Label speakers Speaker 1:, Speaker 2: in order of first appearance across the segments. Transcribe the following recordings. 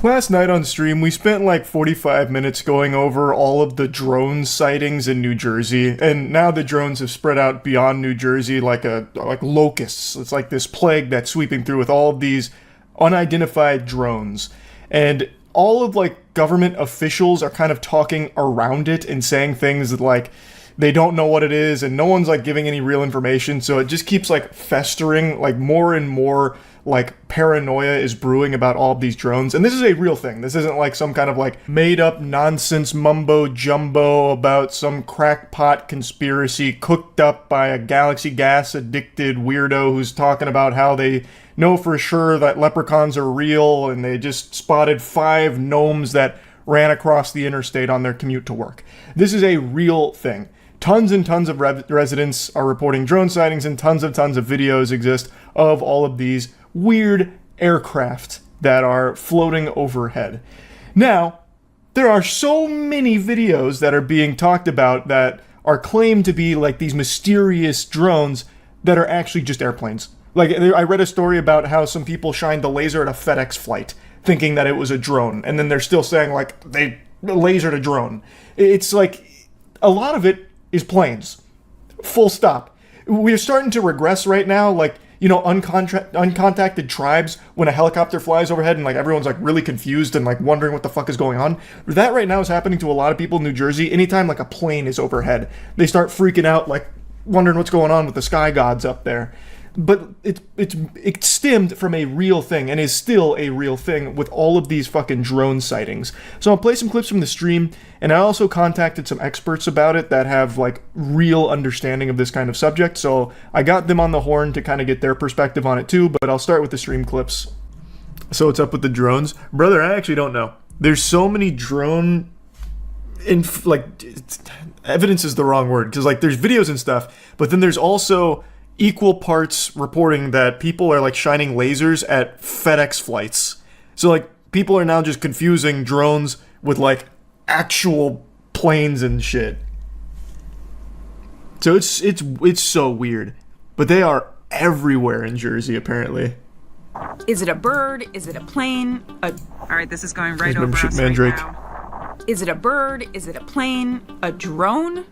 Speaker 1: Last night on stream, we spent like 45 minutes going over all of the drone sightings in New Jersey, and now the drones have spread out beyond New Jersey like locusts. It's like this plague that's sweeping through with all of these unidentified drones. And all of like government officials are kind of talking around it and saying things that like they don't know what it is, and no one's like giving any real information, so it just keeps like festering, like more and more like paranoia is brewing about all of these drones. And this is a real thing. This isn't like some kind of like made up nonsense mumbo jumbo about some crackpot conspiracy cooked up by a galaxy gas addicted weirdo who's talking about how they know for sure that leprechauns are real and they just spotted 5 gnomes that ran across the interstate on their commute to work. This is a real thing. Tons and tons of residents are reporting drone sightings, and tons of videos exist of all of these weird aircraft that are floating overhead. Now, there are so many videos that are being talked about that are claimed to be like these mysterious drones that are actually just airplanes. Like, I read a story about how some people shined the laser at a FedEx flight thinking that it was a drone, and then they're still saying like they lasered a drone. It's like a lot of it is planes. Full stop. We're starting to regress right now, like, you know, uncontacted tribes when a helicopter flies overhead and like everyone's like really confused and like wondering what the fuck is going on. That right now is happening to a lot of people in New Jersey. Anytime like a plane is overhead, they start freaking out, like wondering what's going on with the sky gods up there. But it stemmed from a real thing, and is still a real thing with all of these fucking drone sightings. So I'll play some clips from the stream, and I also contacted some experts about it that have like real understanding of this kind of subject. So I got them on the horn to kind of get their perspective on it too, but I'll start with the stream clips. So what's up with the drones? Brother, I actually don't know. There's so many drone evidence is the wrong word, because like there's videos and stuff, but then there's also equal parts reporting that people are like shining lasers at FedEx flights. So like people are now just confusing drones with like actual planes and shit. So it's so weird. But they are everywhere in Jersey apparently.
Speaker 2: Is it a bird? Is it a plane? All right, this is going right over us
Speaker 1: Mandrake.
Speaker 2: right now. Is it a bird? Is it a plane? A drone?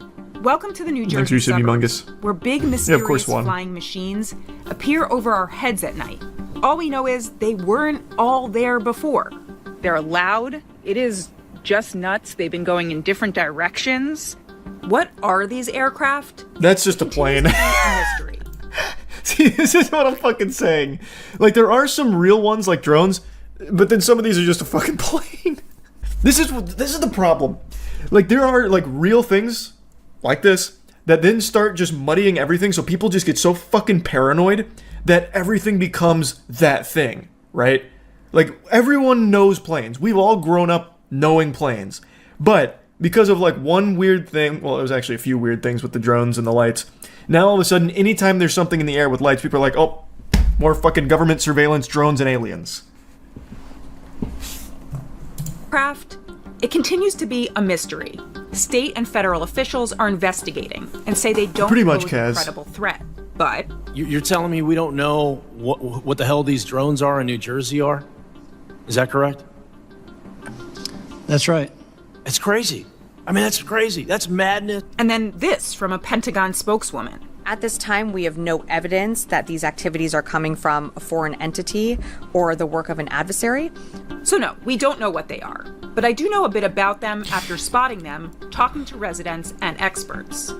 Speaker 2: Welcome to the New Jersey suburbs, where big mysterious flying machines appear over our heads at night. All we know is they weren't all there before. They're loud. It is just nuts. They've been going in different directions. What are these aircraft?
Speaker 1: That's just a plane.
Speaker 2: A mystery.
Speaker 1: See, this is what I'm fucking saying. Like, there are some real ones like drones, but then some of these are just a fucking plane. This is the problem. Like, there are like real things like this that then start just muddying everything, so people just get so fucking paranoid that everything becomes that thing, right? Like, everyone knows planes. We've all grown up knowing planes. But because of like one weird thing, well, it was actually a few weird things with the drones and the lights, now all of a sudden anytime there's something in the air with lights, people are like, oh, more fucking government surveillance, drones, and aliens.
Speaker 2: Craft. It continues to be a mystery. State and federal officials are investigating and say they don't pose a credible threat. But
Speaker 3: you're telling me we don't know what the hell these drones are in New Jersey are? Is that correct?
Speaker 4: That's right.
Speaker 3: It's crazy. I mean, that's crazy. That's madness.
Speaker 2: And then this from a Pentagon spokeswoman.
Speaker 5: At this time, we have no evidence that these activities are coming from a foreign entity or the work of an adversary.
Speaker 2: So no, we don't know what they are. But I do know a bit about them after spotting them, talking to residents and experts.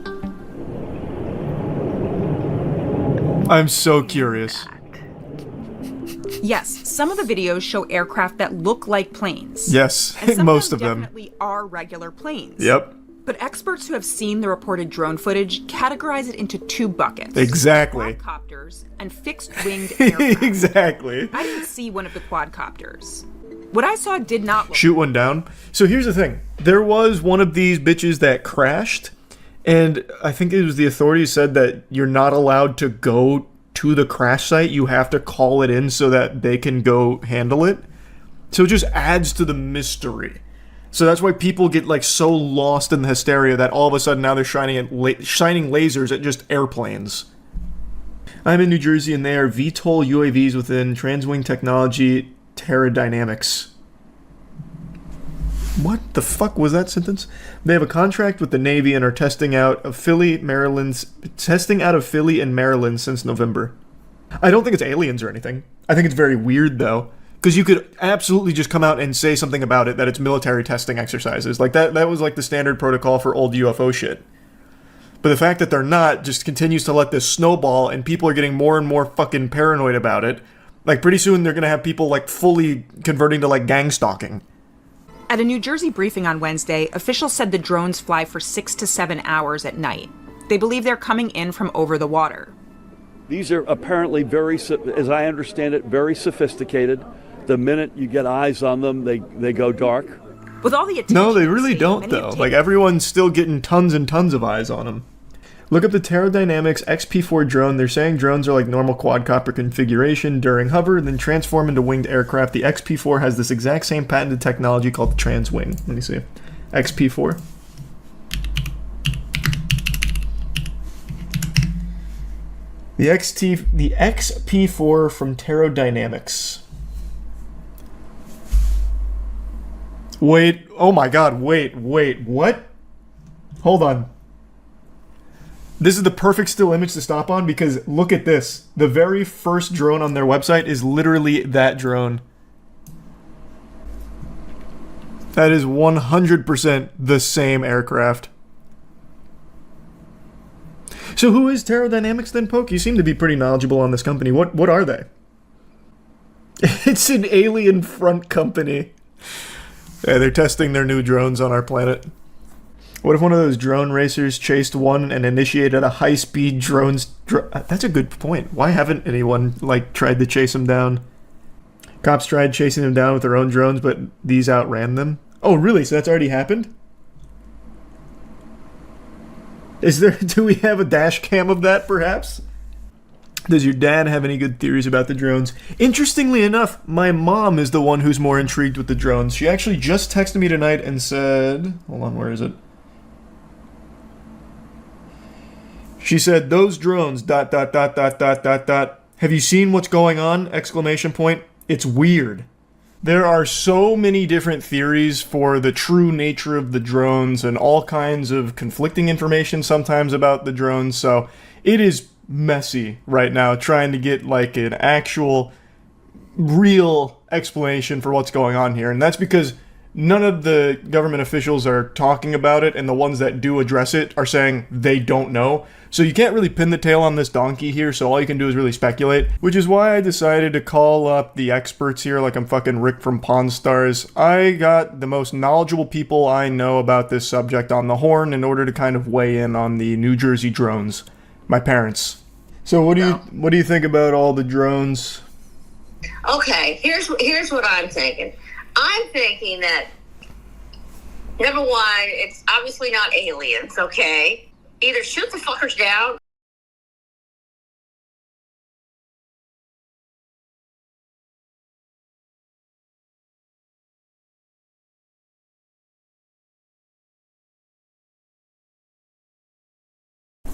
Speaker 1: I'm so curious.
Speaker 2: Yes, some of the videos show aircraft that look like planes.
Speaker 1: Yes,
Speaker 2: and some
Speaker 1: most of them
Speaker 2: definitely are regular planes.
Speaker 1: Yep.
Speaker 2: But experts who have seen the reported drone footage categorize it into 2 buckets.
Speaker 1: Exactly.
Speaker 2: Quadcopters and fixed-winged aircraft.
Speaker 1: Exactly.
Speaker 2: I didn't see one of the quadcopters. What I saw did not look...
Speaker 1: Shoot one down. So here's the thing. There was one of these bitches that crashed, and I think it was the authorities said that you're not allowed to go to the crash site. You have to call it in so that they can go handle it. So it just adds to the mystery. So that's why people get like so lost in the hysteria that all of a sudden now they're shining lasers at just airplanes. I'm in New Jersey and they are VTOL UAVs within Transwing Technology Terradynamics. What the fuck was that sentence? They have a contract with the Navy and are testing out of Philly and Maryland since November. I don't think it's aliens or anything. I think it's very weird, though. Because you could absolutely just come out and say something about it, that it's military testing exercises. Like, that was like the standard protocol for old UFO shit. But the fact that they're not just continues to let this snowball, and people are getting more and more fucking paranoid about it. Like, pretty soon they're gonna have people, like, fully converting to, like, gang stalking.
Speaker 2: At a New Jersey briefing on Wednesday, officials said the drones fly for 6 to 7 hours at night. They believe they're coming in from over the water.
Speaker 4: These are apparently very, as I understand it, very sophisticated. The minute you get eyes on them, they go dark.
Speaker 2: With all the attention,
Speaker 1: no, they really don't, though. Like, everyone's still getting tons and tons of eyes on them. Look up the Terradynamics XP4 drone. They're saying drones are like normal quadcopter configuration during hover, then transform into winged aircraft. The XP4 has this exact same patented technology called the transwing. Let me see. XP4. The XP4 from Terradynamics. Wait, oh my god, wait, what? Hold on. This is the perfect still image to stop on because look at this. The very first drone on their website is literally that drone. That is 100% the same aircraft. So who is Terradynamics then, Poke? You seem to be pretty knowledgeable on this company. What are they? It's an alien front company. Yeah, they're testing their new drones on our planet. What if one of those drone racers chased one and initiated a high-speed drones... That's a good point. Why haven't anyone, like, tried to chase him down? Cops tried chasing him down with their own drones, but these outran them. Oh, really? So that's already happened? Do we have a dash cam of that, perhaps? Does your dad have any good theories about the drones? Interestingly enough, my mom is the one who's more intrigued with the drones. She actually just texted me tonight and said... Hold on, where is it? She said, those drones, ... Have you seen what's going on? ! It's weird. There are so many different theories for the true nature of the drones and all kinds of conflicting information sometimes about the drones, so it is messy right now trying to get like an actual real explanation for what's going on here. And that's because none of the government officials are talking about it, and the ones that do address it are saying they don't know. So you can't really pin the tail on this donkey here, so all you can do is really speculate, which is why I decided to call up the experts here like I'm fucking Rick from Pawn Stars. I got the most knowledgeable people I know about this subject on the horn in order to kind of weigh in on the New Jersey drones. My parents. So what do you think about all the drones?
Speaker 6: Okay, here's what I'm thinking. I'm thinking that, number one, it's obviously not aliens, okay? Either shoot the fuckers down.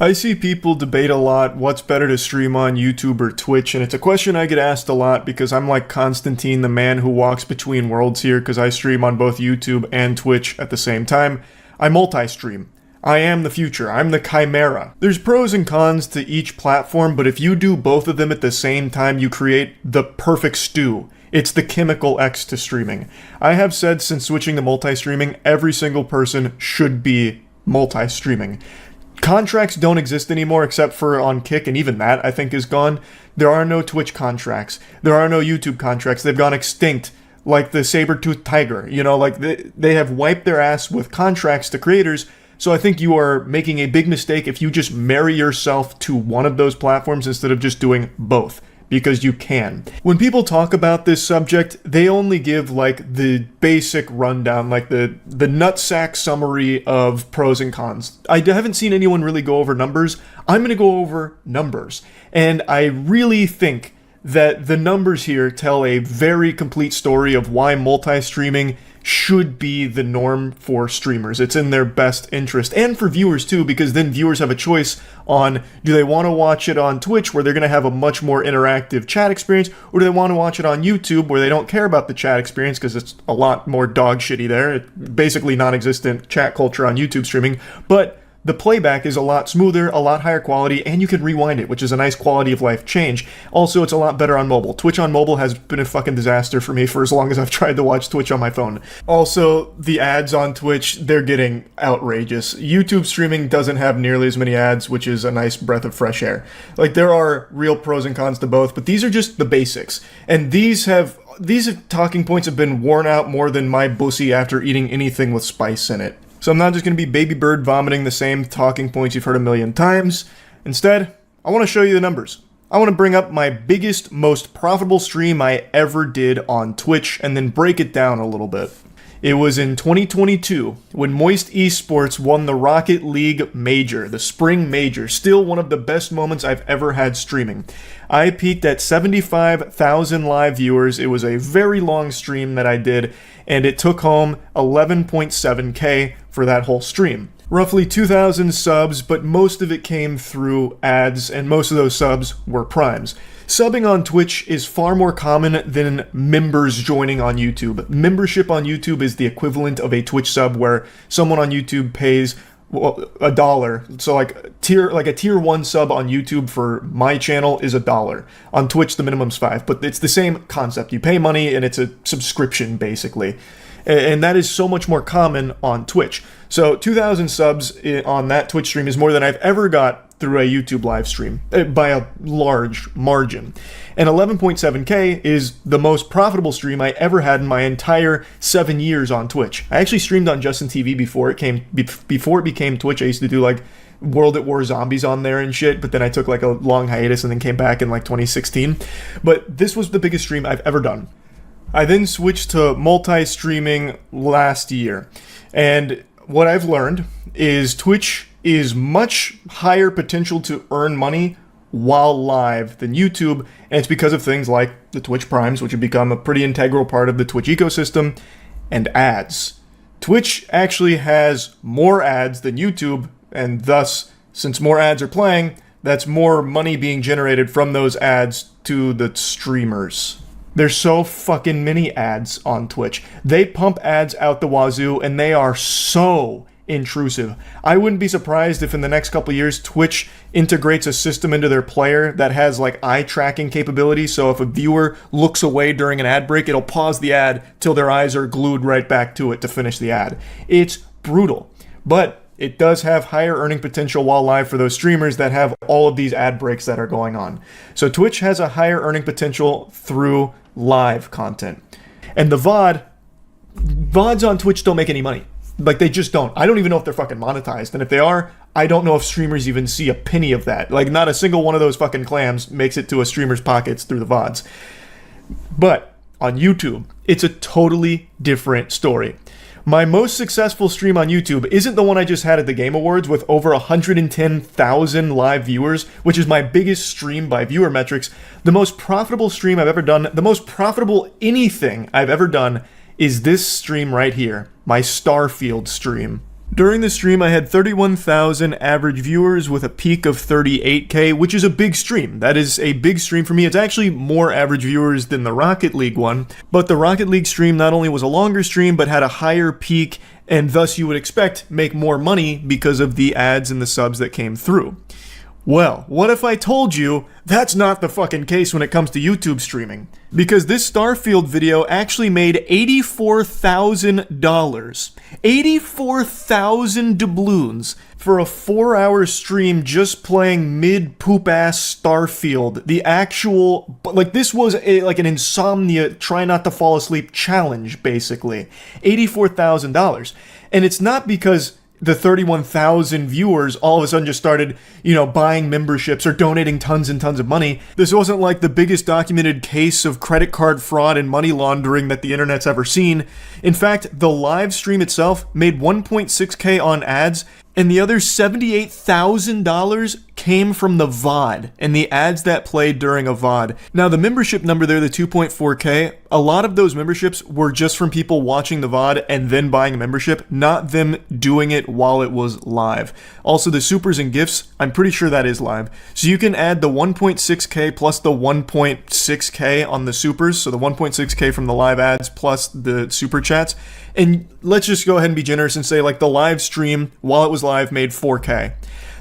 Speaker 1: I see people debate a lot what's better to stream on YouTube or Twitch, and it's a question I get asked a lot because I'm like Constantine, the man who walks between worlds here, because I stream on both YouTube and Twitch at the same time. I multi-stream. I am the future. I'm the chimera. There's pros and cons to each platform, but if you do both of them at the same time, you create the perfect stew. It's the chemical X to streaming. I have said since switching to multi-streaming, every single person should be multi-streaming. Contracts don't exist anymore except for on Kick, and even that I think is gone. There are no Twitch contracts. There are no YouTube contracts. They've gone extinct, like the saber-toothed tiger. You know, like they have wiped their ass with contracts to creators. So I think you are making a big mistake if you just marry yourself to one of those platforms instead of just doing both, because you can. When people talk about this subject, they only give like the basic rundown, like the nutsack summary of pros and cons. I haven't seen anyone really go over numbers. I'm going to go over numbers. And I really think that the numbers here tell a very complete story of why multi-streaming should be the norm for streamers. It's in their best interest, and for viewers too, because then viewers have a choice on, do they want to watch it on Twitch where they're going to have a much more interactive chat experience, or do they want to watch it on YouTube where they don't care about the chat experience because it's a lot more dog shitty there. It's basically non-existent chat culture on YouTube streaming, but the playback is a lot smoother, a lot higher quality, and you can rewind it, which is a nice quality of life change. Also, it's a lot better on mobile. Twitch on mobile has been a fucking disaster for me for as long as I've tried to watch Twitch on my phone. Also, the ads on Twitch, they're getting outrageous. YouTube streaming doesn't have nearly as many ads, which is a nice breath of fresh air. Like, there are real pros and cons to both, but these are just the basics. And these talking points have been worn out more than my bussy after eating anything with spice in it. So I'm not just going to be baby bird vomiting the same talking points you've heard a million times. Instead, I want to show you the numbers. I want to bring up my biggest, most profitable stream I ever did on Twitch and then break it down a little bit. It was in 2022 when Moist Esports won the Rocket League Major, the Spring Major, still one of the best moments I've ever had streaming. I peaked at 75,000 live viewers. It was a very long stream that I did, and it took home 11.7K for that whole stream. Roughly 2,000 subs, but most of it came through ads, and most of those subs were primes. Subbing on Twitch is far more common than members joining on YouTube. Membership on YouTube is the equivalent of a Twitch sub where someone on YouTube pays $1. So like a tier 1 sub on YouTube for my channel is $1. On Twitch the minimum's $5, but it's the same concept. You pay money and it's a subscription basically. And that is so much more common on Twitch. So 2,000 subs on that Twitch stream is more than I've ever got through a YouTube live stream by a large margin. And 11.7K is the most profitable stream I ever had in my entire 7 years on Twitch. I actually streamed on Justin TV before it became Twitch. I used to do like World at War Zombies on there and shit, but then I took like a long hiatus and then came back in like 2016. But this was the biggest stream I've ever done. I then switched to multi-streaming last year, and what I've learned is Twitch is much higher potential to earn money while live than YouTube, and it's because of things like the Twitch Primes, which have become a pretty integral part of the Twitch ecosystem, and ads. Twitch actually has more ads than YouTube, and thus, since more ads are playing, that's more money being generated from those ads to the streamers. There's so fucking many ads on Twitch. They pump ads out the wazoo, and they are so intrusive. I wouldn't be surprised if in the next couple years Twitch integrates a system into their player that has like eye tracking capabilities, so if a viewer looks away during an ad break, it'll pause the ad till their eyes are glued right back to it to finish the ad. It's brutal, but it does have higher earning potential while live for those streamers that have all of these ad breaks that are going on. So Twitch has a higher earning potential through live content. And the VODs on Twitch don't make any money. Like, they just don't. I don't even know if they're fucking monetized. And if they are, I don't know if streamers even see a penny of that. Like, not a single one of those fucking clams makes it to a streamer's pockets through the VODs. But on YouTube, it's a totally different story. My most successful stream on YouTube isn't the one I just had at the Game Awards with over 110,000 live viewers, which is my biggest stream by viewer metrics. The most profitable stream I've ever done, the most profitable anything I've ever done, is this stream right here, my Starfield stream. During the stream, I had 31,000 average viewers with a peak of 38K, which is a big stream. That is a big stream for me. It's actually more average viewers than the Rocket League one, but the Rocket League stream not only was a longer stream, but had a higher peak, and thus you would expect make more money because of the ads and the subs that came through. Well, what if I told you that's not the fucking case when it comes to YouTube streaming? Because this Starfield video actually made $84,000. 84,000 doubloons for a 4-hour stream just playing mid-poop-ass Starfield. The actual... Like, this was like an insomnia, try not to fall asleep challenge, basically. $84,000. And it's not because the 31,000 viewers all of a sudden just started, buying memberships or donating tons and tons of money. This wasn't like the biggest documented case of credit card fraud and money laundering that the internet's ever seen. In fact, the live stream itself made $1.6K on ads, and the other $78,000 came from the VOD and the ads that played during a VOD. Now, the membership number there, the 2.4K, a lot of those memberships were just from people watching the VOD and then buying a membership, not them doing it while it was live. Also, the supers and gifts, I'm pretty sure that is live. So you can add the 1.6K plus the 1.6K on the supers, so the 1.6K from the live ads plus the super chats. And let's just go ahead and be generous and say like the live stream while it was live made 4K.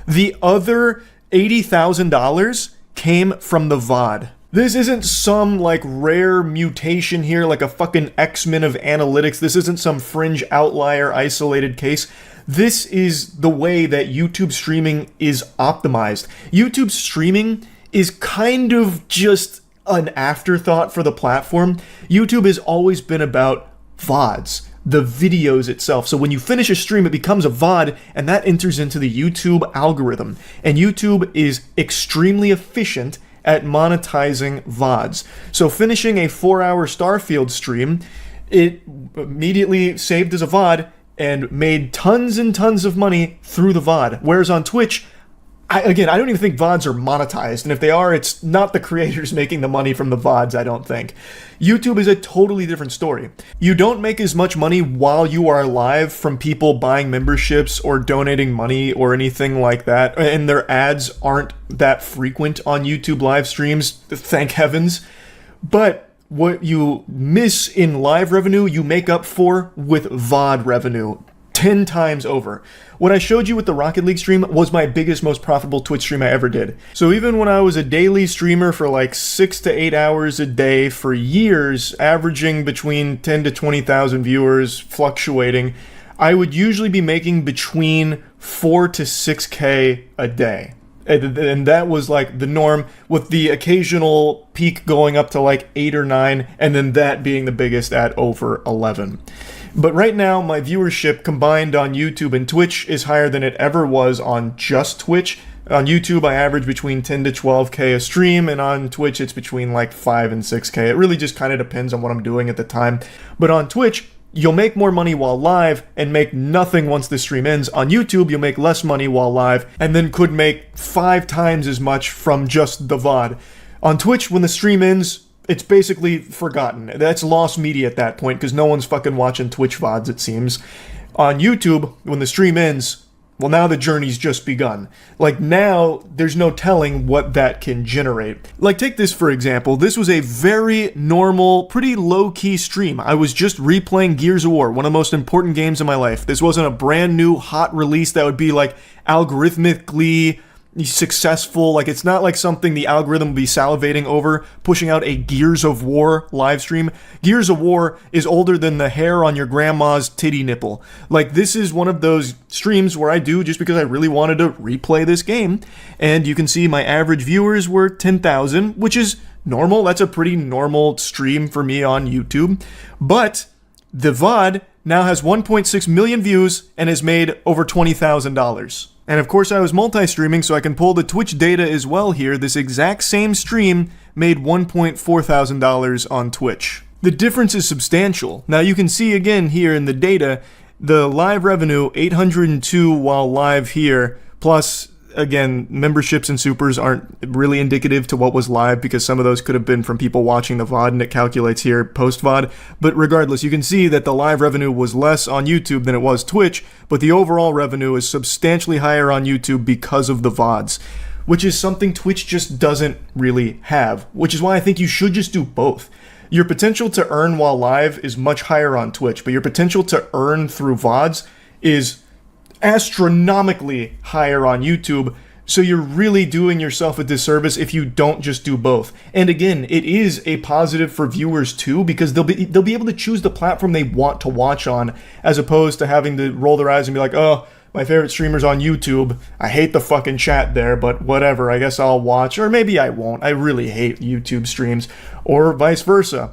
Speaker 1: The other $80,000 came from the VOD. This isn't some like rare mutation here, like a fucking X-Men of analytics. This isn't some fringe outlier isolated case. This is the way that YouTube streaming is optimized. YouTube streaming is kind of just an afterthought for the platform. YouTube has always been about VODs, the videos itself. So when you finish a stream, it becomes a VOD, and that enters into the YouTube algorithm. And YouTube is extremely efficient at monetizing VODs. So finishing a 4-hour Starfield stream, it immediately saved as a VOD and made tons and tons of money through the VOD. Whereas on Twitch, I don't even think VODs are monetized. And if they are, it's not the creators making the money from the VODs, I don't think. YouTube is a totally different story. You don't make as much money while you are live from people buying memberships or donating money or anything like that. And their ads aren't that frequent on YouTube live streams, thank heavens. But what you miss in live revenue, you make up for with VOD revenue 10 times over. What I showed you with the Rocket League stream was my biggest, most profitable Twitch stream I ever did. So even when I was a daily streamer for like 6 to 8 hours a day for years, averaging between 10 to 20,000 viewers, fluctuating, I would usually be making between 4 to 6K a day. And that was like the norm, with the occasional peak going up to like 8 or 9, and then that being the biggest at over 11. But right now, my viewership combined on YouTube and Twitch is higher than it ever was on just Twitch. On YouTube, I average between 10 to 12K a stream, and on Twitch, it's between like 5 and 6K. It really just kind of depends on what I'm doing at the time. But on Twitch, you'll make more money while live and make nothing once the stream ends. On YouTube, you'll make less money while live and then could make 5 times as much from just the VOD. On Twitch, when the stream ends, it's basically forgotten. That's lost media at that point because no one's fucking watching Twitch VODs, it seems. On YouTube, when the stream ends, well, now the journey's just begun. Like, now, there's no telling what that can generate. Like, take this for example. This was a very normal, pretty low-key stream. I was just replaying Gears of War, one of the most important games in my life. This wasn't a brand new, hot release that would be, like, algorithmically successful. Like, it's not like something the algorithm will be salivating over, pushing out a Gears of War live stream. Gears of War is older than the hair on your grandma's titty nipple. Like, this is one of those streams where I do just because I really wanted to replay this game. And you can see my average viewers were 10,000, which is normal. That's a pretty normal stream for me on YouTube. But the VOD now has 1.6 million views and has made over $20,000. And of course I was multi-streaming, so I can pull the Twitch data as well here. This exact same stream made $1,400 on Twitch. The difference is substantial. Now you can see again here in the data, the live revenue, 802 while live here, plus again, memberships and supers aren't really indicative to what was live because some of those could have been from people watching the VOD, and it calculates here post-VOD. But regardless, you can see that the live revenue was less on YouTube than it was Twitch, but the overall revenue is substantially higher on YouTube because of the VODs, which is something Twitch just doesn't really have, which is why I think you should just do both. Your potential to earn while live is much higher on Twitch, but your potential to earn through VODs is astronomically higher on YouTube, so you're really doing yourself a disservice if you don't just do both. And again, it is a positive for viewers too, because they'll be able to choose the platform they want to watch on, as opposed to having to roll their eyes and be like, oh, my favorite streamer's on YouTube. I hate the fucking chat there, but whatever, I guess I'll watch, or maybe I won't. I really hate YouTube streams, or vice versa.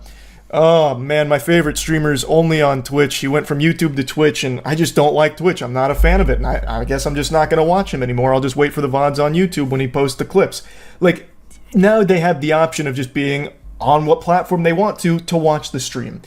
Speaker 1: Oh man, my favorite streamer's only on Twitch. He went from YouTube to Twitch, and I just don't like Twitch. I'm not a fan of it, and I guess I'm just not going to watch him anymore. I'll just wait for the VODs on YouTube when he posts the clips. Like, now they have the option of just being on what platform they want to watch the stream.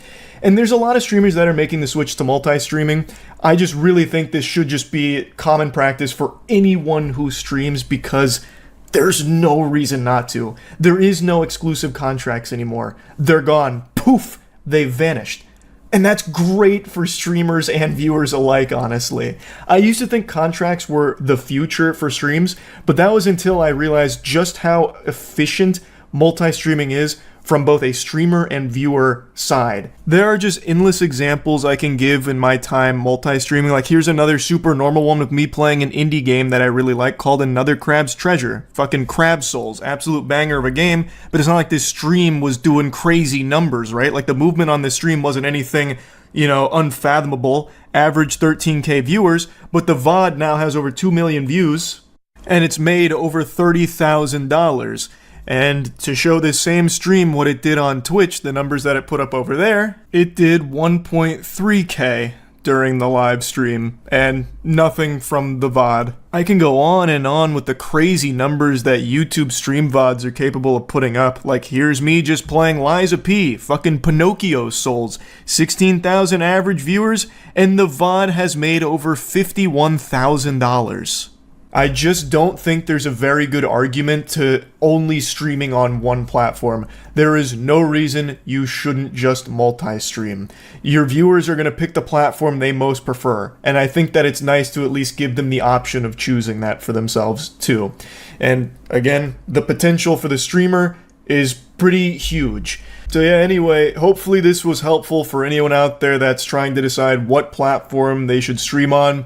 Speaker 1: And there's a lot of streamers that are making the switch to multi-streaming. I just really think this should just be common practice for anyone who streams, because there's no reason not to. There is no exclusive contracts anymore. They're gone. Poof! They've vanished. And that's great for streamers and viewers alike, honestly. I used to think contracts were the future for streams, but that was until I realized just how efficient multi-streaming is from both a streamer and viewer side. There are just endless examples I can give in my time multi-streaming. Like, here's another super normal one with me playing an indie game that I really like called Another Crab's Treasure. Fucking Crab Souls. Absolute banger of a game, but it's not like this stream was doing crazy numbers, right? Like, the movement on this stream wasn't anything, unfathomable. Average 13k viewers, but the VOD now has over 2 million views, and it's made over $30,000. And to show this same stream what it did on Twitch, the numbers that it put up over there, it did 1.3k during the live stream, and nothing from the VOD. I can go on and on with the crazy numbers that YouTube stream VODs are capable of putting up. Like, here's me just playing Liza P, fucking Pinocchio Souls, 16,000 average viewers, and the VOD has made over $51,000. I just don't think there's a very good argument to only streaming on one platform. There is no reason you shouldn't just multi-stream. Your viewers are going to pick the platform they most prefer, and I think that it's nice to at least give them the option of choosing that for themselves too. And again, the potential for the streamer is pretty huge. So yeah, anyway, hopefully this was helpful for anyone out there that's trying to decide what platform they should stream on.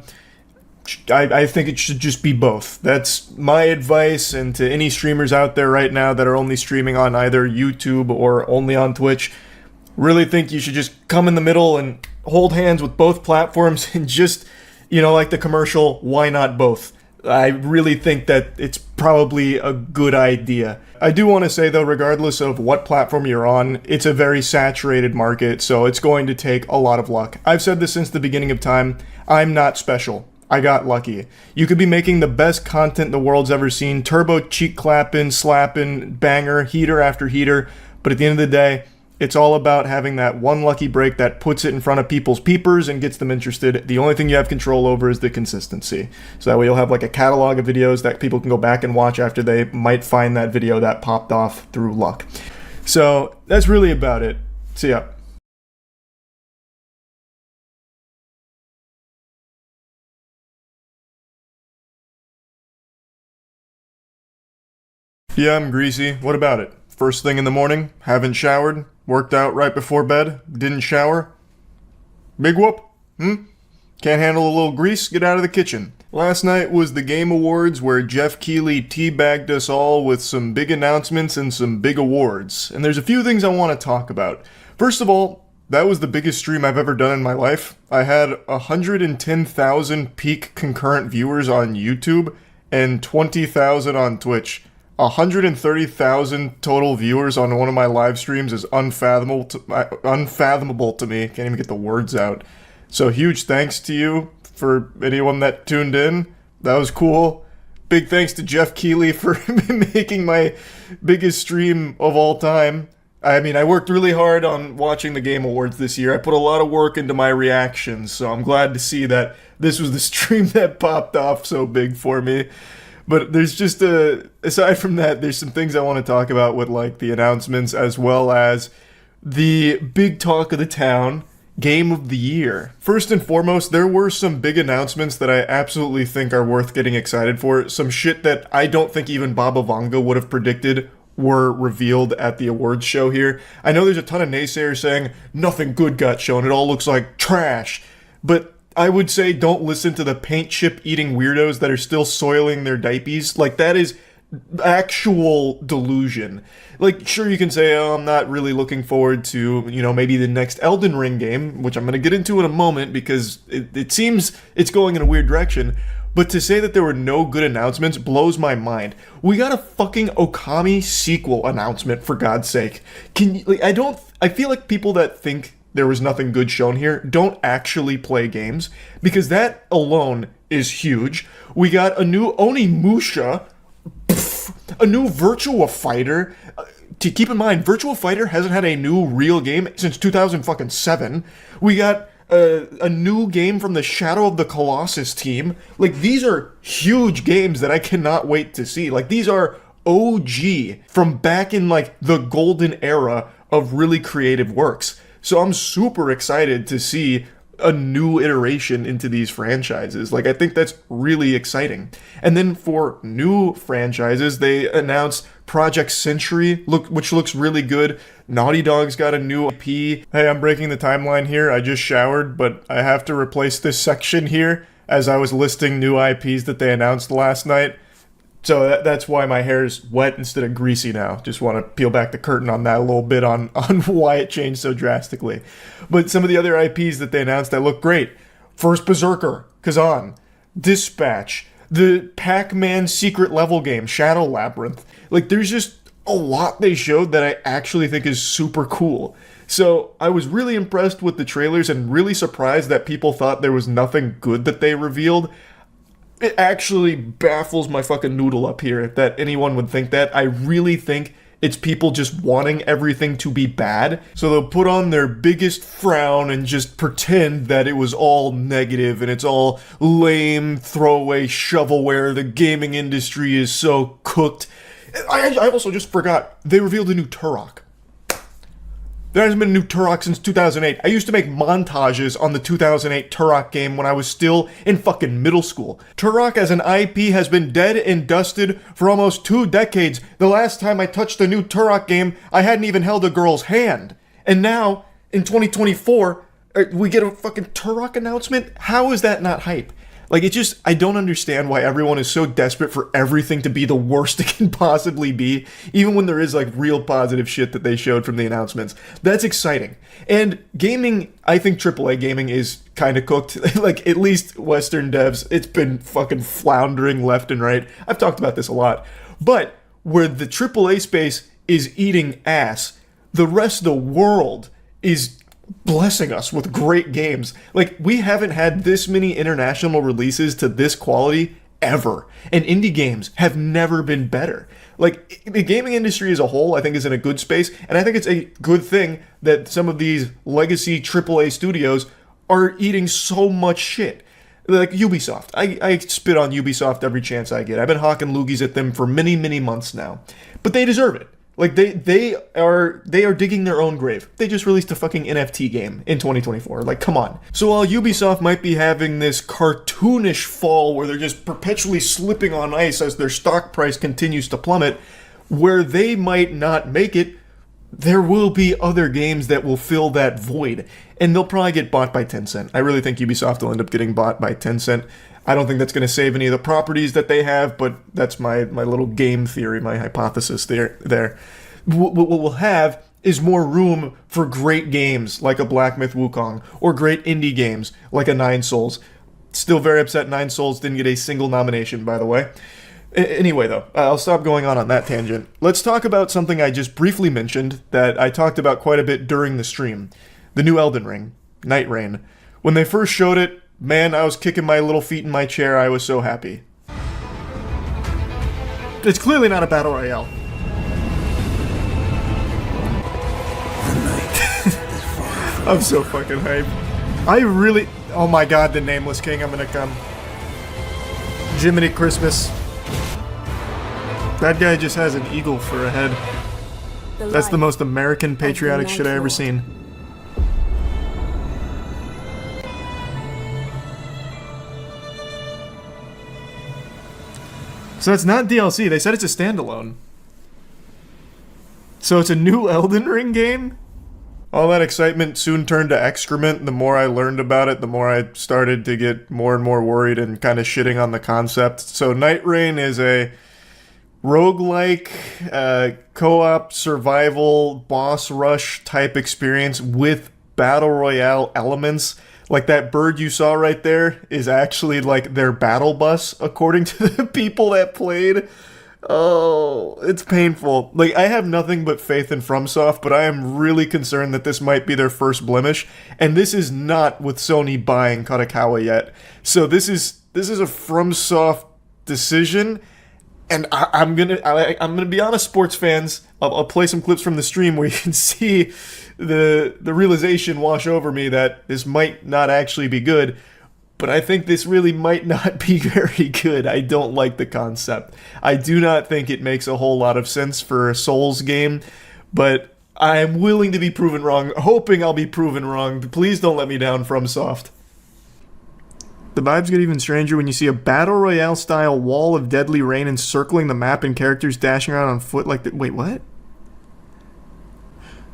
Speaker 1: I think it should just be both. That's my advice, and to any streamers out there right now that are only streaming on either YouTube or only on Twitch, really think you should just come in the middle and hold hands with both platforms and just, like the commercial, why not both? I really think that it's probably a good idea. I do want to say, though, regardless of what platform you're on, it's a very saturated market, so it's going to take a lot of luck. I've said this since the beginning of time. I'm not special. I got lucky. You could be making the best content the world's ever seen, turbo cheek clapping, slapping, banger, heater after heater, but at the end of the day, it's all about having that one lucky break that puts it in front of people's peepers and gets them interested. The only thing you have control over is the consistency. So that way you'll have like a catalog of videos that people can go back and watch after they might find that video that popped off through luck. So that's really about it. See ya. Yeah, I'm greasy. What about it? First thing in the morning, haven't showered, worked out right before bed, didn't shower. Big whoop? Can't handle a little grease? Get out of the kitchen. Last night was the Game Awards, where Jeff Keighley teabagged us all with some big announcements and some big awards. And there's a few things I want to talk about. First of all, that was the biggest stream I've ever done in my life. I had 110,000 peak concurrent viewers on YouTube and 20,000 on Twitch. 130,000 total viewers on one of my live streams is unfathomable to me. Can't even get the words out. So huge thanks to you for anyone that tuned in. That was cool. Big thanks to Jeff Keighley for making my biggest stream of all time. I mean, I worked really hard on watching the Game Awards this year. I put a lot of work into my reactions, so I'm glad to see that this was the stream that popped off so big for me. But there's just aside from that, there's some things I want to talk about with like the announcements, as well as the big talk of the town, Game of the Year. First and foremost, there were some big announcements that I absolutely think are worth getting excited for. Some shit that I don't think even Baba Vanga would have predicted were revealed at the awards show here. I know there's a ton of naysayers saying nothing good got shown, it all looks like trash. But I would say don't listen to the paint chip eating weirdos that are still soiling their diapers. Like, that is actual delusion. Like, sure, you can say, oh, I'm not really looking forward to, maybe the next Elden Ring game, which I'm going to get into in a moment because it seems it's going in a weird direction. But to say that there were no good announcements blows my mind. We got a fucking Okami sequel announcement, for God's sake. I feel like people that think there was nothing good shown here don't actually play games, because that alone is huge. We got a new Onimusha, a new Virtua Fighter, keep in mind, Virtua Fighter hasn't had a new real game since 2007. We got a new game from the Shadow of the Colossus team. Like, these are huge games that I cannot wait to see. Like, these are OG from back in, like, the golden era of really creative works. So I'm super excited to see a new iteration into these franchises. Like, I think that's really exciting. And then for new franchises, they announced Project Century, which looks really good. Naughty Dog's got a new IP. Hey, I'm breaking the timeline here. I just showered, but I have to replace this section here as I was listing new IPs that they announced last night. So that's why my hair is wet instead of greasy now. Just want to peel back the curtain on that a little bit on why it changed so drastically. But some of the other IPs that they announced that look great. First Berserker, Kazan, Dispatch, the Pac-Man secret level game, Shadow Labyrinth. Like, there's just a lot they showed that I actually think is super cool. So I was really impressed with the trailers and really surprised that people thought there was nothing good that they revealed. It actually baffles my fucking noodle up here that anyone would think that. I really think it's people just wanting everything to be bad. So they'll put on their biggest frown and just pretend that it was all negative and it's all lame, throwaway shovelware. The gaming industry is so cooked. I also just forgot, they revealed a new Turok. There hasn't been a new Turok since 2008. I used to make montages on the 2008 Turok game when I was still in fucking middle school. Turok as an IP has been dead and dusted for almost 2 decades. The last time I touched a new Turok game, I hadn't even held a girl's hand. And now, in 2024, we get a fucking Turok announcement? How is that not hype? Like, it just, I don't understand why everyone is so desperate for everything to be the worst it can possibly be, even when there is, like, real positive shit that they showed from the announcements. That's exciting. And gaming, I think AAA gaming is kind of cooked. Like, at least Western devs, it's been fucking floundering left and right. I've talked about this a lot. But where the AAA space is eating ass, the rest of the world is blessing us with great games. Like, we haven't had this many international releases to this quality ever, and indie games have never been better. Like, the gaming industry as a whole, I think, is in a good space, and I think it's a good thing that some of these legacy AAA studios are eating so much shit. Like Ubisoft. I spit on Ubisoft every chance I get. I've been hawking loogies at them for many, many months now. But they deserve it. Like, they are digging their own grave. They just released a fucking NFT game in 2024. Like, come on. So while Ubisoft might be having this cartoonish fall where they're just perpetually slipping on ice as their stock price continues to plummet, where they might not make it, there will be other games that will fill that void. And they'll probably get bought by Tencent. I really think Ubisoft will end up getting bought by Tencent. I don't think that's going to save any of the properties that they have, but that's my little game theory, my hypothesis there. What we'll have is more room for great games like a Black Myth Wukong, or great indie games like a Nine Souls. Still very upset Nine Souls didn't get a single nomination, by the way. Anyway, though, I'll stop going on that tangent. Let's talk about something I just briefly mentioned that I talked about quite a bit during the stream. The new Elden Ring, Night Rain. When they first showed it, man, I was kicking my little feet in my chair. I was so happy. It's clearly not a battle royale. I'm so fucking hyped. I really... Oh my god, the Nameless King, I'm gonna come. Jiminy Christmas. That guy just has an eagle for a head. That's the most American patriotic shit I ever seen. So it's not DLC. They said it's a standalone. So it's a new Elden Ring game? All that excitement soon turned to excrement. The more I learned about it, the more I started to get more and more worried and kind of shitting on the concept. So Night Rain is a roguelike, co-op survival boss rush type experience with battle royale elements. Like, that bird you saw right there is actually like their battle bus, according to the people that played. Oh, it's painful. Like, I have nothing but faith in FromSoft, but I am really concerned that this might be their first blemish, and this is not with Sony buying Kadokawa yet. So this is a FromSoft decision, And I'm gonna be honest, sports fans. I'll play some clips from the stream where you can see the realization wash over me that this might not actually be good. But I think this really might not be very good. I don't like the concept. I do not think it makes a whole lot of sense for a Souls game, but I'm willing to be proven wrong, hoping I'll be proven wrong. Please don't let me down, FromSoft. The vibes get even stranger when you see a Battle Royale-style wall of deadly rain encircling the map and characters dashing around on foot like that. Wait, what?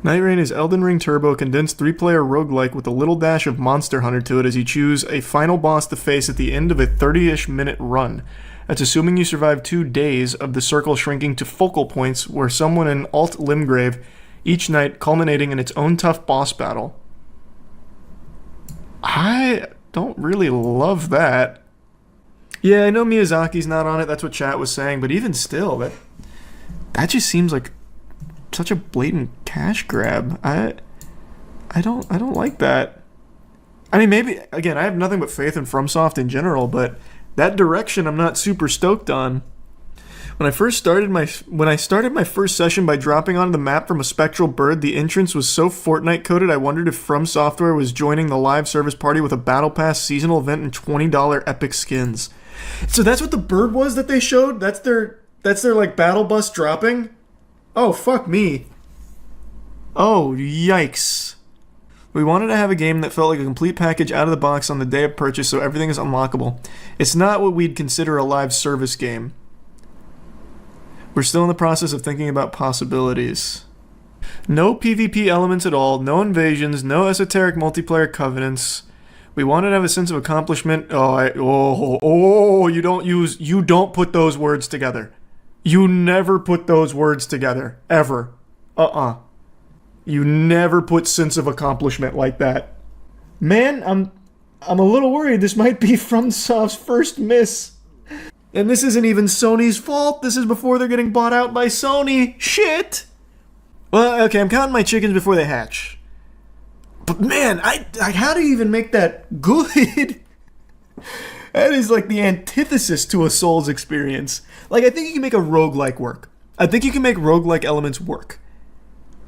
Speaker 1: Night Rain is Elden Ring Turbo, condensed 3-player roguelike with a little dash of Monster Hunter to it as you choose a final boss to face at the end of a 30-ish minute run. That's assuming you survive 2 days of the circle shrinking to focal points where someone in Alt Limgrave each night culminating in its own tough boss battle. I don't really love that. Yeah, I know Miyazaki's not on it, that's what chat was saying, but even still, that just seems like such a blatant cash grab. I don't like that. I mean, maybe again, I have nothing but faith in FromSoft in general, but that direction I'm not super stoked on. When I started my first session by dropping onto the map from a spectral bird, the entrance was so Fortnite coded I wondered if From Software was joining the live service party with a battle pass seasonal event and $20 epic skins. So that's what the bird was that they showed? That's their like battle bus dropping? Oh, fuck me. Oh, yikes. We wanted to have a game that felt like a complete package out of the box on the day of purchase so everything is unlockable. It's not what we'd consider a live service game. We're still in the process of thinking about possibilities. No PvP elements at all, no invasions, no esoteric multiplayer covenants. We wanted to have a sense of accomplishment. You don't put those words together. You never put those words together. Ever. You never put sense of accomplishment like that. Man, I'm a little worried this might be FromSoft's first miss. And this isn't even Sony's fault. This is before they're getting bought out by Sony. Shit! Well, okay, I'm counting my chickens before they hatch. But man, how do you even make that good? That is like the antithesis to a Souls experience. Like, I think you can make a roguelike work. I think you can make roguelike elements work.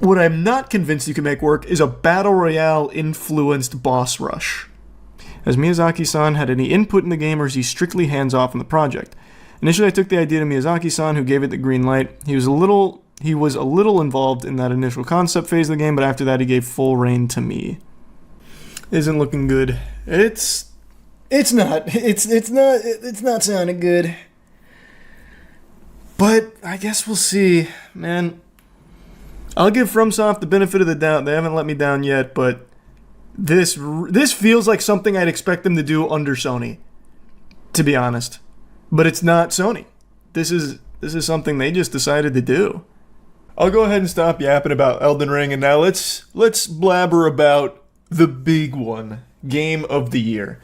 Speaker 1: What I'm not convinced you can make work is a Battle Royale-influenced boss rush. Has Miyazaki-san had any input in the game, or is he strictly hands-off in the project? Initially, I took the idea to Miyazaki-san, who gave it the green light. He was a little involved in that initial concept phase of the game, but after that, he gave full reign to me. Isn't looking good. It's not sounding good. But I guess we'll see, man. I'll give FromSoft the benefit of the doubt. They haven't let me down yet, but this feels like something I'd expect them to do under Sony, to be honest. But it's not Sony. This is something they just decided to do. I'll go ahead and stop yapping about Elden Ring, and now let's blabber about the big one, Game of the Year.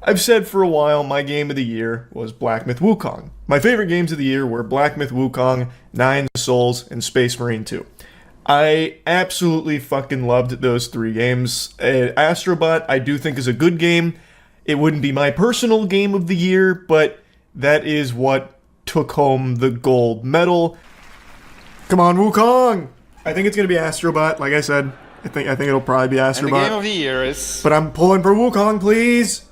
Speaker 1: I've said for a while my game of the year was Black Myth Wukong. My favorite games of the year were Black Myth Wukong, Nine Souls, and Space Marine 2. I absolutely fucking loved those 3 games. Astrobot, I do think is a good game. It wouldn't be my personal game of the year, but that is what took home the gold medal. Come on, Wukong! I think it's gonna be Astrobot, like I said. I think it'll probably be Astrobot.
Speaker 7: And the game of the year is...
Speaker 1: But I'm pulling for Wukong, please!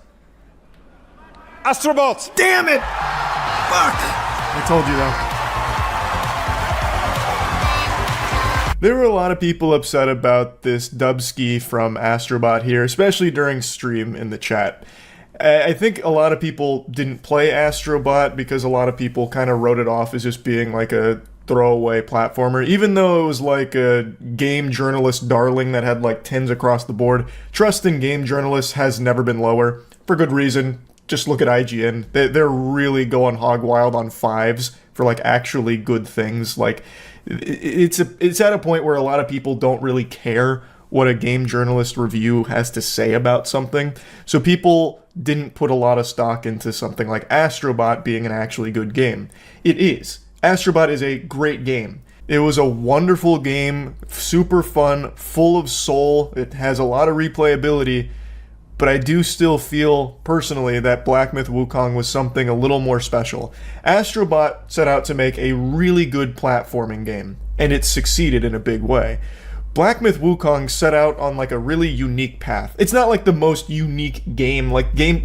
Speaker 7: Astrobot!
Speaker 1: Damn it! Fuck! I told you though. There were a lot of people upset about this dubski from Astrobot here, especially during stream in the chat. I think a lot of people didn't play Astrobot because a lot of people kind of wrote it off as just being like a throwaway platformer, even though it was like a game journalist darling that had like 10s across the board. Trust in game journalists has never been lower, for good reason. Just look at IGN. They're really going hog wild on 5s for like actually good things. Like it's at a point where a lot of people don't really care what a game journalist review has to say about something. So people didn't put a lot of stock into something like Astrobot being an actually good game. It is. Astrobot is a great game. It was a wonderful game, super fun, full of soul. It has a lot of replayability. but I do still feel, personally, that Black Myth Wukong was something a little more special. Astrobot set out to make a really good platforming game, and it succeeded in a big way. Black Myth Wukong set out on like a really unique path. It's not like the most unique game, the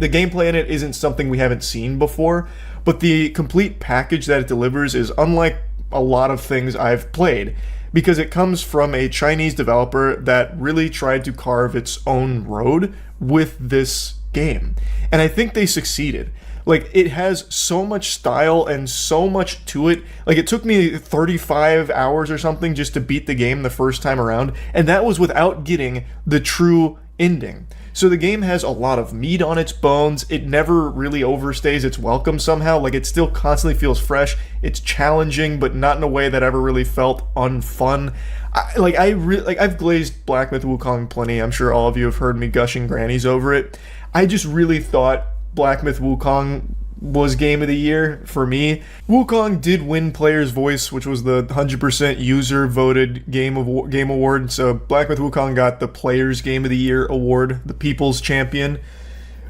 Speaker 1: gameplay in it isn't something we haven't seen before, but the complete package that it delivers is unlike a lot of things I've played, because it comes from a Chinese developer that really tried to carve its own road with this game. And I think they succeeded. Like, it has so much style and so much to it. Like, it took me 35 hours or something just to beat the game the first time around, and that was without getting the true ending. So the game has a lot of meat on its bones. It never really overstays its welcome somehow. Like, it still constantly feels fresh. It's challenging, but not in a way that ever really felt unfun. I've glazed Black Myth Wukong plenty. I'm sure all of you have heard me gushing grannies over it. I just really thought Black Myth Wukong was Game of the Year for me. Wukong did win Player's Voice, which was the 100% user-voted game award, so Black Myth Wukong got the Player's Game of the Year award, the People's Champion.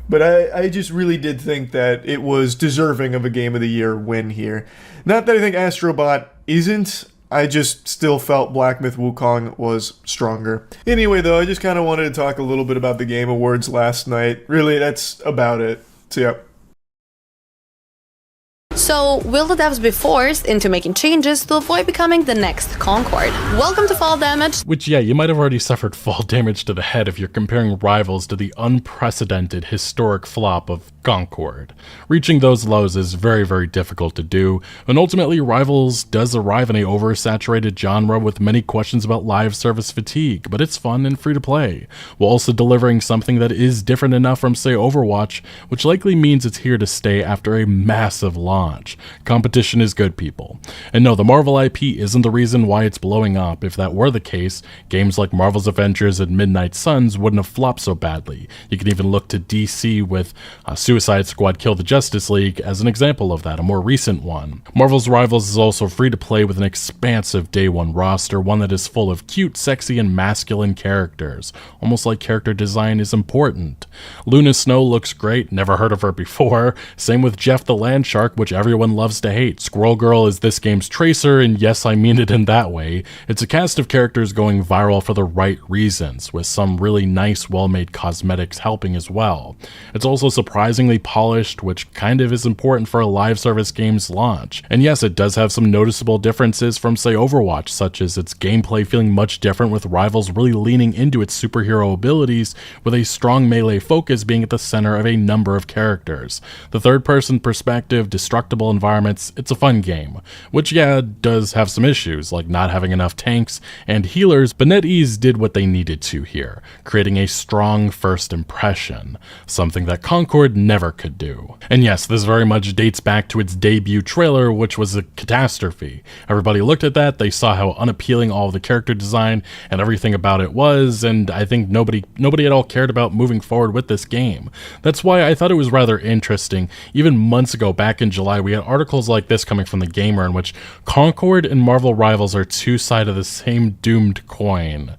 Speaker 1: But I just really did think that it was deserving of a Game of the Year win here. Not that I think Astrobot isn't, I just still felt Black Myth Wukong was stronger. Anyway, though, I just kind of wanted to talk a little bit about the Game Awards last night. Really, that's about it. So, yeah.
Speaker 7: So, will the devs be forced into making changes to avoid becoming the next Concord? Welcome to Fall Damage.
Speaker 8: Which, yeah, you might have already suffered fall damage to the head if you're comparing Rivals to the unprecedented historic flop of Concord. Reaching those lows is very, very difficult to do, and ultimately Rivals does arrive in a oversaturated genre with many questions about live service fatigue, but it's fun and free to play, while also delivering something that is different enough from, say, Overwatch, which likely means it's here to stay after a massive launch. Competition is good, people. And no, the Marvel IP isn't the reason why it's blowing up. If that were the case, games like Marvel's Avengers and Midnight Suns wouldn't have flopped so badly. You can even look to DC with Suicide Squad Kill the Justice League as an example of that, a more recent one. Marvel's Rivals is also free to play with an expansive day one roster, one that is full of cute, sexy, and masculine characters, almost like character design is important. Luna Snow looks great, never heard of her before. Same with Jeff the Landshark, which everyone loves to hate. Squirrel Girl is this game's Tracer, and yes, I mean it in that way. It's a cast of characters going viral for the right reasons, with some really nice, well-made cosmetics helping as well. It's also surprisingly polished, which kind of is important for a live service game's launch. And yes, it does have some noticeable differences from, say, Overwatch, such as its gameplay feeling much different, with Rivals really leaning into its superhero abilities, with a strong melee focus being at the center of a number of characters. The third-person perspective, destructible environments, it's a fun game, which, yeah, does have some issues, like not having enough tanks and healers, but NetEase did what they needed to here, creating a strong first impression, something that Concord never could do. And yes, this very much dates back to its debut trailer, which was a catastrophe. Everybody looked at that, they saw how unappealing all of the character design and everything about it was, and I think nobody at all cared about moving forward with this game. That's why I thought it was rather interesting. Even months ago, back in July, we had articles like this coming from The Gamer in which Concord and Marvel Rivals are two sides of the same doomed coin.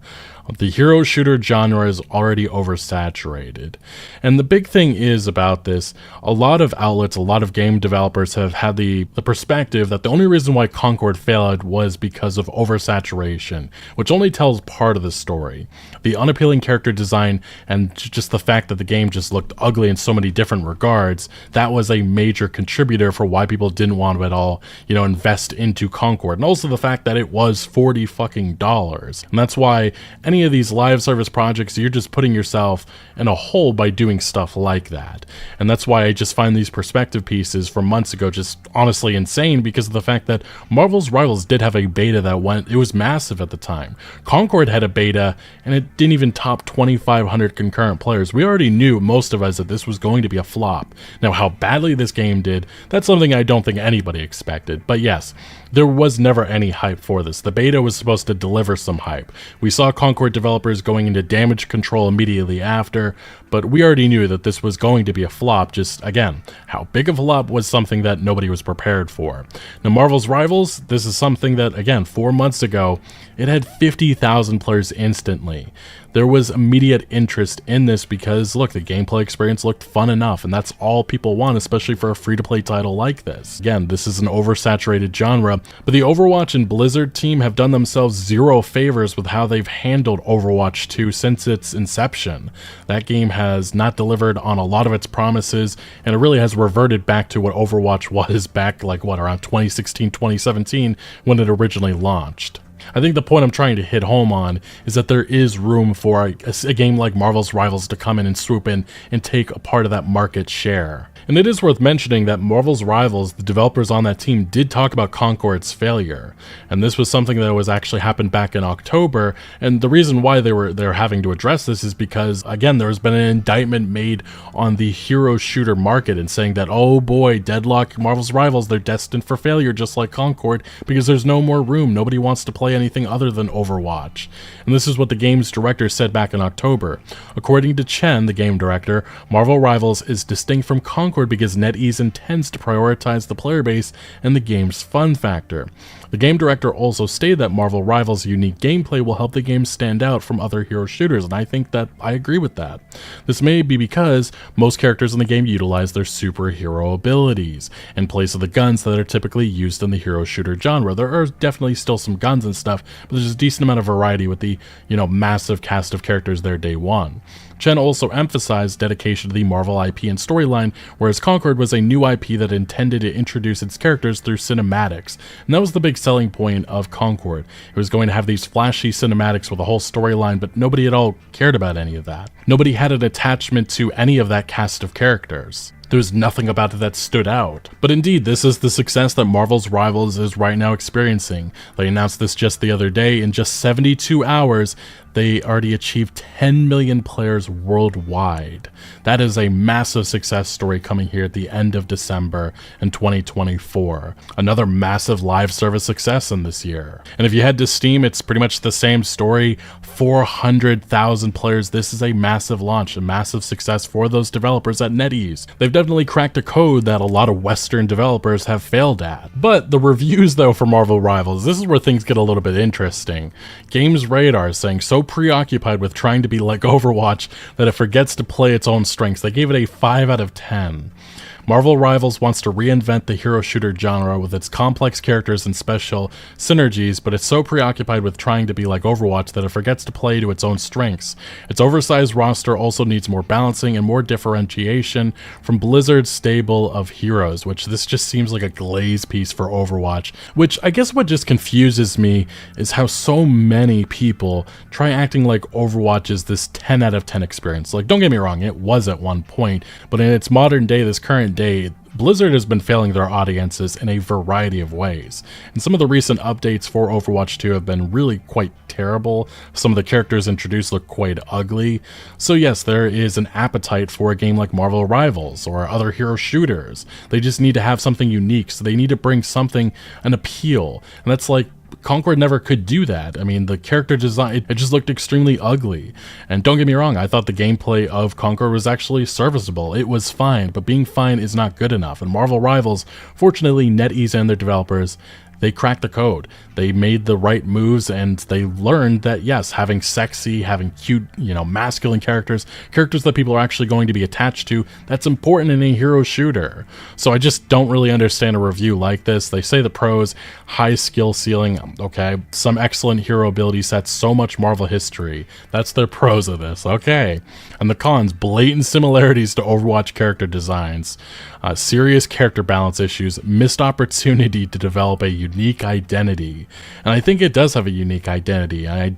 Speaker 8: The hero shooter genre is already oversaturated. And the big thing is about this, a lot of outlets, a lot of game developers have had the perspective that the only reason why Concord failed was because of oversaturation, which only tells part of the story. The unappealing character design and just the fact that the game just looked ugly in so many different regards, that was a major contributor for why people didn't want to at all, invest into Concord. And also the fact that it was $40. And that's why any of these live service projects, you're just putting yourself in a hole by doing stuff like that. And that's why I just find these perspective pieces from months ago just honestly insane, because of the fact that Marvel's Rivals did have a beta that it was massive at the time. Concord had a beta and it didn't even top 2,500 concurrent players. We already knew, most of us, that this was going to be a flop. Now, how badly this game did, that's something I don't think anybody expected. But yes, there was never any hype for this. The beta was supposed to deliver some hype. We saw Concord developers going into damage control immediately after, but we already knew that this was going to be a flop. Just, again, how big of a flop was something that nobody was prepared for. Now, Marvel's Rivals, this is something that, again, 4 months ago, it had 50,000 players instantly. there was immediate interest in this because, look, the gameplay experience looked fun enough, and that's all people want, especially for a free-to-play title like this. Again, this is an oversaturated genre, but the Overwatch and Blizzard team have done themselves zero favors with how they've handled Overwatch 2 since its inception. That game has not delivered on a lot of its promises, and it really has reverted back to what Overwatch was back, like, what, around 2016, 2017, when it originally launched. I think the point I'm trying to hit home on is that there is room for a game like Marvel's Rivals to come in and swoop in and take a part of that market share. And it is worth mentioning that Marvel's Rivals, the developers on that team, did talk about Concord's failure. And this was something that was actually happened back in October. And the reason why they're having to address this is because, again, there's been an indictment made on the hero shooter market and saying that, oh boy, Deadlock, Marvel's Rivals, they're destined for failure just like Concord because there's no more room. Nobody wants to play anything other than Overwatch. And this is what the game's director said back in October. According to Chen, the game director, Marvel Rivals is distinct from Concord because NetEase intends to prioritize the player base and the game's fun factor. The game director also stated that Marvel Rivals' unique gameplay will help the game stand out from other hero shooters, and I think that I agree with that. This may be because most characters in the game utilize their superhero abilities in place of the guns that are typically used in the hero shooter genre. There are definitely still some guns and stuff, but there's a decent amount of variety with the, massive cast of characters there day one. Chen also emphasized dedication to the Marvel IP and storyline, whereas Concord was a new IP that intended to introduce its characters through cinematics. And that was the big selling point of Concord. It was going to have these flashy cinematics with a whole storyline, but nobody at all cared about any of that. Nobody had an attachment to any of that cast of characters. There was nothing about it that stood out. But indeed, this is the success that Marvel's Rivals is right now experiencing. They announced this just the other day. In just 72 hours, they already achieved 10 million players worldwide. That is a massive success story coming here at the end of December in 2024. Another massive live service success in this year. And if you head to Steam, it's pretty much the same story. 400,000 players. This is a massive launch, a massive success for those developers at NetEase. They've definitely cracked a code that a lot of Western developers have failed at. But the reviews, though, for Marvel Rivals, this is where things get a little bit interesting. Games Radar is saying, so preoccupied with trying to be like Overwatch that it forgets to play its own strengths. They gave it a 5 out of 10. Marvel Rivals wants to reinvent the hero shooter genre with its complex characters and special synergies, but it's so preoccupied with trying to be like Overwatch that it forgets to play to its own strengths. Its oversized roster also needs more balancing and more differentiation from Blizzard's stable of heroes, which this just seems like a glaze piece for Overwatch, which I guess what just confuses me is how so many people try acting like Overwatch is this 10 out of 10 experience. Like, don't get me wrong, it was at one point, but in its modern day, this current day, Blizzard has been failing their audiences in a variety of ways, and some of the recent updates for Overwatch 2 have been really quite terrible. Some of the characters introduced look quite ugly. So yes, there is an appetite for a game like Marvel Rivals or other hero shooters. They just need to have something unique, so they need to bring something, an appeal, and that's like Concord never could do that. I mean, the character design, it just looked extremely ugly. And don't get me wrong, I thought the gameplay of Concord was actually serviceable. It was fine, but being fine is not good enough. And Marvel Rivals, fortunately, NetEase and their developers, they cracked the code. They made the right moves, and they learned that, yes, having sexy, having cute, masculine characters that people are actually going to be attached to, that's important in a hero shooter. So I just don't really understand a review like this. They say the pros, high skill ceiling, okay, some excellent hero ability sets, so much Marvel history. That's their pros of this, okay. And the cons, blatant similarities to Overwatch character designs, serious character balance issues, missed opportunity to develop a unique identity. And I think it does have a unique identity. I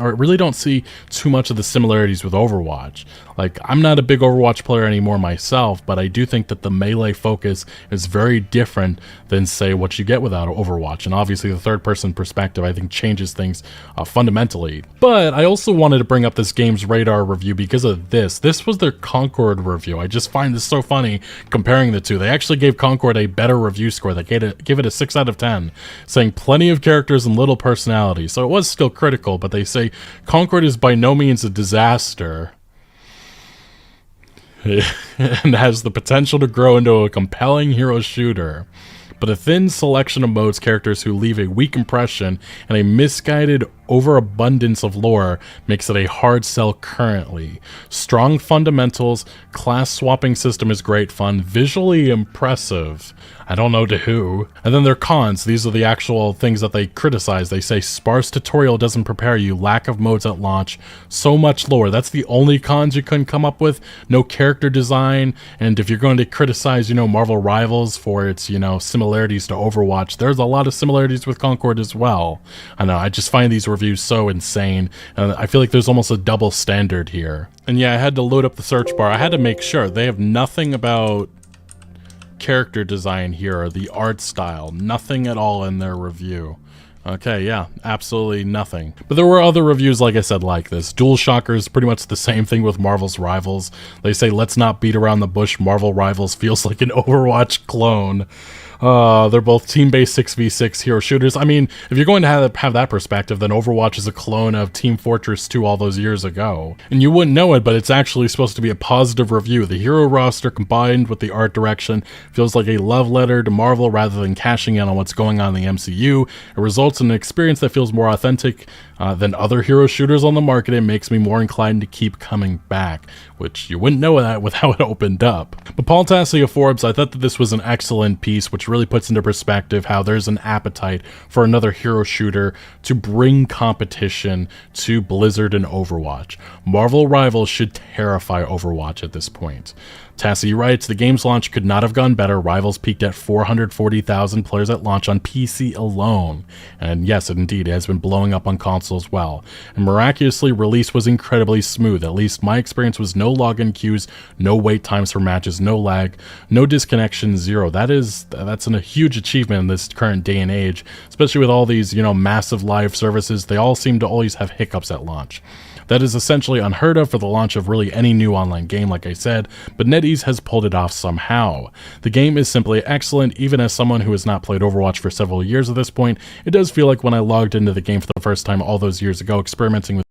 Speaker 8: really don't see too much of the similarities with Overwatch. Like, I'm not a big Overwatch player anymore myself, but I do think that the melee focus is very different than, say, what you get without Overwatch. And obviously the third-person perspective, I think, changes things fundamentally. But I also wanted to bring up this Games Radar review because of this. This was their Concord review. I just find this so funny comparing the two. They actually gave Concord a better review score. They gave it a 6 out of 10, saying plenty of characters and little personality. So it was still critical, but they say Concord is by no means a disaster and has the potential to grow into a compelling hero shooter. but a thin selection of modes characters who leave a weak impression and a misguided overabundance of lore makes it a hard sell currently. Strong fundamentals, class swapping system is great fun, visually impressive. I don't know to who. And then their cons, these are the actual things that they criticize. They say sparse tutorial doesn't prepare you, lack of modes at launch, so much lore. That's the only cons you couldn't come up with. No character design, and if you're going to criticize, Marvel Rivals for its, similarities to Overwatch, there's a lot of similarities with Concord as well. I know, I just find these reviews so insane, and I feel like there's almost a double standard here. And yeah, I had to load up the search bar. I had to make sure. They have nothing about character design here or the art style. Nothing at all in their review. Okay, yeah, absolutely nothing. But there were other reviews, like I said, like this. DualShocker is pretty much the same thing with Marvel's Rivals. They say, let's not beat around the bush. Marvel Rivals feels like an Overwatch clone. They're both team-based 6v6 hero shooters. I mean, if you're going to have that perspective, then Overwatch is a clone of Team Fortress 2 all those years ago. And you wouldn't know it, but it's actually supposed to be a positive review. The hero roster combined with the art direction feels like a love letter to Marvel rather than cashing in on what's going on in the MCU. It results in an experience that feels more authentic than other hero shooters on the market. It makes me more inclined to keep coming back, which you wouldn't know that with how it opened up. But Paul Tassi of Forbes, I thought that this was an excellent piece, which really puts into perspective how there's an appetite for another hero shooter to bring competition to Blizzard and Overwatch. Marvel Rivals should terrify Overwatch at this point. Tassi writes, the game's launch could not have gone better. Rivals peaked at 440,000 players at launch on PC alone. And yes, indeed, it has been blowing up on console as well. And miraculously, release was incredibly smooth. At least my experience was no login queues, no wait times for matches, no lag, no disconnection, zero. That's a huge achievement in this current day and age, especially with all these, massive live services. They all seem to always have hiccups at launch. That is essentially unheard of for the launch of really any new online game, like I said, but NetEase has pulled it off somehow. The game is simply excellent. Even as someone who has not played Overwatch for several years at this point, it does feel like when I logged into the game for the first time all those years ago, experimenting with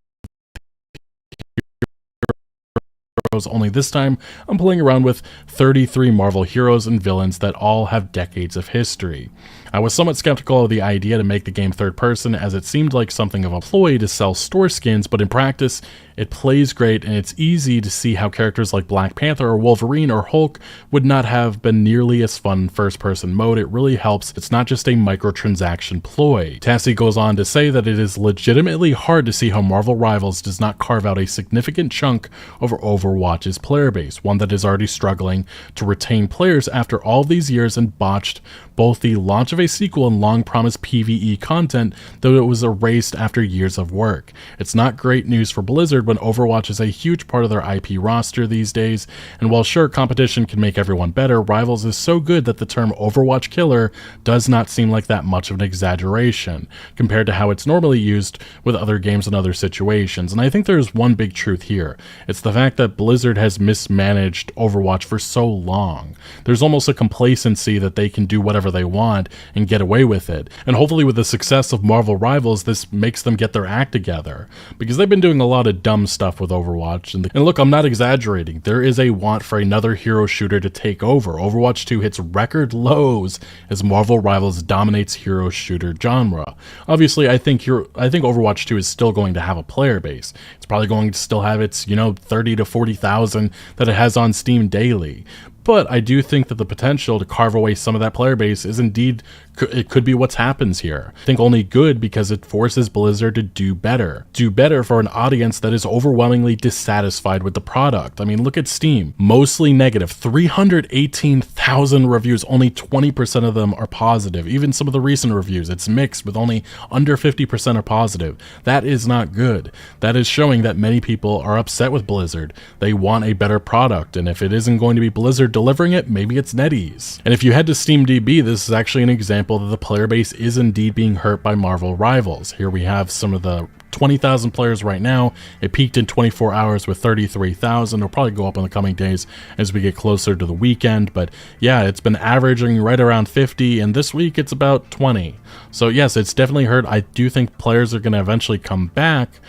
Speaker 8: only this time I'm playing around with 33 Marvel heroes and villains that all have decades of history. I was somewhat skeptical of the idea to make the game third person, as it seemed like something of a ploy to sell store skins, but in practice it plays great, and it's easy to see how characters like Black Panther or Wolverine or Hulk would not have been nearly as fun in first-person mode. It really helps. It's not just a microtransaction ploy. Tassi goes on to say that it is legitimately hard to see how Marvel Rivals does not carve out a significant chunk of Overwatch's player base, one that is already struggling to retain players after all these years and botched both the launch of a sequel and long-promised PvE content, though it was erased after years of work. It's not great news for Blizzard when Overwatch is a huge part of their IP roster these days, and while sure, competition can make everyone better, Rivals is so good that the term Overwatch killer does not seem like that much of an exaggeration, compared to how it's normally used with other games and other situations. And I think there's one big truth here. It's the fact that Blizzard has mismanaged Overwatch for so long. There's almost a complacency that they can do whatever they want and get away with it. And hopefully with the success of Marvel Rivals, this makes them get their act together, because they've been doing a lot of dumb stuff with Overwatch. And look, I'm not exaggerating. There is a want for another hero shooter to take over. Overwatch 2 hits record lows as Marvel Rivals dominates hero shooter genre. Obviously, I think Overwatch 2 is still going to have a player base. It's probably going to still have its, 30 to 40,000 that it has on Steam daily. But I do think that the potential to carve away some of that player base is indeed, it could be what's happens here. I think only good, because it forces Blizzard to do better. Do better for an audience that is overwhelmingly dissatisfied with the product. I mean, look at Steam. Mostly negative. 318,000 reviews, only 20% of them are positive. Even some of the recent reviews, it's mixed with only under 50% are positive. That is not good. That is showing that many people are upset with Blizzard. They want a better product, and if it isn't going to be Blizzard delivering it, maybe it's NetEase. And if you head to SteamDB, this is actually an example that the player base is indeed being hurt by Marvel Rivals. Here we have some of the 20,000 players right now. It peaked in 24 hours with 33,000. It'll probably go up in the coming days as we get closer to the weekend, but yeah, it's been averaging right around 50, and this week it's about 20. So yes, it's definitely hurt. I do think players are going to eventually come back,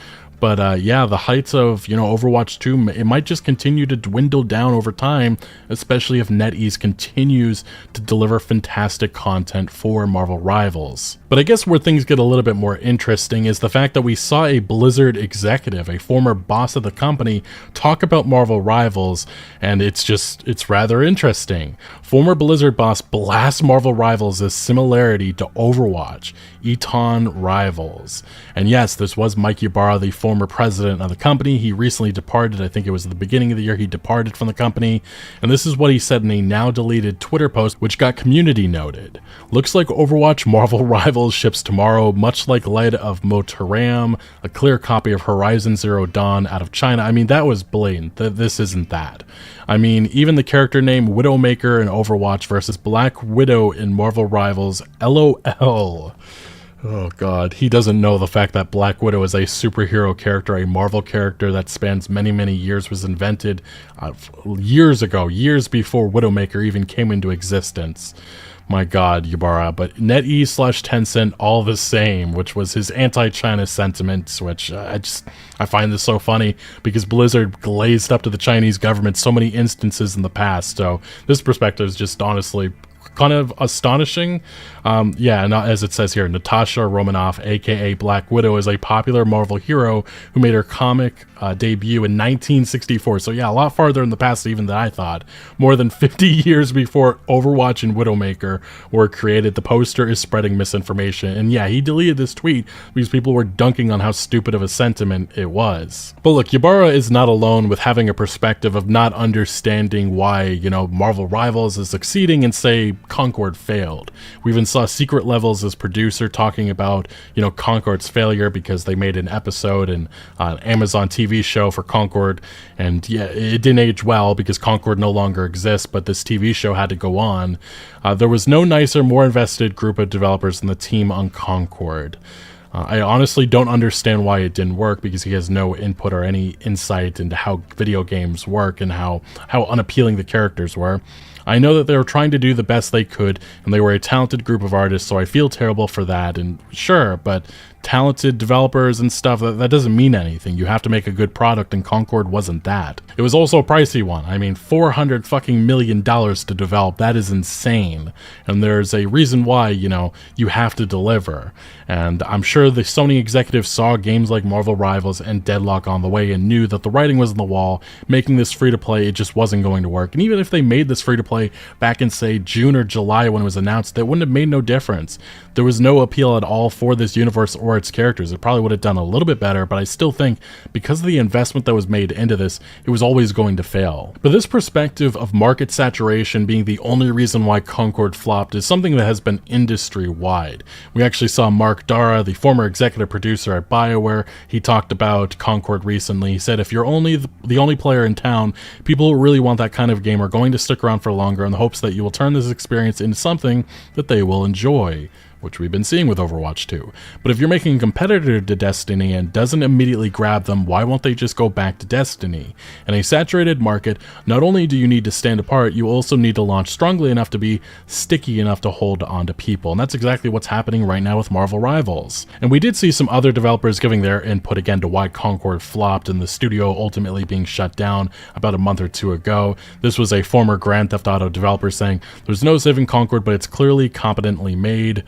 Speaker 8: But yeah, the heights of, Overwatch 2, it might just continue to dwindle down over time, especially if NetEase continues to deliver fantastic content for Marvel Rivals. But I guess where things get a little bit more interesting is the fact that we saw a Blizzard executive, a former boss of the company, talk about Marvel Rivals, and it's rather interesting. Former Blizzard boss blasts Marvel Rivals as similarity to Overwatch, Eton Rivals. And yes, this was Mike Ybarra, the former president of the company. He recently departed. I think it was at the beginning of the year he departed from the company. And this is what he said in a now deleted Twitter post, which got community noted. Looks like Overwatch Marvel Rivals ships tomorrow, much like Light of Motaram, a clear copy of Horizon Zero Dawn out of China. I mean, that was blatant. This isn't that. I mean, even the character name Widowmaker in Overwatch versus Black Widow in Marvel Rivals, LOL. Oh god, he doesn't know the fact that Black Widow is a superhero character, a Marvel character that spans many, many years, was invented years ago, years before Widowmaker even came into existence. My god, Ybarra. But NetEase/Tencent, all the same, which was his anti-China sentiments, which I find this so funny because Blizzard glazed up to the Chinese government so many instances in the past. So this perspective is just honestly kind of astonishing. Yeah, and as it says here, Natasha Romanoff, aka Black Widow, is a popular Marvel hero who made her comic debut in 1964. So yeah, a lot farther in the past even than I thought. More than 50 years before Overwatch and Widowmaker were created. The poster is spreading misinformation. And yeah, he deleted this tweet because people were dunking on how stupid of a sentiment it was. But look, Ybarra is not alone with having a perspective of not understanding why, Marvel Rivals is succeeding and say Concord failed. We even saw Secret Levels as producer talking about, Concord's failure because they made an episode and an Amazon TV show for Concord, and yeah, it didn't age well because Concord no longer exists, but this TV show had to go on. There was no nicer, more invested group of developers than the team on Concord. I honestly don't understand why it didn't work because he has no input or any insight into how video games work and how unappealing the characters were. I know that they were trying to do the best they could, and they were a talented group of artists, so I feel terrible for that, and sure, but talented developers and stuff, that doesn't mean anything. You have to make a good product, and Concord wasn't that. It was also a pricey one. I mean, $400 fucking million to develop. That is insane. And there's a reason why, you have to deliver. And I'm sure the Sony executives saw games like Marvel Rivals and Deadlock on the way and knew that the writing was on the wall. Making this free-to-play, it just wasn't going to work. And even if they made this free-to-play back in, say, June or July when it was announced, that wouldn't have made no difference. There was no appeal at all for this universe or its characters. It probably would have done a little bit better, but I still think because of the investment that was made into this, it was always going to fail. But this perspective of market saturation being the only reason why Concord flopped is something that has been industry-wide. We actually saw Mark Dara, the former executive producer at BioWare, he talked about Concord recently. He said, if you're only the only player in town, people who really want that kind of game are going to stick around for longer in the hopes that you will turn this experience into something that they will enjoy, which we've been seeing with Overwatch 2. But if you're making a competitor to Destiny and doesn't immediately grab them, why won't they just go back to Destiny? In a saturated market, not only do you need to stand apart, you also need to launch strongly enough to be sticky enough to hold on to people. And that's exactly what's happening right now with Marvel Rivals. And we did see some other developers giving their input again to why Concord flopped and the studio ultimately being shut down about a month or two ago. This was a former Grand Theft Auto developer saying, there's no saving Concord, but it's clearly competently made.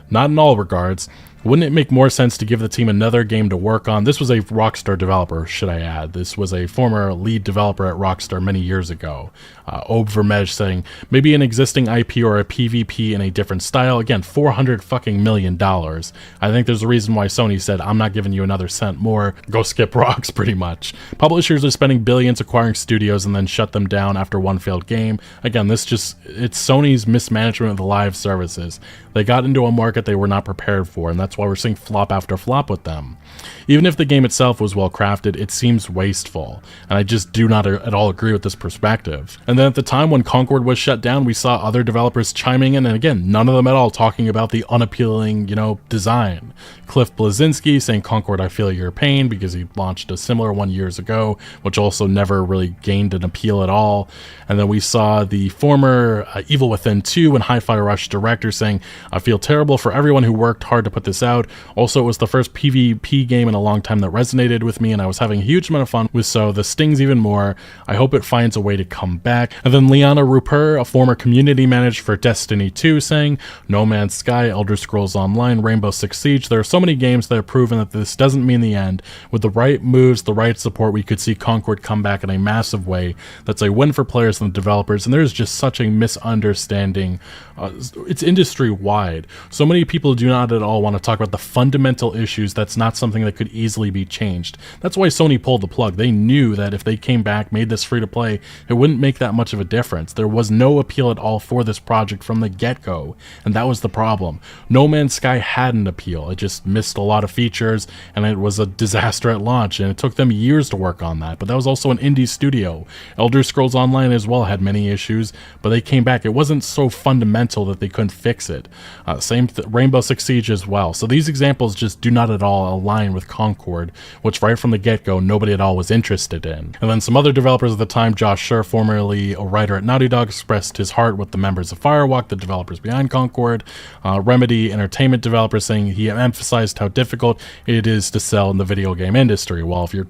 Speaker 8: Not in all regards. Wouldn't it make more sense to give the team another game to work on? This was a Rockstar developer, should I add. This was a former lead developer at Rockstar many years ago. Ob Vermej saying, maybe an existing IP or a PvP in a different style. Again, $400 fucking million. I think there's a reason why Sony said, I'm not giving you another cent more. Go skip rocks, pretty much. Publishers are spending billions acquiring studios and then shut them down after one failed game. Again, it's Sony's mismanagement of the live services. They got into a market they were not prepared for, and that's why we're seeing flop after flop with them. Even if the game itself was well crafted, it seems wasteful, and I just do not at all agree with this perspective. And then at the time when Concord was shut down, we saw other developers chiming in, and again, none of them at all talking about the unappealing, design. Cliff Blazinski saying, Concord, I feel your pain, because he launched a similar one years ago, which also never really gained an appeal at all. And then we saw the former Evil Within 2 and Hi-Fi Rush director saying, I feel terrible for everyone who worked hard to put this this out. Also, it was the first PvP game in a long time that resonated with me, and I was having a huge amount of fun with, so this stings even more. I hope it finds a way to come back. And then Liana Rupert, a former community manager for Destiny 2, saying, No Man's Sky, Elder Scrolls Online, Rainbow Six Siege, there are so many games that have proven that this doesn't mean the end. With the right moves, the right support, we could see Concord come back in a massive way. That's a win for players and the developers, and there's just such a misunderstanding. It's industry-wide. So many people do not at all want to talk about the fundamental issues. That's not something that could easily be changed. That's why Sony pulled the plug. They knew that if they came back, made this free-to-play, it wouldn't make that much of a difference. There was no appeal at all for this project from the get-go, and that was the problem. No Man's Sky had an appeal. It just missed a lot of features, and it was a disaster at launch, and it took them years to work on that. But that was also an indie studio. Elder Scrolls Online as well had many issues, but they came back. It wasn't so fundamental that they couldn't fix it. Rainbow Six Siege as well. So these examples just do not at all align with Concord, which right from the get-go nobody at all was interested in. And then some other developers at the time, Josh Scher, formerly a writer at Naughty Dog, expressed his heart with the members of Firewalk, the developers behind Concord. Remedy Entertainment developers saying he emphasized how difficult it is to sell in the video game industry. Well, if you're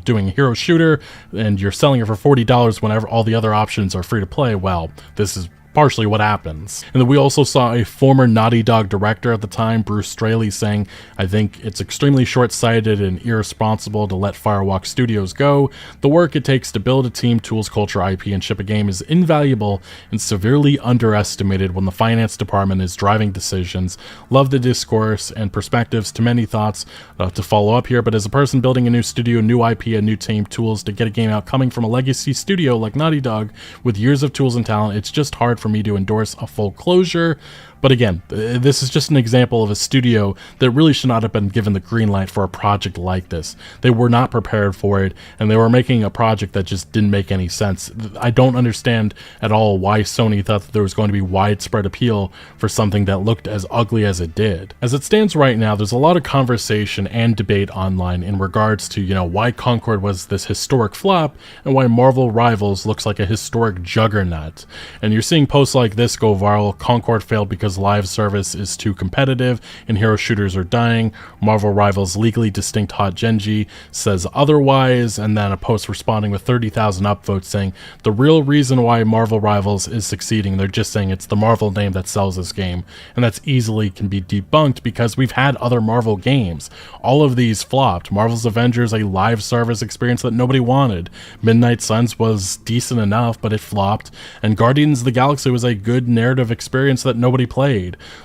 Speaker 8: doing a hero shooter and you're selling it for $40 whenever all the other options are free to play, well, this is partially what happens. And then we also saw a former Naughty Dog director at the time, Bruce Straley, saying, I think it's extremely short-sighted and irresponsible to let Firewalk Studios go. The work it takes to build a team, tools, culture, IP, and ship a game is invaluable and severely underestimated when the finance department is driving decisions. Love the discourse and perspectives. Too many thoughts to follow up here, but as a person building a new studio, new IP, a new team, tools to get a game out coming from a legacy studio like Naughty Dog with years of tools and talent, it's just hard for me to endorse a full closure. But again, this is just an example of a studio that really should not have been given the green light for a project like this. They were not prepared for it, and they were making a project that just didn't make any sense. I don't understand at all why Sony thought that there was going to be widespread appeal for something that looked as ugly as it did. As it stands right now, there's a lot of conversation and debate online in regards to, why Concord was this historic flop and why Marvel Rivals looks like a historic juggernaut. And you're seeing posts like this go viral. Concord failed because live service is too competitive and hero shooters are dying. Marvel Rivals legally distinct Hot Genji says otherwise, and then a post responding with 30,000 upvotes saying the real reason why Marvel Rivals is succeeding, they're just saying it's the Marvel name that sells this game, and that's easily can be debunked because we've had other Marvel games. All of these flopped. Marvel's Avengers, a live service experience that nobody wanted. Midnight Suns was decent enough, but it flopped, and Guardians of the Galaxy was a good narrative experience that nobody played.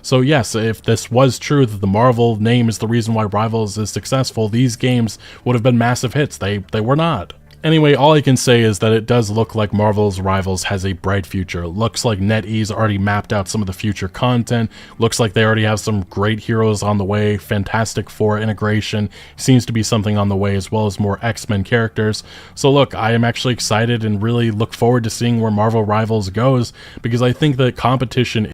Speaker 8: So yes, if this was true that the Marvel name is the reason why Rivals is successful, these games would have been massive hits. They were not. Anyway, all I can say is that it does look like Marvel's Rivals has a bright future. It looks like NetEase already mapped out some of the future content. Looks like they already have some great heroes on the way. Fantastic Four integration seems to be something on the way, as well as more X-Men characters. So look, I am actually excited and really look forward to seeing where Marvel Rivals goes, because I think that competition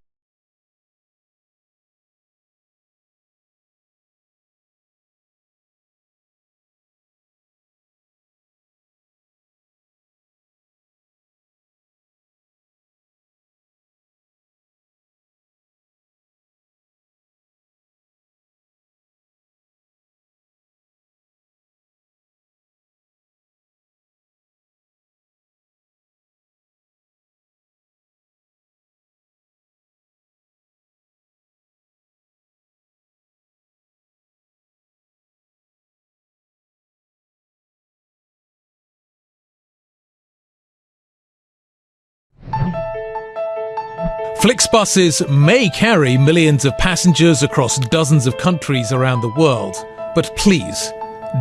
Speaker 9: Flixbuses may carry millions of passengers across dozens of countries around the world, but please,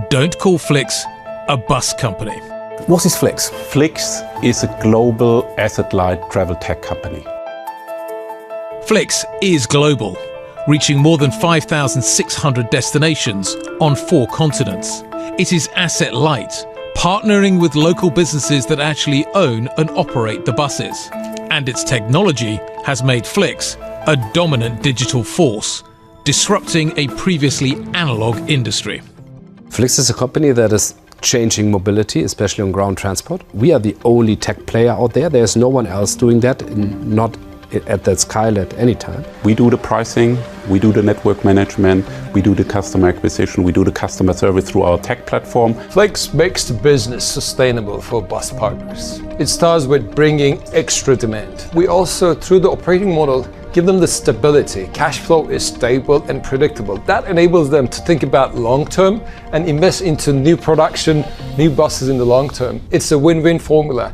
Speaker 9: don't call Flix a bus company.
Speaker 10: What is Flix? Flix is a global asset-light travel tech company.
Speaker 9: Flix is global, reaching more than 5,600 destinations on 4 continents. It is asset-light, partnering with local businesses that actually own and operate the buses. And its technology has made Flix a dominant digital force, disrupting a previously analog industry.
Speaker 10: Flix is a company that is changing mobility, especially on ground transport. We are the only tech player out there. There's no one else doing that, not
Speaker 11: at that scale at any time.
Speaker 10: We do the pricing, we do the network management, we do the customer acquisition, we do the customer service through our tech platform.
Speaker 12: Flex makes the business sustainable for bus partners. It starts with bringing extra demand. We also, through the operating model, give them the stability. Cash flow is stable and predictable. That enables them to think about long term and invest into new production, new buses in the long term. It's a win-win formula.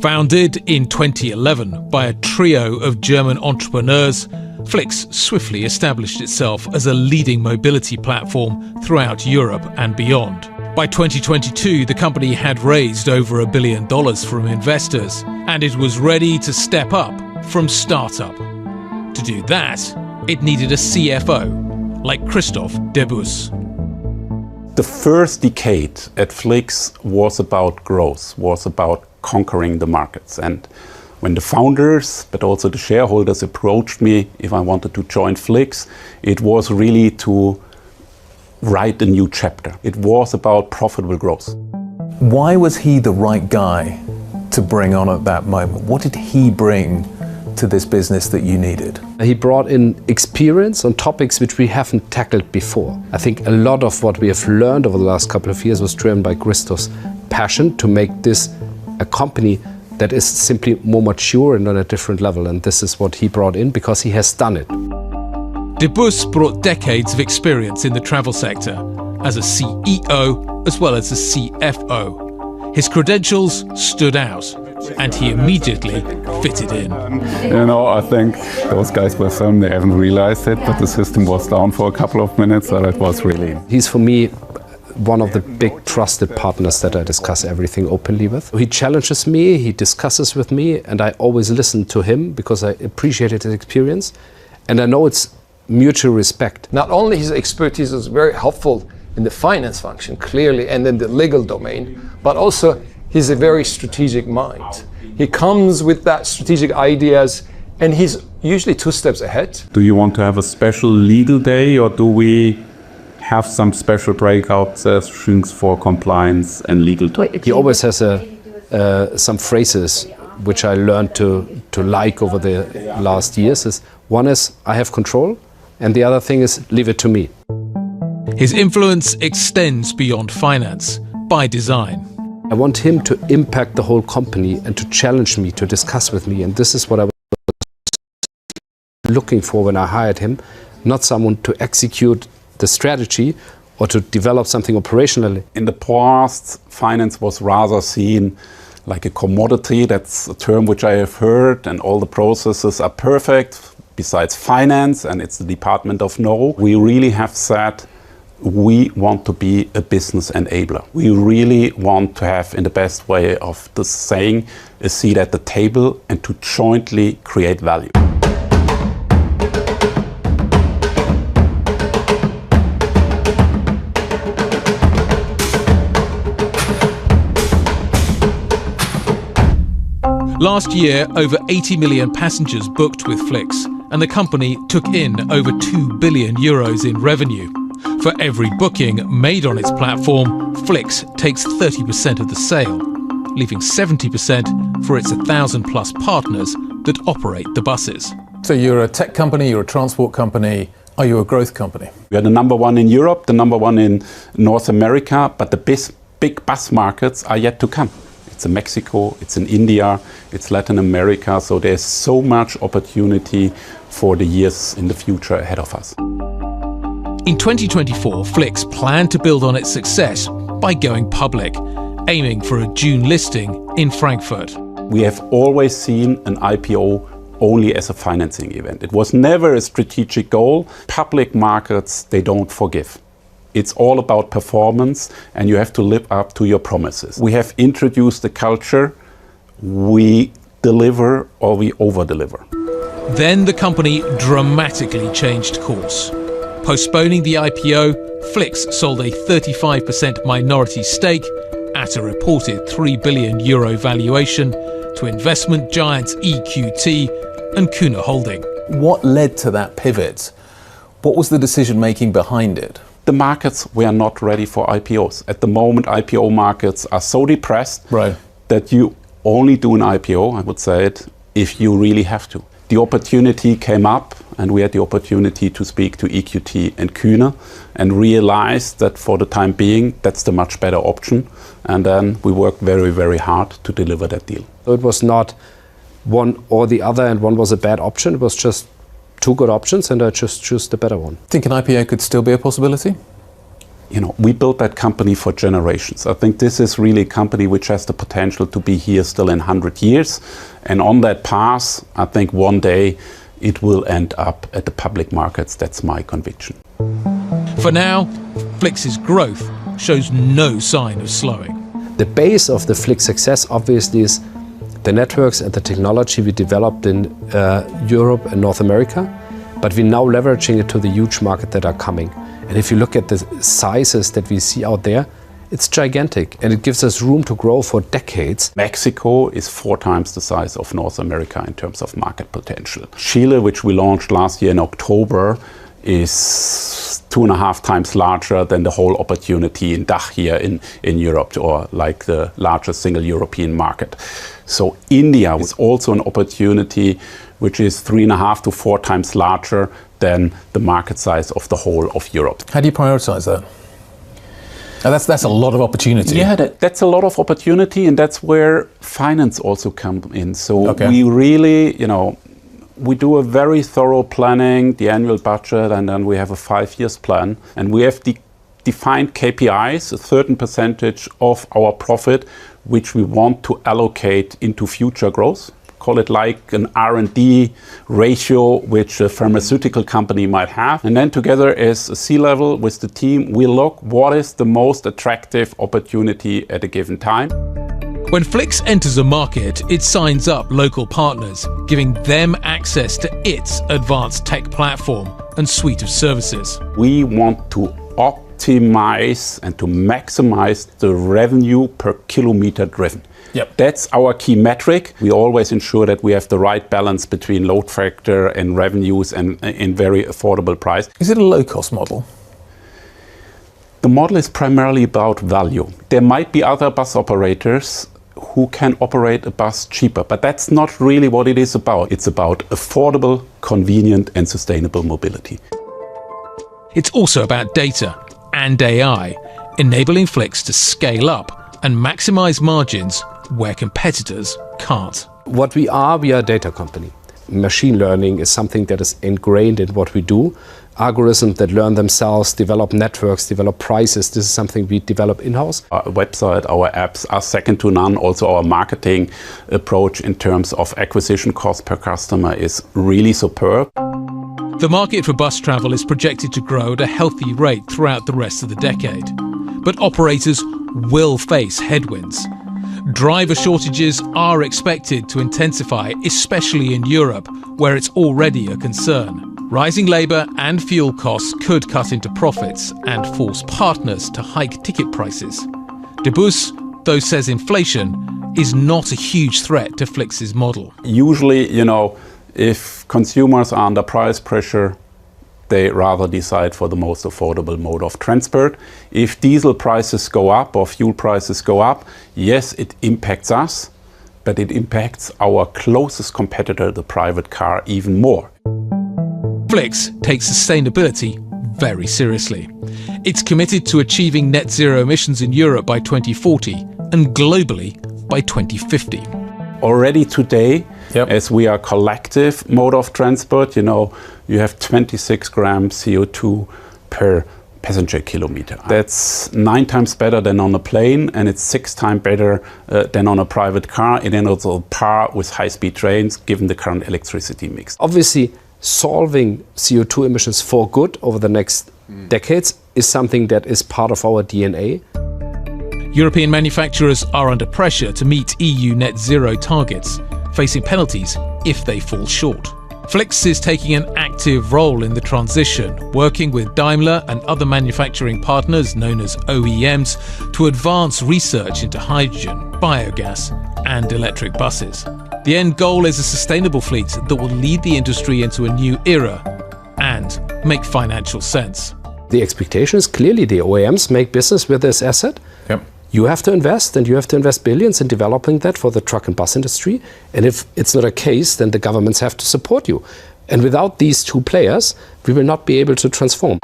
Speaker 9: Founded in 2011 by a trio of German entrepreneurs, Flix swiftly established itself as a leading mobility platform throughout Europe and beyond. By 2022, the company had raised over $1 billion from investors, and it was ready to step up from startup. To do that, it needed a CFO, like Christoph Debus.
Speaker 10: The first decade at Flix was about growth, was about conquering the markets. And when the founders, but also the shareholders approached me if I wanted to join Flix, it was really to write a new chapter. It was about profitable growth.
Speaker 13: Why was he the right guy to bring on at that moment? What did he bring to this business that you needed?
Speaker 11: He brought in experience on topics which we haven't tackled before. I think a lot of what we have learned over the last couple of years was driven by Christoph's passion to make this a company that is simply more mature and on a different level. And this is what he brought in because he has done it.
Speaker 9: Debus brought decades of experience in the travel sector as a CEO as well as a CFO. His credentials stood out, and he immediately fitted in.
Speaker 10: I think those guys were firm, they haven't realized it, but the system was down for a couple of minutes, so that was really...
Speaker 11: He's, for me, one of the big trusted partners that I discuss everything openly with. He challenges me, he discusses with me, and I always listen to him because I appreciated his experience, and I know it's mutual respect.
Speaker 12: Not only his expertise is very helpful in the finance function, clearly, and in the legal domain, but also he's a very strategic mind. He comes with that strategic ideas, and he's usually 2 steps ahead.
Speaker 10: Do you want to have a special legal day, or do we have some special breakout sessions for compliance and legal?
Speaker 11: He always has some phrases which I learned to like over the last years. One is, I have control, and the other thing is, leave it to me.
Speaker 9: His influence extends beyond finance by design.
Speaker 11: I want him to impact the whole company and to challenge me, to discuss with me. And this is what I was looking for when I hired him, not someone to execute the strategy or to develop something operationally.
Speaker 10: In the past, finance was rather seen like a commodity. That's a term which I have heard, and all the processes are perfect besides finance, and it's the department of no. We really have said we want to be a business enabler. We really want to have, in the best way of the saying, a seat at the table and to jointly create value.
Speaker 9: Last year, over 80 million passengers booked with Flix, and the company took in over €2 billion in revenue. For every booking made on its platform, Flix takes 30% of the sale, leaving 70% for its 1,000-plus partners that operate the buses.
Speaker 13: So you're a tech company, you're a transport company. Are you a growth company?
Speaker 10: We are the number one in Europe, the number one in North America, but the big bus markets are yet to come. It's in Mexico, it's in India, it's Latin America, so there's so much opportunity for the years in the future ahead of us.
Speaker 9: In 2024, Flix planned to build on its success by going public, aiming for a June listing in Frankfurt.
Speaker 10: We have always seen an IPO only as a financing event. It was never a strategic goal. Public markets, they don't forgive. It's all about performance, and you have to live up to your promises. We have introduced a culture, we deliver or we over-deliver.
Speaker 9: Then the company dramatically changed course. Postponing the IPO, Flix sold a 35% minority stake at a reported €3 billion valuation to investment giants EQT and Kuhne Holding.
Speaker 13: What led to that pivot? What was the decision-making behind it?
Speaker 10: The markets were not ready for IPOs. At the moment, IPO markets are so depressed that you only do an IPO, I would say it, if you really have to. The opportunity came up, and we had the opportunity to speak to EQT and Kühne and realized that for the time being, that's the much better option. And then we worked very, very hard to deliver that deal.
Speaker 11: So it was not one or the other, and one was a bad option. It was just two good options, and I just chose the better one.
Speaker 13: Think an IPO could still be a possibility?
Speaker 10: You know, we built that company for generations. I think this is really a company which has the potential to be here still in 100 years. And on that path, I think one day it will end up at the public markets. That's my conviction.
Speaker 9: For now, Flix's growth shows no sign of slowing.
Speaker 11: The base of the Flix success obviously is the networks and the technology we developed in Europe and North America, but we're now leveraging it to the huge market that are coming. And if you look at the sizes that we see out there, it's gigantic, and it gives us room to grow for decades.
Speaker 10: Mexico is 4 times the size of North America in terms of market potential. Chile, which we launched last year in October, is 2.5 times larger than the whole opportunity in DACH here in Europe, or like the largest single European market. So India is also an opportunity which is 3.5 to 4 times larger than the market size of the whole of Europe.
Speaker 13: How do you prioritize that? Now that's a lot of opportunity.
Speaker 10: Yeah, that's a lot of opportunity, and that's where finance also comes in. So we really, you know, we do a very thorough planning, the annual budget, and then we have a 5 years plan. And we have defined KPIs, a certain percentage of our profit, which we want to allocate into future growth. Call it like an R&D ratio, which a pharmaceutical company might have. And then together as a C-level with the team, we look what is the most attractive opportunity at a given time.
Speaker 9: When Flix enters a market, it signs up local partners, giving them access to its advanced tech platform and suite of services.
Speaker 10: We want to optimize and to maximize the revenue per kilometer driven.
Speaker 13: Yep.
Speaker 10: That's our key metric. We always ensure that we have the right balance between load factor and revenues and in very affordable price.
Speaker 13: Is it a low-cost model?
Speaker 10: The model is primarily about value. There might be other bus operators who can operate a bus cheaper, but that's not really what it is about. It's about affordable, convenient and sustainable mobility.
Speaker 9: It's also about data and AI, enabling Flix to scale up and maximize margins where competitors can't.
Speaker 11: What we are a data company. Machine learning is something that is ingrained in what we do. Algorithms that learn themselves, develop networks, develop prices. This is something we develop in-house.
Speaker 10: Our website, our apps are second to none. Also our marketing approach in terms of acquisition cost per customer is really superb.
Speaker 9: The market for bus travel is projected to grow at a healthy rate throughout the rest of the decade. But operators will face headwinds. Driver shortages are expected to intensify, especially in Europe, where it's already a concern. Rising labour and fuel costs could cut into profits and force partners to hike ticket prices. De Bus, though, says inflation is not a huge threat to Flix's model.
Speaker 10: Usually, you know, if consumers are under price pressure, they rather decide for the most affordable mode of transport. If diesel prices go up or fuel prices go up, yes, it impacts us, but it impacts our closest competitor, the private car, even more.
Speaker 9: Flix takes sustainability very seriously. It's committed to achieving net zero emissions in Europe by 2040 and globally by 2050.
Speaker 10: Already today, as we are collective mode of transport, you know, you have 26 grams CO2 per passenger kilometer. That's 9 times better than on a plane, and it's 6 times better than on a private car. And then also par with high-speed trains, given the current electricity mix.
Speaker 11: Obviously, solving CO2 emissions for good over the next decades is something that is part of our DNA.
Speaker 9: European manufacturers are under pressure to meet EU net zero targets, facing penalties if they fall short. Flix is taking an active role in the transition, working with Daimler and other manufacturing partners known as OEMs to advance research into hydrogen, biogas and electric buses. The end goal is a sustainable fleet that will lead the industry into a new era and make financial sense.
Speaker 11: The expectation is clearly the OEMs make business with this asset.
Speaker 13: Yep.
Speaker 11: You have to invest, and you have to invest billions in developing that for the truck and bus industry. And if it's not a case, then the governments have to support you. And without these two players, we will not be able to transform.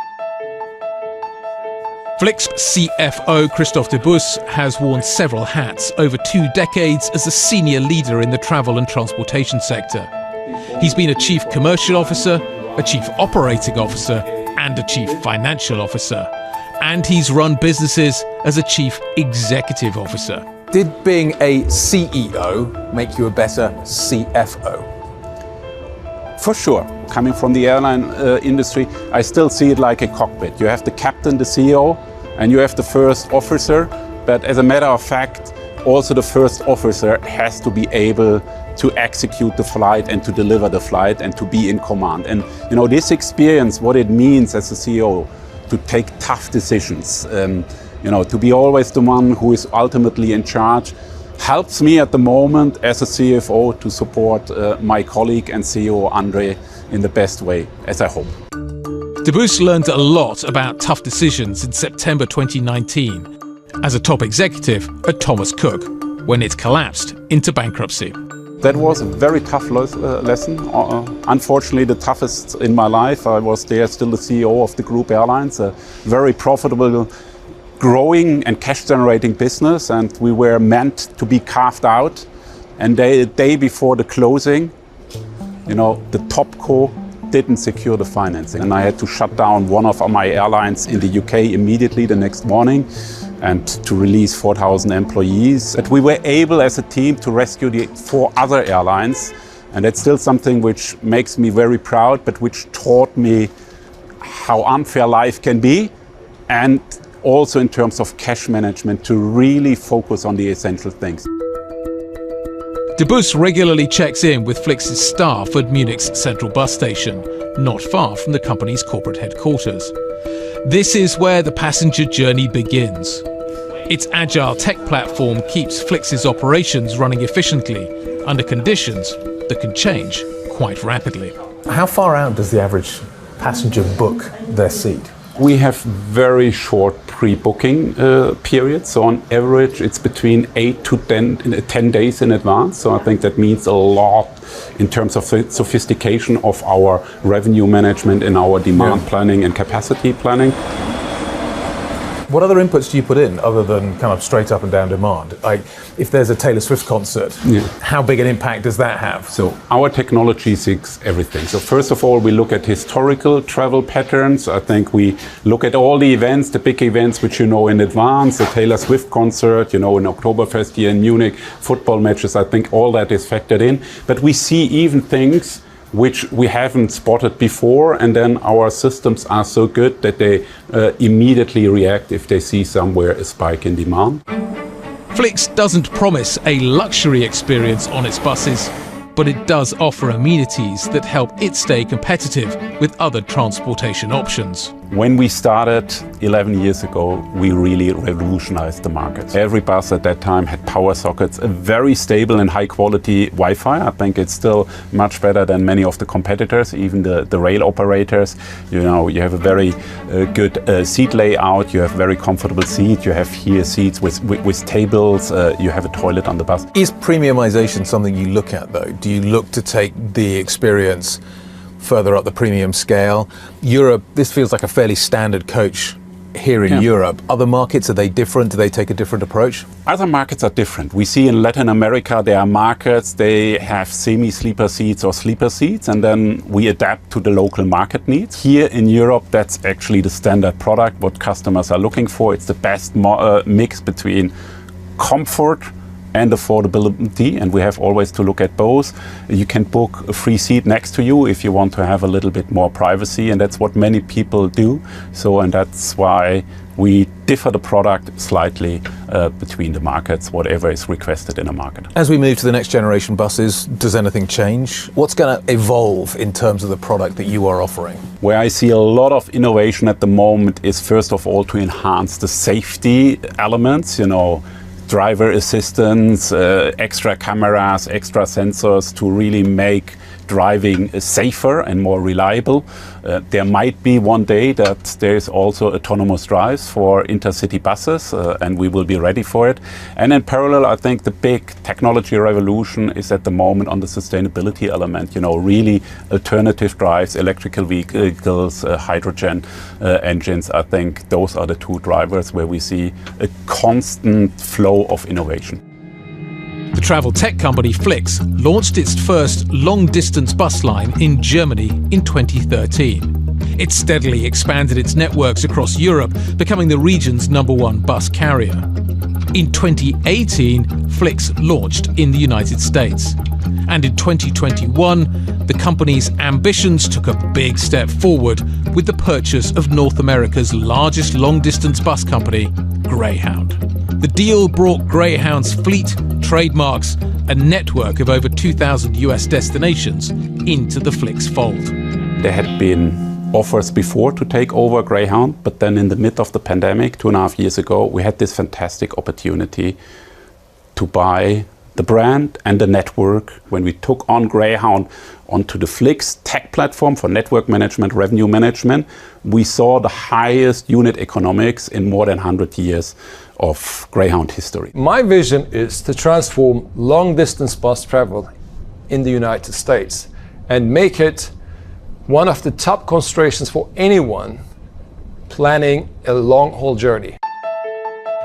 Speaker 9: Flix CFO Christophe Debus has worn several hats over 2 decades as a senior leader in the travel and transportation sector. He's been a chief commercial officer, a chief operating officer, and a chief financial officer. And he's run businesses as a chief executive officer.
Speaker 13: Did being a CEO make you a better CFO?
Speaker 10: For sure. Coming from the airline industry, I still see it like a cockpit. You have the captain, the CEO, and you have the first officer. But as a matter of fact, also the first officer has to be able to execute the flight and to deliver the flight and to be in command. And you know, this experience, what it means as a CEO, to take tough decisions, you know, to be always the one who is ultimately in charge, helps me at the moment as a CFO to support my colleague and CEO Andre in the best way, as I hope.
Speaker 9: Debus learned a lot about tough decisions in September 2019 as a top executive at Thomas Cook when it collapsed into bankruptcy.
Speaker 10: That was a very tough lesson. Unfortunately, the toughest in my life. I was there still the CEO of the group airlines, a very profitable, growing and cash-generating business, and we were meant to be carved out. And the day before the closing, you know, the top co didn't secure the financing, and I had to shut down one of my airlines in the UK immediately the next morning, and to release 4,000 employees. But we were able as a team to rescue the 4 other airlines, and that's still something which makes me very proud, but which taught me how unfair life can be, and also in terms of cash management, to really focus on the essential things.
Speaker 9: Debus regularly checks in with Flix's staff at Munich's central bus station, not far from the company's corporate headquarters. This is where the passenger journey begins. Its agile tech platform keeps Flix's operations running efficiently under conditions that can change quite rapidly.
Speaker 13: How far out does the average passenger book their seat?
Speaker 10: We have very short pre-booking periods. So on average, it's between 8 to 10 days in advance. So I think that means a lot in terms of the sophistication of our revenue management and our demand planning and capacity planning.
Speaker 13: What other inputs do you put in other than kind of straight up and down demand? Like if there's a Taylor Swift concert, how big an impact does that have?
Speaker 10: So our technology seeks everything. So first of all, we look at historical travel patterns. I think we look at all the events, the big events which you know in advance, the Taylor Swift concert, you know, in Oktoberfest here in Munich, football matches. I think all that is factored in. But we see even things which we haven't spotted before, and then our systems are so good that they immediately react if they see somewhere a spike in demand.
Speaker 9: Flix doesn't promise a luxury experience on its buses, but it does offer amenities that help it stay competitive with other transportation options.
Speaker 10: When we started 11 years ago, we really revolutionized the market. Every bus at that time had power sockets, a very stable and high quality Wi-Fi. I think it's still much better than many of the competitors, even the rail operators. You know, you have a very good seat layout, you have very comfortable seats, you have here seats with tables, you have a toilet on the bus.
Speaker 13: Is premiumization something you look at though? Do you look to take the experience further up the premium scale? Europe, this feels like a fairly standard coach here in Europe. Other markets, are they different? Do they take a different approach?
Speaker 10: Other markets are different. We see in Latin America, there are markets, they have semi-sleeper seats or sleeper seats, and then we adapt to the local market needs. Here in Europe, that's actually the standard product, what customers are looking for. It's the best mix between comfort and affordability, and we have always to look at both. You can book a free seat next to you if you want to have a little bit more privacy, and that's what many people do. So, and that's why we differ the product slightly between the markets, whatever is requested in a market.
Speaker 13: As we move to the next generation buses, does anything change? What's going to evolve in terms of the product that you are offering?
Speaker 10: Where I see a lot of innovation at the moment is first of all to enhance the safety elements, you know, driver assistance, extra cameras, extra sensors to really make driving safer and more reliable. There might be one day that there is also autonomous drives for intercity buses, and we will be ready for it. And in parallel, I think the big technology revolution is at the moment on the sustainability element. Really alternative drives, electrical vehicles, hydrogen engines. I think those are the two drivers where we see a constant flow of innovation.
Speaker 9: The travel tech company Flix launched its first long-distance bus line in Germany in 2013. It steadily expanded its networks across Europe, becoming the region's #1 bus carrier. In 2018, Flix launched in the United States. And in 2021, the company's ambitions took a big step forward with the purchase of North America's largest long-distance bus company, Greyhound. The deal brought Greyhound's fleet, trademarks, a network of over 2,000 US destinations into the Flix fold.
Speaker 10: There had been offers before to take over Greyhound, but then in the midst of the pandemic, 2.5 years ago, we had this fantastic opportunity to buy the brand and the network. When we took on Greyhound onto the Flix tech platform for network management, revenue management, we saw the highest unit economics in more than 100 years of Greyhound history.
Speaker 12: My vision is to transform long-distance bus travel in the United States and make it one of the top considerations for anyone planning a long-haul journey.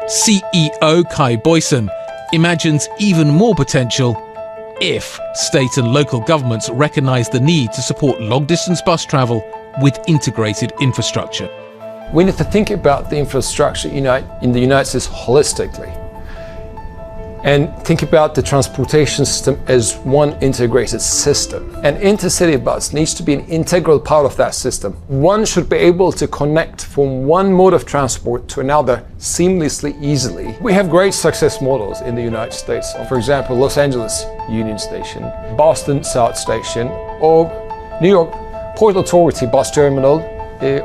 Speaker 9: CEO Kai Boysen imagines even more potential if state and local governments recognise the need to support long-distance bus travel with integrated infrastructure.
Speaker 12: We need to think about the infrastructure in the United States holistically and think about the transportation system as one integrated system. And intercity bus needs to be an integral part of that system. One should be able to connect from one mode of transport to another seamlessly, easily. We have great success models in the United States. For example, Los Angeles Union Station, Boston South Station, or New York Port Authority Bus Terminal,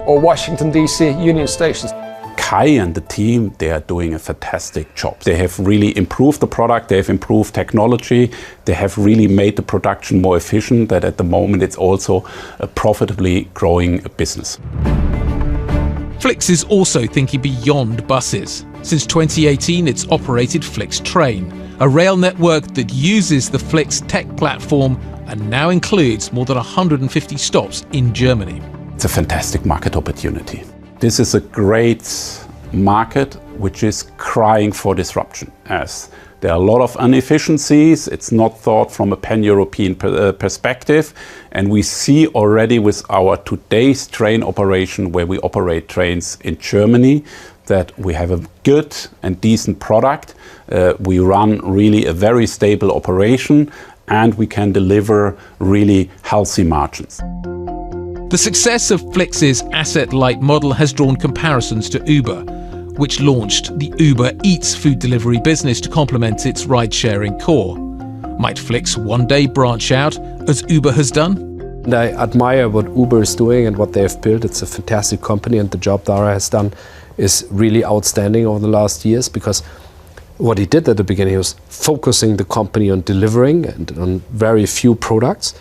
Speaker 12: or Washington, D.C. Union Stations.
Speaker 10: Kai and the team, they are doing a fantastic job. They have really improved the product, they have improved technology, they have really made the production more efficient, that at the moment it's also a profitably growing business.
Speaker 9: Flix is also thinking beyond buses. Since 2018, it's operated Flix Train, a rail network that uses the Flix tech platform and now includes more than 150 stops in Germany.
Speaker 10: It's a fantastic market opportunity. This is a great market which is crying for disruption, as there are a lot of inefficiencies. It's not thought from a pan-European perspective, and we see already with our today's train operation, where we operate trains in Germany, that we have a good and decent product. We run really a very stable operation, and we can deliver really healthy margins.
Speaker 9: The success of Flix's asset-light model has drawn comparisons to Uber, which launched the Uber Eats food delivery business to complement its ride-sharing core. Might Flix one day branch out, as Uber has done?
Speaker 11: And I admire what Uber is doing and what they have built. It's a fantastic company, and the job Dara has done is really outstanding over the last years, because what he did at the beginning was focusing the company on delivering and on very few products,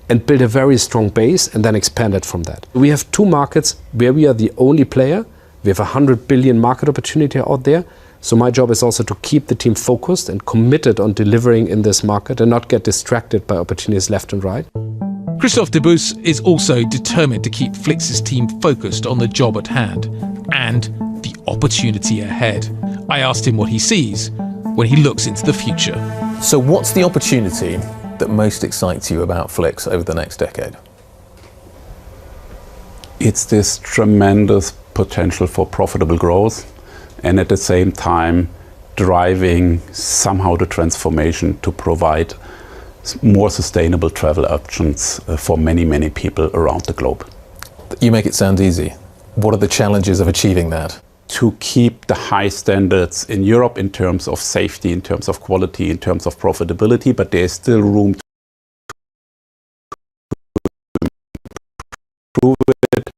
Speaker 11: and build a very strong base and then expand it from that. We have two markets where we are the only player. We have a 100 billion market opportunity out there. So my job is also to keep the team focused and committed on delivering in this market and not get distracted by opportunities left and right.
Speaker 9: Christophe Debus is also determined to keep Flix's team focused on the job at hand and the opportunity ahead. I asked him what he sees when he looks into the future.
Speaker 13: So what's the opportunity that most excites you about Flix over the next decade?
Speaker 10: It's this tremendous potential for profitable growth, and at the same time driving somehow the transformation to provide more sustainable travel options for many, many people around the globe.
Speaker 13: You make it sound easy. What are the challenges of achieving that?
Speaker 10: To keep the high standards in Europe in terms of safety, in terms of quality, in terms of profitability, but there's still room to improve it.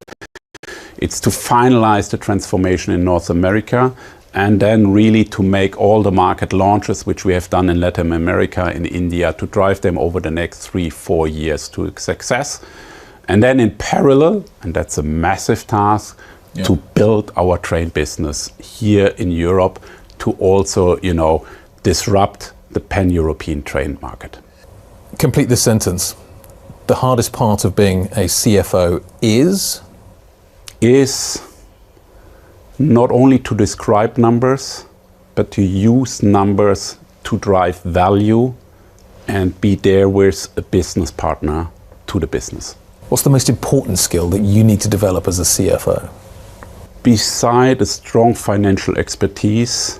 Speaker 10: It's to finalize the transformation in North America and then really to make all the market launches, which we have done in Latin America, in India, to drive them over the next 3-4 years to success. And then in parallel, and that's a massive task, to build our train business here in Europe to also, disrupt the pan-European train market.
Speaker 13: Complete the sentence. The hardest part of being a CFO is
Speaker 10: not only to describe numbers, but to use numbers to drive value and be there with a business partner to the business.
Speaker 13: What's the most important skill that you need to develop as a CFO?
Speaker 10: Beside a strong financial expertise,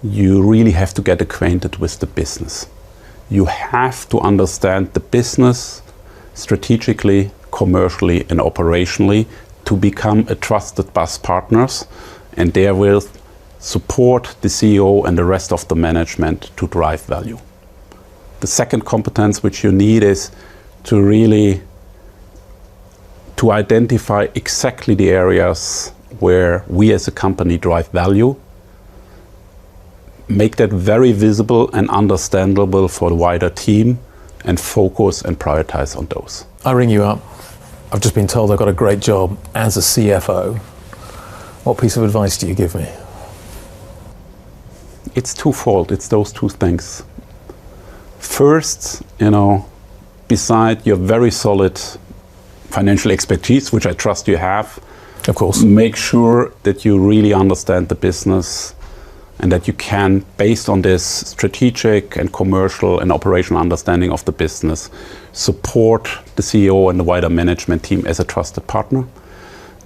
Speaker 10: you really have to get acquainted with the business. You have to understand the business strategically, commercially, and operationally to become a trusted bus partners, and therewith support the CEO and the rest of the management to drive value. The second competence which you need is to really to identify exactly the areas where we as a company drive value, make that very visible and understandable for the wider team, and focus and prioritize on those.
Speaker 13: I ring you up. I've just been told I've got a great job as a CFO. What piece of advice do you give me?
Speaker 10: It's twofold. It's those two things. First, beside your very solid financial expertise, which I trust you have,
Speaker 13: of course,
Speaker 10: make sure that you really understand the business and that you can, based on this strategic and commercial and operational understanding of the business, support the CEO and the wider management team as a trusted partner.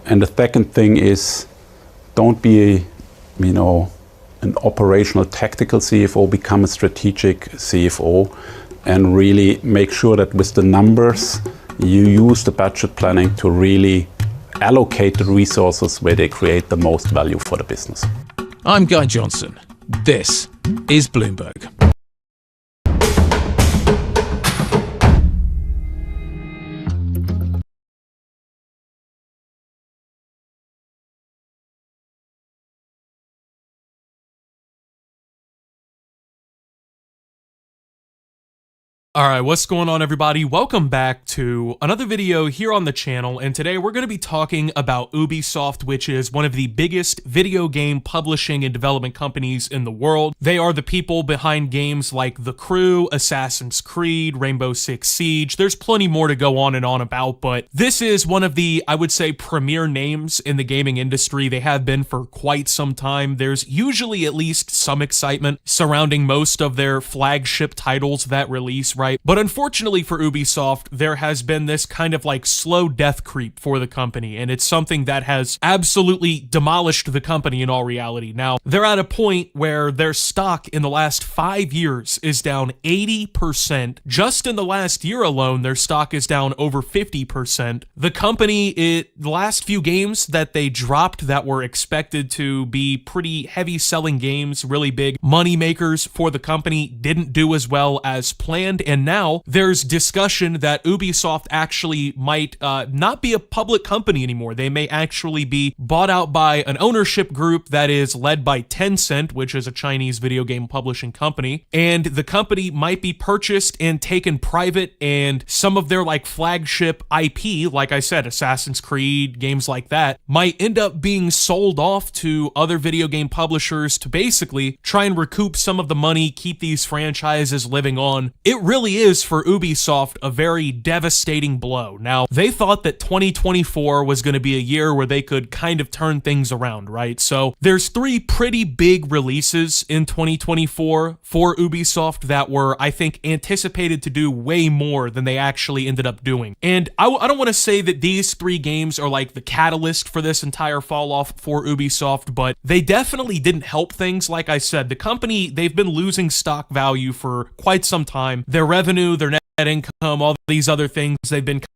Speaker 10: And the second thing is, don't be, an operational tactical CFO, become a strategic CFO, and really make sure that with the numbers, you use the budget planning to really allocate the resources where they create the most value for the business.
Speaker 9: I'm Guy Johnson. This is Bloomberg.
Speaker 14: Alright, what's going on, everybody? Welcome back to another video here on the channel, and today we're going to be talking about Ubisoft, which is one of the biggest video game publishing and development companies in the world. They are the people behind games like The Crew, Assassin's Creed, Rainbow Six Siege. There's plenty more to go on and on about, but this is one of the, I would say, premier names in the gaming industry. They have been for quite some time. There's usually at least some excitement surrounding most of their flagship titles that release, right? But unfortunately for Ubisoft, there has been this kind of like slow death creep for the company, and it's something that has absolutely demolished the company in all reality. Now, they're at a point where their stock in the last 5 years is down 80%. Just in the last year alone, their stock is down over 50%. The company, the last few games that they dropped that were expected to be pretty heavy selling games, really big money makers for the company, didn't do as well as planned. And now there's discussion that Ubisoft actually might not be a public company anymore. They may actually be bought out by an ownership group that is led by Tencent, which is a Chinese video game publishing company. And the company might be purchased and taken private, and some of their like flagship IP, like I said, Assassin's Creed, games like that, might end up being sold off to other video game publishers to basically try and recoup some of the money, keep these franchises living on. It really is for Ubisoft a very devastating blow. Now, they thought that 2024 was going to be a year where they could kind of turn things around, right? So there's 3 pretty big releases in 2024 for Ubisoft that were, I think, anticipated to do way more than they actually ended up doing. And I don't want to say that these 3 games are like the catalyst for this entire fall off for Ubisoft, but they definitely didn't help things. Like I said, the company, they've been losing stock value for quite some time. Their revenue, their net income, all these other things, they've been kind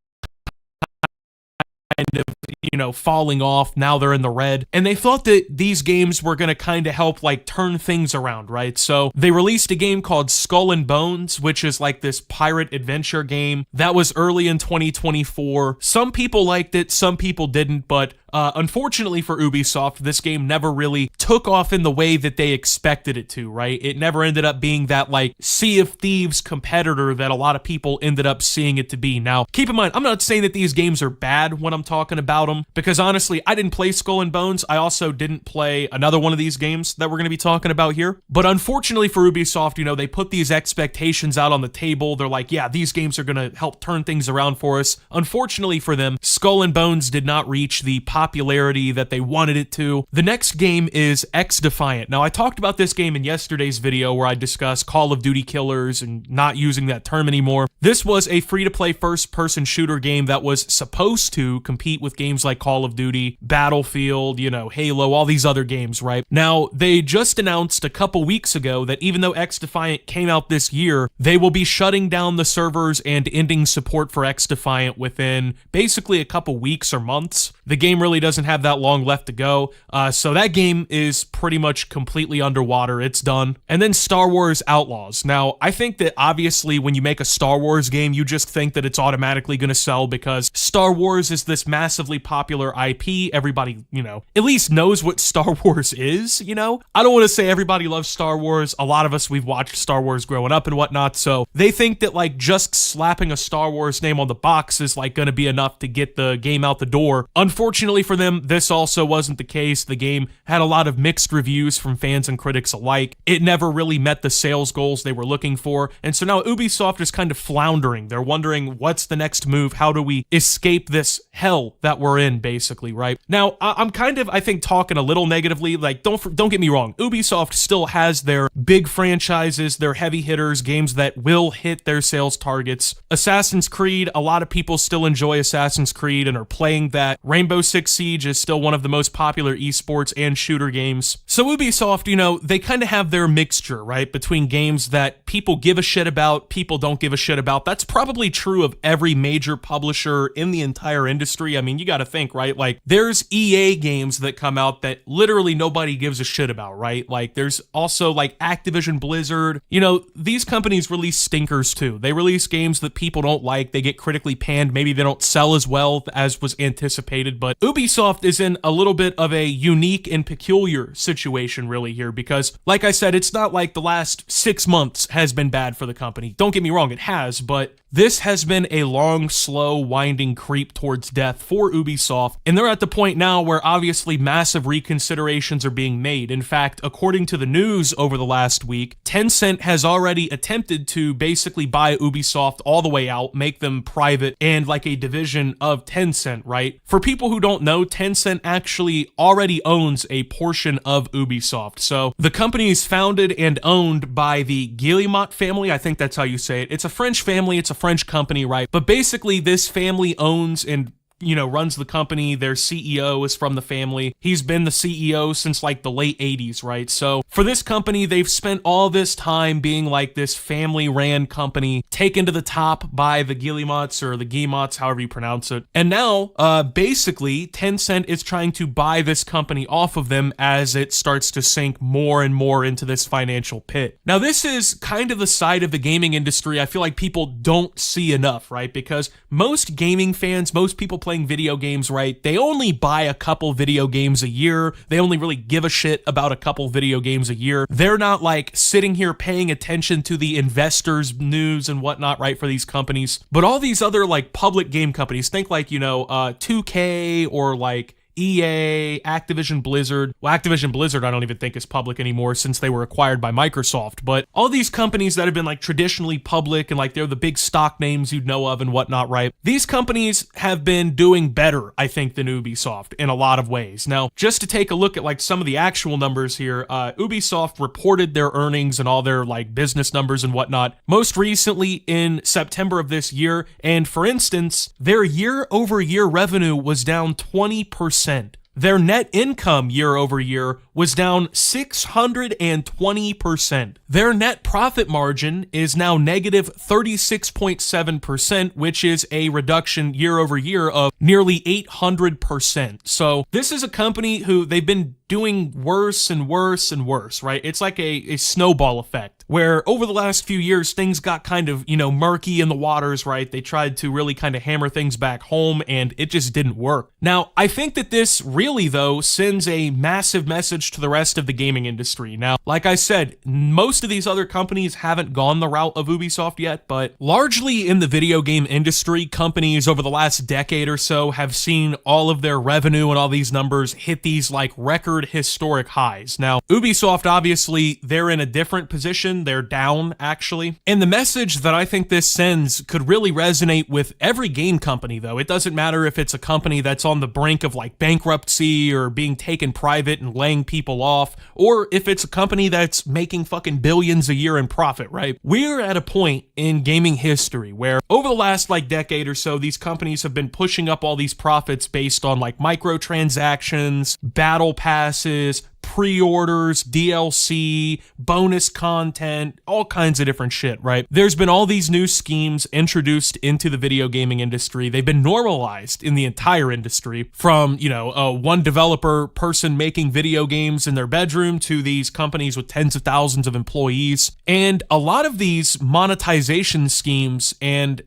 Speaker 14: of, falling off. Now they're in the red. And they thought that these games were going to kind of help like turn things around, right? So they released a game called Skull and Bones, which is like this pirate adventure game that was early in 2024. Some people liked it, some people didn't, but Unfortunately for Ubisoft, this game never really took off in the way that they expected it to, right? It never ended up being that, like, Sea of Thieves competitor that a lot of people ended up seeing it to be. Now, keep in mind, I'm not saying that these games are bad when I'm talking about them, because honestly, I didn't play Skull and Bones. I also didn't play another one of these games that we're going to be talking about here. But unfortunately for Ubisoft, you know, they put these expectations out on the table. They're like, yeah, these games are going to help turn things around for us. Unfortunately for them, Skull and Bones did not reach the popularity that they wanted it to. The next game is X-Defiant. Now, I talked about this game in yesterday's video where I discussed Call of Duty killers and not using that term anymore. This was a free-to-play first-person shooter game that was supposed to compete with games like Call of Duty, Battlefield, you know, Halo, all these other games, right? Now, they just announced a couple weeks ago that even though X-Defiant came out this year, they will be shutting down the servers and ending support for X-Defiant within basically a couple weeks or months. The game really doesn't have that long left to go, so that game is pretty much completely underwater. It's done. And then Star Wars Outlaws. Now, I think that obviously when you make a Star Wars game, you just think that it's automatically going to sell because Star Wars is this massively popular IP. Everybody, you know, at least knows what Star Wars is, you know? I don't want to say everybody loves Star Wars. A lot of us, we've watched Star Wars growing up and whatnot, so they think that, like, just slapping a Star Wars name on the box is, like, going to be enough to get the game out the door. Unfortunately for them, this also wasn't the case. The game had a lot of mixed reviews from fans and critics alike. It never really met the sales goals they were looking for, and so now Ubisoft is kind of floundering. They're wondering, what's the next move? How do we escape this hell that we're in, basically, right? Now, I'm kind of, I think, talking a little negatively. Like, don't get me wrong. Ubisoft still has their big franchises, their heavy hitters, games that will hit their sales targets. Assassin's Creed, a lot of people still enjoy Assassin's Creed and are playing that. Rainbow Six Siege is still one of the most popular esports and shooter games. So Ubisoft, you know, they kind of have their mixture, right? Between games that people give a shit about, people don't give a shit about. That's probably true of every major publisher in the entire industry. I mean, you got to think, right? Like, there's EA games that come out that literally nobody gives a shit about, right? Like, there's also like Activision Blizzard. You know, these companies release stinkers too. They release games that people don't like. They get critically panned. Maybe they don't sell as well as was anticipated. But Ubisoft is in a little bit of a unique and peculiar situation really here because, like I said, it's not like the last 6 months has been bad for the company. Don't get me wrong, it has, but this has been a long, slow, winding creep towards death for Ubisoft, and they're at the point now where obviously massive reconsiderations are being made. In fact, according to the news over the last week, Tencent has already attempted to basically buy Ubisoft all the way out, make them private and like a division of Tencent, right? For people who don't know, Tencent actually already owns a portion of Ubisoft. So the company is founded and owned by the Guillemot family. I think that's how you say it. It's a French family. It's a French company, right? But basically this family owns and, you know, runs the company. Their CEO is from the family. He's been the CEO since like the late 80s, right? So for this company, they've spent all this time being like this family-ran company taken to the top by the Guillemots or the Guillemots, however you pronounce it. And now, basically, Tencent is trying to buy this company off of them as it starts to sink more and more into this financial pit. Now, this is kind of the side of the gaming industry I feel like people don't see enough, right? Because most gaming fans, most people playing video games, right, they only buy a couple video games a year. They only really give a shit about a couple video games a year. They're not like sitting here paying attention to the investors news and whatnot, right, for these companies. But all these other like public game companies, think like, you know, 2K or like EA, Activision Blizzard. Well, Activision Blizzard I don't even think is public anymore since they were acquired by Microsoft. But all these companies that have been like traditionally public and like they're the big stock names you'd know of and whatnot, right? These companies have been doing better, I think, than Ubisoft in a lot of ways. Now, just to take a look at like some of the actual numbers here, Ubisoft reported their earnings and all their like business numbers and whatnot most recently in September of this year. And for instance, their year-over-year revenue was down 20%. Their net income year over year was down 620%. Their net profit margin is now negative 36.7%, which is a reduction year over year of nearly 800%. So this is a company who they've been doing worse and worse and worse, right? It's like a snowball effect. where over the last few years, things got kind of, murky in the waters, right? They tried to really kind of hammer things back home, and it just didn't work. Now, I think that this really, though, sends a massive message to the rest of the gaming industry. Now, like I said, most of these other companies haven't gone the route of Ubisoft yet, but largely in the video game industry, companies over the last decade or so have seen all of their revenue and all these numbers hit these like record historic highs. Now, Ubisoft, obviously, they're in a different position. They're down, actually. And the message that I think this sends could really resonate with every game company, though. It doesn't matter if it's a company that's on the brink of like bankruptcy or being taken private and laying people off, or if it's a company that's making fucking billions a year in profit, right? We're at a point in gaming history where over the last like decade or so, these companies have been pushing up all these profits based on like microtransactions, battle passes, pre-orders, DLC, bonus content, all kinds of different shit, right? There's been all these new schemes introduced into the video gaming industry. They've been normalized in the entire industry from, one developer person making video games in their bedroom to these companies with tens of thousands of employees. And a lot of these monetization schemes and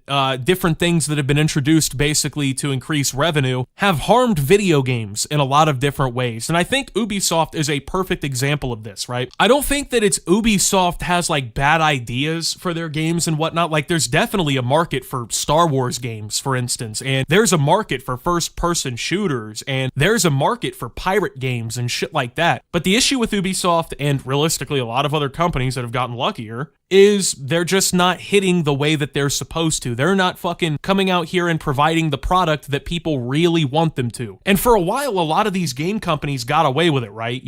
Speaker 14: different things that have been introduced basically to increase revenue have harmed video games in a lot of different ways. And I think Ubisoft is a perfect example of this, right? I don't think that it's Ubisoft has like bad ideas for their games and whatnot. Like there's definitely a market for Star Wars games, for instance, and there's a market for first-person shooters, and there's a market for pirate games and shit like that. But the issue with Ubisoft, and realistically a lot of other companies that have gotten luckier, is they're just not hitting the way that they're supposed to. They're not fucking coming out here and providing the product that people really want them to. And for a while, a lot of these game companies got away with it, right?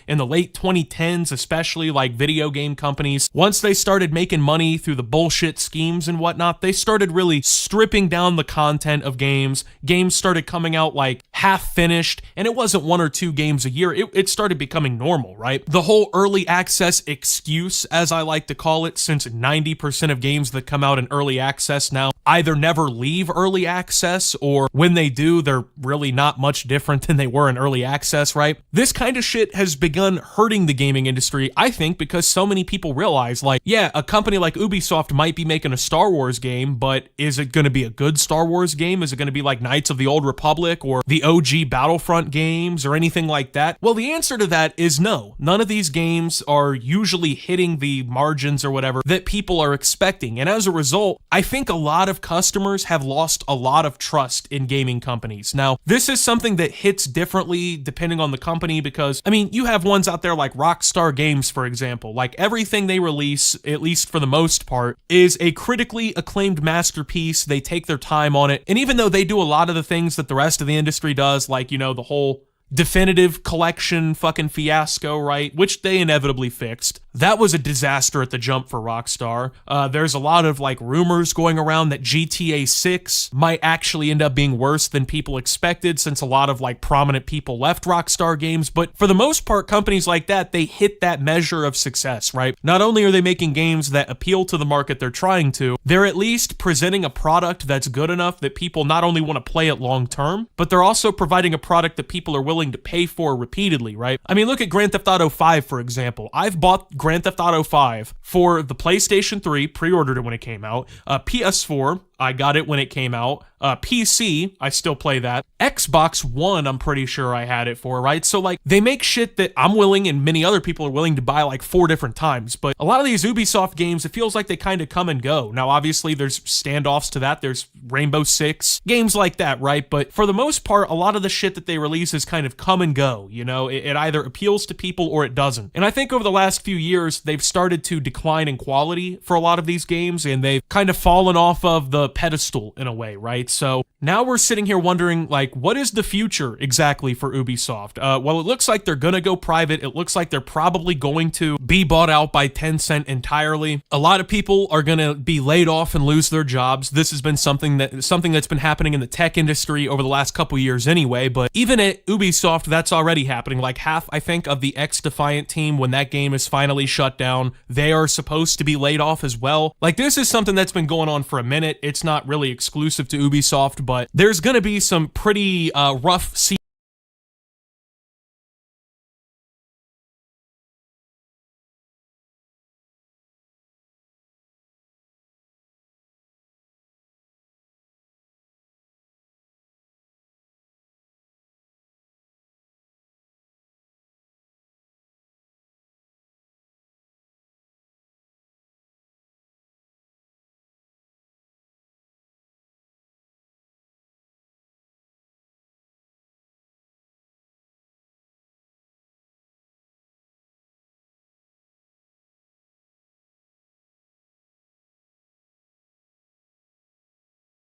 Speaker 14: In the late 2010s, especially like video game companies, once they started making money through the bullshit schemes and whatnot, they started really stripping down the content of games. Games started coming out like half finished, and it wasn't 1 or 2 games a year. It started becoming normal, right? The whole early access excuse, as I like to call it, since 90% of games that come out in early access now either never leave early access, or when they do, they're really not much different than they were in early access, right? This kind of shit has begun hurting the gaming industry, I think, because so many people realize, like, yeah, a company like Ubisoft might be making a Star Wars game, but is it going to be a good Star Wars game? Is it going to be like Knights of the Old Republic or the OG Battlefront games or anything like that? Well, the answer to that is no. None of these games are usually hitting the margins or whatever that people are expecting. And as a result, I think a lot of customers have lost a lot of trust in gaming companies. Now, this is something that hits differently depending on the company because, you have ones out there like Rockstar Games, for example. Like everything they release, at least for the most part, is a critically acclaimed masterpiece. They take their time on it. And even though they do a lot of the things that the rest of the industry does, like, the whole definitive collection fucking fiasco, right? Which they inevitably fixed. That was a disaster at the jump for Rockstar. There's a lot of like rumors going around that GTA 6 might actually end up being worse than people expected since a lot of like prominent people left Rockstar Games. But for the most part, companies like that, they hit that measure of success, right? Not only are they making games that appeal to the market they're trying to, they're at least presenting a product that's good enough that people not only want to play it long term, but they're also providing a product that people are willing to pay for repeatedly, right? Look at Grand Theft Auto 5, for example. I've bought Grand Theft Auto 5 for the PlayStation 3, pre-ordered it when it came out, PS4, I got it when it came out. PC, I still play that. Xbox One, I'm pretty sure I had it for, right? So, like, they make shit that I'm willing and many other people are willing to buy like 4 different times. But a lot of these Ubisoft games, it feels like they kind of come and go. Now, obviously, there's standoffs to that. There's Rainbow Six, games like that, right? But for the most part, a lot of the shit that they release is kind of come and go. It either appeals to people or it doesn't. And I think over the last few years, they've started to decline in quality for a lot of these games, and they've kind of fallen off of the pedestal in a way, right? So now we're sitting here wondering, like, what is the future exactly for Ubisoft? Well, it looks like they're gonna go private. It looks like they're probably going to be bought out by Tencent entirely. A lot of people are gonna be laid off and lose their jobs. This has been something that's been happening in the tech industry over the last couple years anyway, but even at Ubisoft, that's already happening. Like half, I think, of the X-Defiant team, when that game is finally shut down, they are supposed to be laid off as well. Like, this is something that's been going on for a minute. It's not really exclusive to Ubisoft, but there's gonna be some pretty rough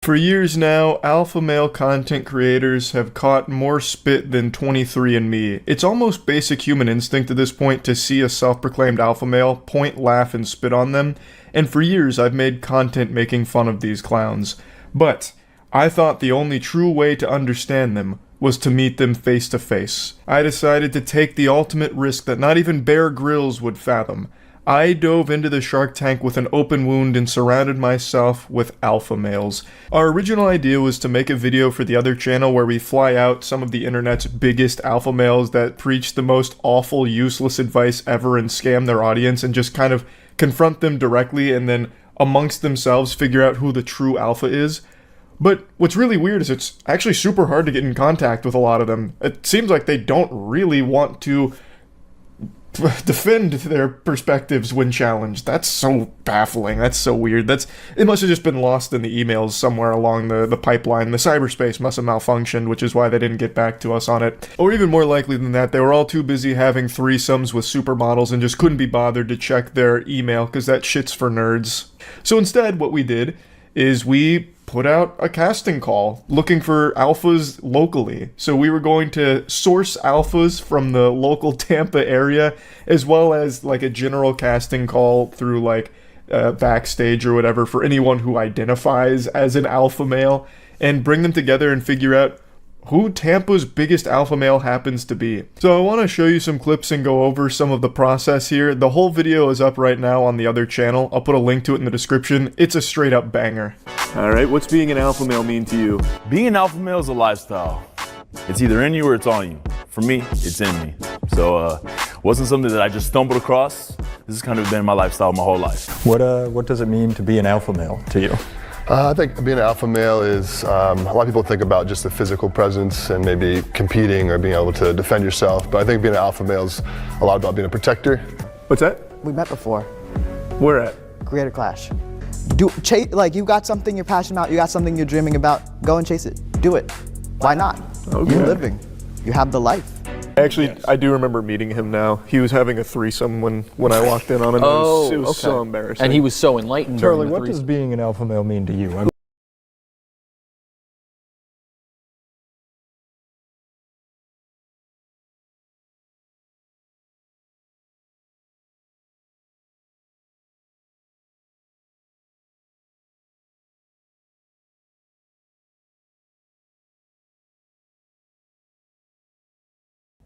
Speaker 1: For years now, alpha male content creators have caught more spit than 23andMe. It's almost basic human instinct at this point to see a self-proclaimed alpha male, point, laugh, and spit on them, and for years I've made content making fun of these clowns. But I thought the only true way to understand them was to meet them face to face. I decided to take the ultimate risk that not even Bear Grylls would fathom. I dove into the Shark Tank with an open wound and surrounded myself with alpha males. Our original idea was to make a video for the other channel where we fly out some of the internet's biggest alpha males that preach the most awful, useless advice ever and scam their audience and just kind of confront them directly and then amongst themselves figure out who the true alpha is. But what's really weird is it's actually super hard to get in contact with a lot of them. It seems like they don't really want to defend their perspectives when challenged. That's so baffling. That's so weird. It must have just been lost in the emails somewhere along the pipeline. The cyberspace must have malfunctioned, which is why they didn't get back to us on it. Or even more likely than that, they were all too busy having threesomes with supermodels and just couldn't be bothered to check their email, because that shit's for nerds. So instead, what we did is we put out a casting call looking for alphas locally. So we were going to source alphas from the local Tampa area, as well as like a general casting call through like Backstage or whatever for anyone who identifies as an alpha male, and bring them together and figure out who Tampa's biggest alpha male happens to be. So I want to show you some clips and go over some of the process here. The whole video is up right now on the other channel. I'll put a link to it in the description. It's a straight up banger. Alright, what's being an alpha male mean to you?
Speaker 15: Being an alpha male is a lifestyle. It's either in you or it's on you. For me, it's in me. So it wasn't something that I just stumbled across. This has kind of been my lifestyle my whole life.
Speaker 16: What does it mean to be an alpha male to you?
Speaker 17: I think being an alpha male is, a lot of people think about just the physical presence and maybe competing or being able to defend yourself, but I think being an alpha male is a lot about being a protector.
Speaker 1: What's that?
Speaker 18: We met before.
Speaker 1: Where at?
Speaker 18: Creator Clash. Like you got something you're passionate about, you got something you're dreaming about, go and chase it. Do it. Why not?
Speaker 1: Okay.
Speaker 18: You're living. You have the life.
Speaker 1: Actually, yes. I do remember meeting him now. He was having a threesome when I walked in on him. It was so embarrassing.
Speaker 19: And he was so enlightened.
Speaker 16: Charlie, what does being an alpha male mean to you?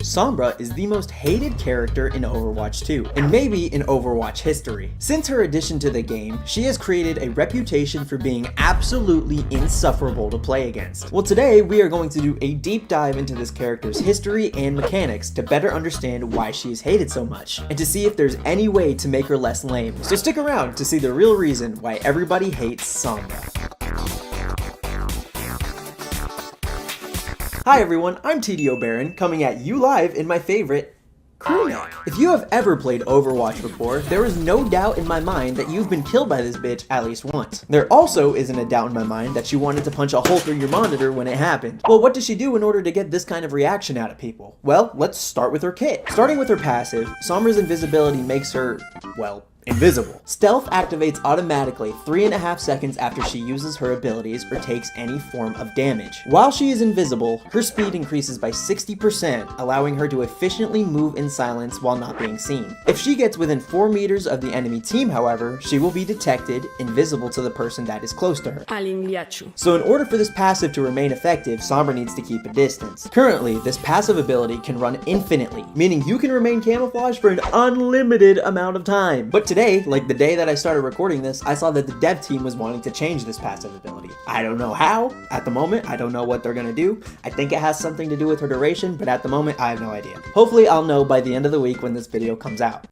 Speaker 20: Sombra is the most hated character in Overwatch 2, and maybe in Overwatch history. Since her addition to the game, she has created a reputation for being absolutely insufferable to play against. Well, today we are going to do a deep dive into this character's history and mechanics to better understand why she is hated so much, and to see if there's any way to make her less lame. So stick around to see the real reason why everybody hates Sombra. Hi everyone, I'm TDO Baron, coming at you live in my favorite crewneck. If you have ever played Overwatch before, there is no doubt in my mind that you've been killed by this bitch at least once. There also isn't a doubt in my mind that she wanted to punch a hole through your monitor when it happened. Well, what does she do in order to get this kind of reaction out of people? Well, let's start with her kit. Starting with her passive, Sombra's invisibility makes her, well, invisible. Stealth activates automatically 3.5 seconds after she uses her abilities or takes any form of damage. While she is invisible, her speed increases by 60%, allowing her to efficiently move in silence while not being seen. If she gets within 4 meters of the enemy team, however, she will be detected, invisible to the person that is close to her. So in order for this passive to remain effective, Sombra needs to keep a distance. Currently, this passive ability can run infinitely, meaning you can remain camouflaged for an unlimited amount of time. But today, like the day that I started recording this, I saw that the dev team was wanting to change this passive ability. I don't know how. At the moment, I don't know what they're gonna do. I think it has something to do with her duration, but at the moment, I have no idea. Hopefully, I'll know by the end of the week when this video comes out.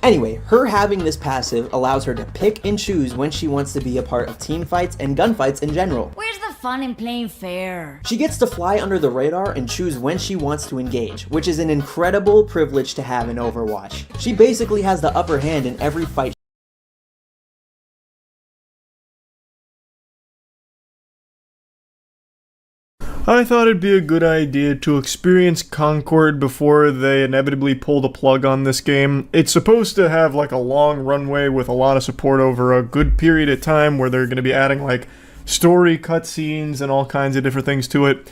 Speaker 20: Anyway, her having this passive allows her to pick and choose when she wants to be a part of team fights and gunfights in general.
Speaker 21: Where's the fun in playing fair?
Speaker 20: She gets to fly under the radar and choose when she wants to engage, which is an incredible privilege to have in Overwatch. She basically has the upper hand in every fight.
Speaker 1: I thought it'd be a good idea to experience Concord before they inevitably pull the plug on this game. It's supposed to have like a long runway with a lot of support over a good period of time where they're going to be adding like story, cutscenes, and all kinds of different things to it.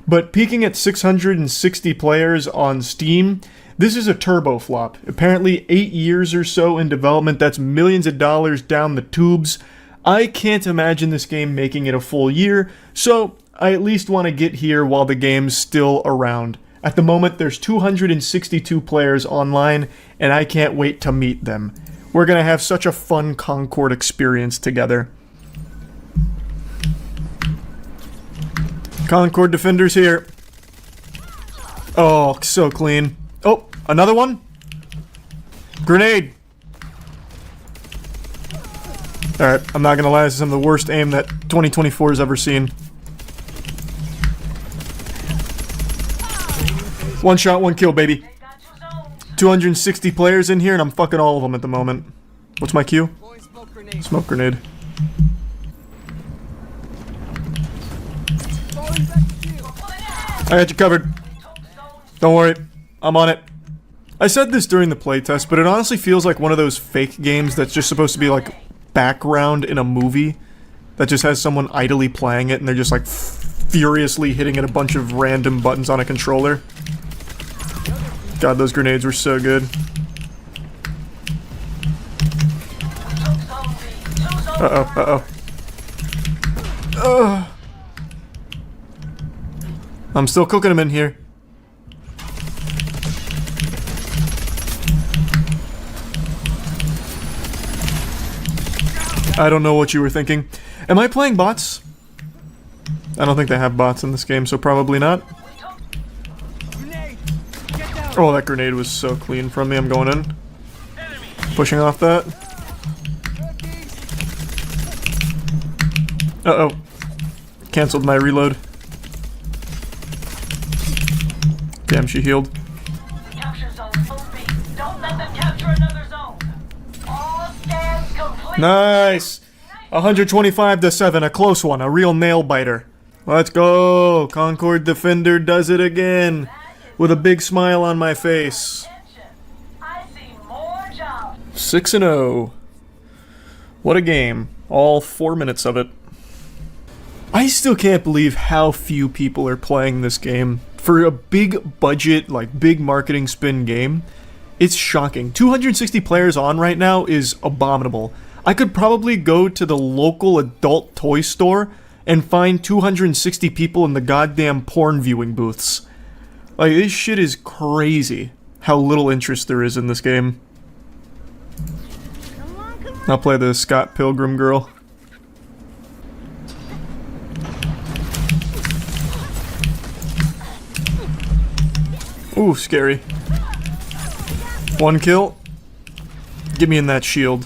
Speaker 1: But peaking at 660 players on Steam, this is a turbo flop. Apparently 8 years or so in development, that's millions of dollars down the tubes. I can't imagine this game making it a full year, so I at least want to get here while the game's still around. At the moment, there's 262 players online, and I can't wait to meet them. We're gonna have such a fun Concord experience together. Concord Defenders here. Oh, so clean. Oh, another one? Grenade! Alright, I'm not gonna lie, this is some of the worst aim that 2024 has ever seen. One shot, one kill, baby. 260 players in here, and I'm fucking all of them at the moment. What's my cue? Smoke grenade. I got you covered. Don't worry, I'm on it. I said this during the playtest, but it honestly feels like one of those fake games that's just supposed to be like background in a movie that just has someone idly playing it and they're just like furiously hitting at a bunch of random buttons on a controller. God, those grenades were so good. Uh-oh, uh-oh. Ugh. I'm still cooking them in here. I don't know what you were thinking. Am I playing bots? I don't think they have bots in this game, so probably not. Oh, that grenade was so clean from me. I'm going in. Pushing off that. Uh-oh. Cancelled my reload. Damn, she healed. Nice! 125-7, a close one, a real nail biter. Let's go! Concord Defender does it again! With a big smile on my face. 6-0. What a game. All 4 minutes of it. I still can't believe how few people are playing this game. For a big budget, like big marketing spin game, it's shocking. 260 players on right now is abominable. I could probably go to the local adult toy store and find 260 people in the goddamn porn viewing booths. Like, this shit is crazy how little interest there is in this game. I'll play the Scott Pilgrim girl. Ooh, scary. One kill. Get me in that shield.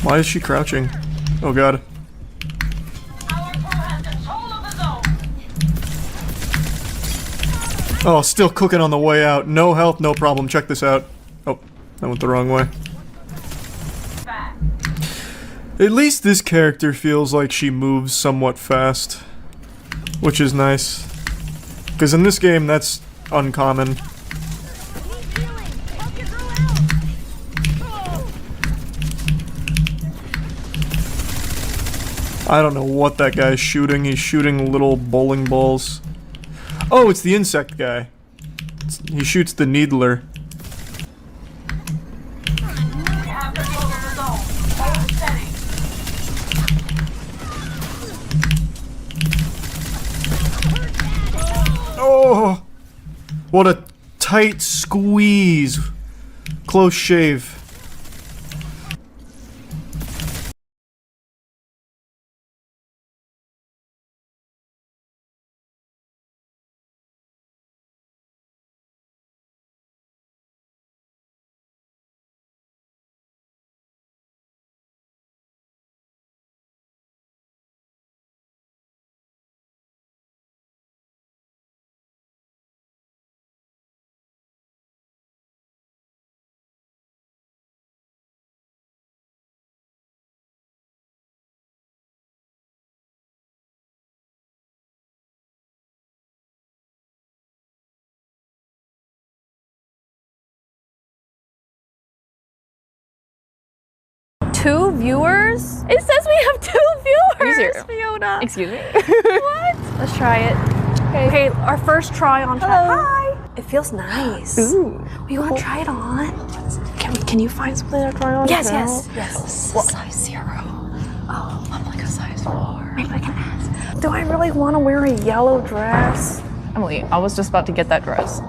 Speaker 1: Why is she crouching? Oh god. Oh, still cooking on the way out. No health, no problem. Check this out. Oh, I went the wrong way. At least this character feels like she moves somewhat fast, which is nice. Because in this game, that's uncommon. I don't know what that guy's shooting. He's shooting little bowling balls. Oh, it's the insect guy. He shoots the needler. Oh! What a tight squeeze. Close shave.
Speaker 19: 2 viewers? It says we have 2 viewers, Fiona.
Speaker 22: Excuse me.
Speaker 19: What? Let's try it. Okay, our first try on chat. Hi. It feels nice.
Speaker 22: Ooh.
Speaker 19: You want to try it on?
Speaker 22: Can you find something to try on?
Speaker 19: Yes,
Speaker 22: now?
Speaker 19: yes.
Speaker 22: Size 0.
Speaker 19: Oh,
Speaker 22: I'm like a size 4.
Speaker 19: maybe I can ask.
Speaker 22: Do I really want to wear a yellow dress? Emily, I was just about to get that dress.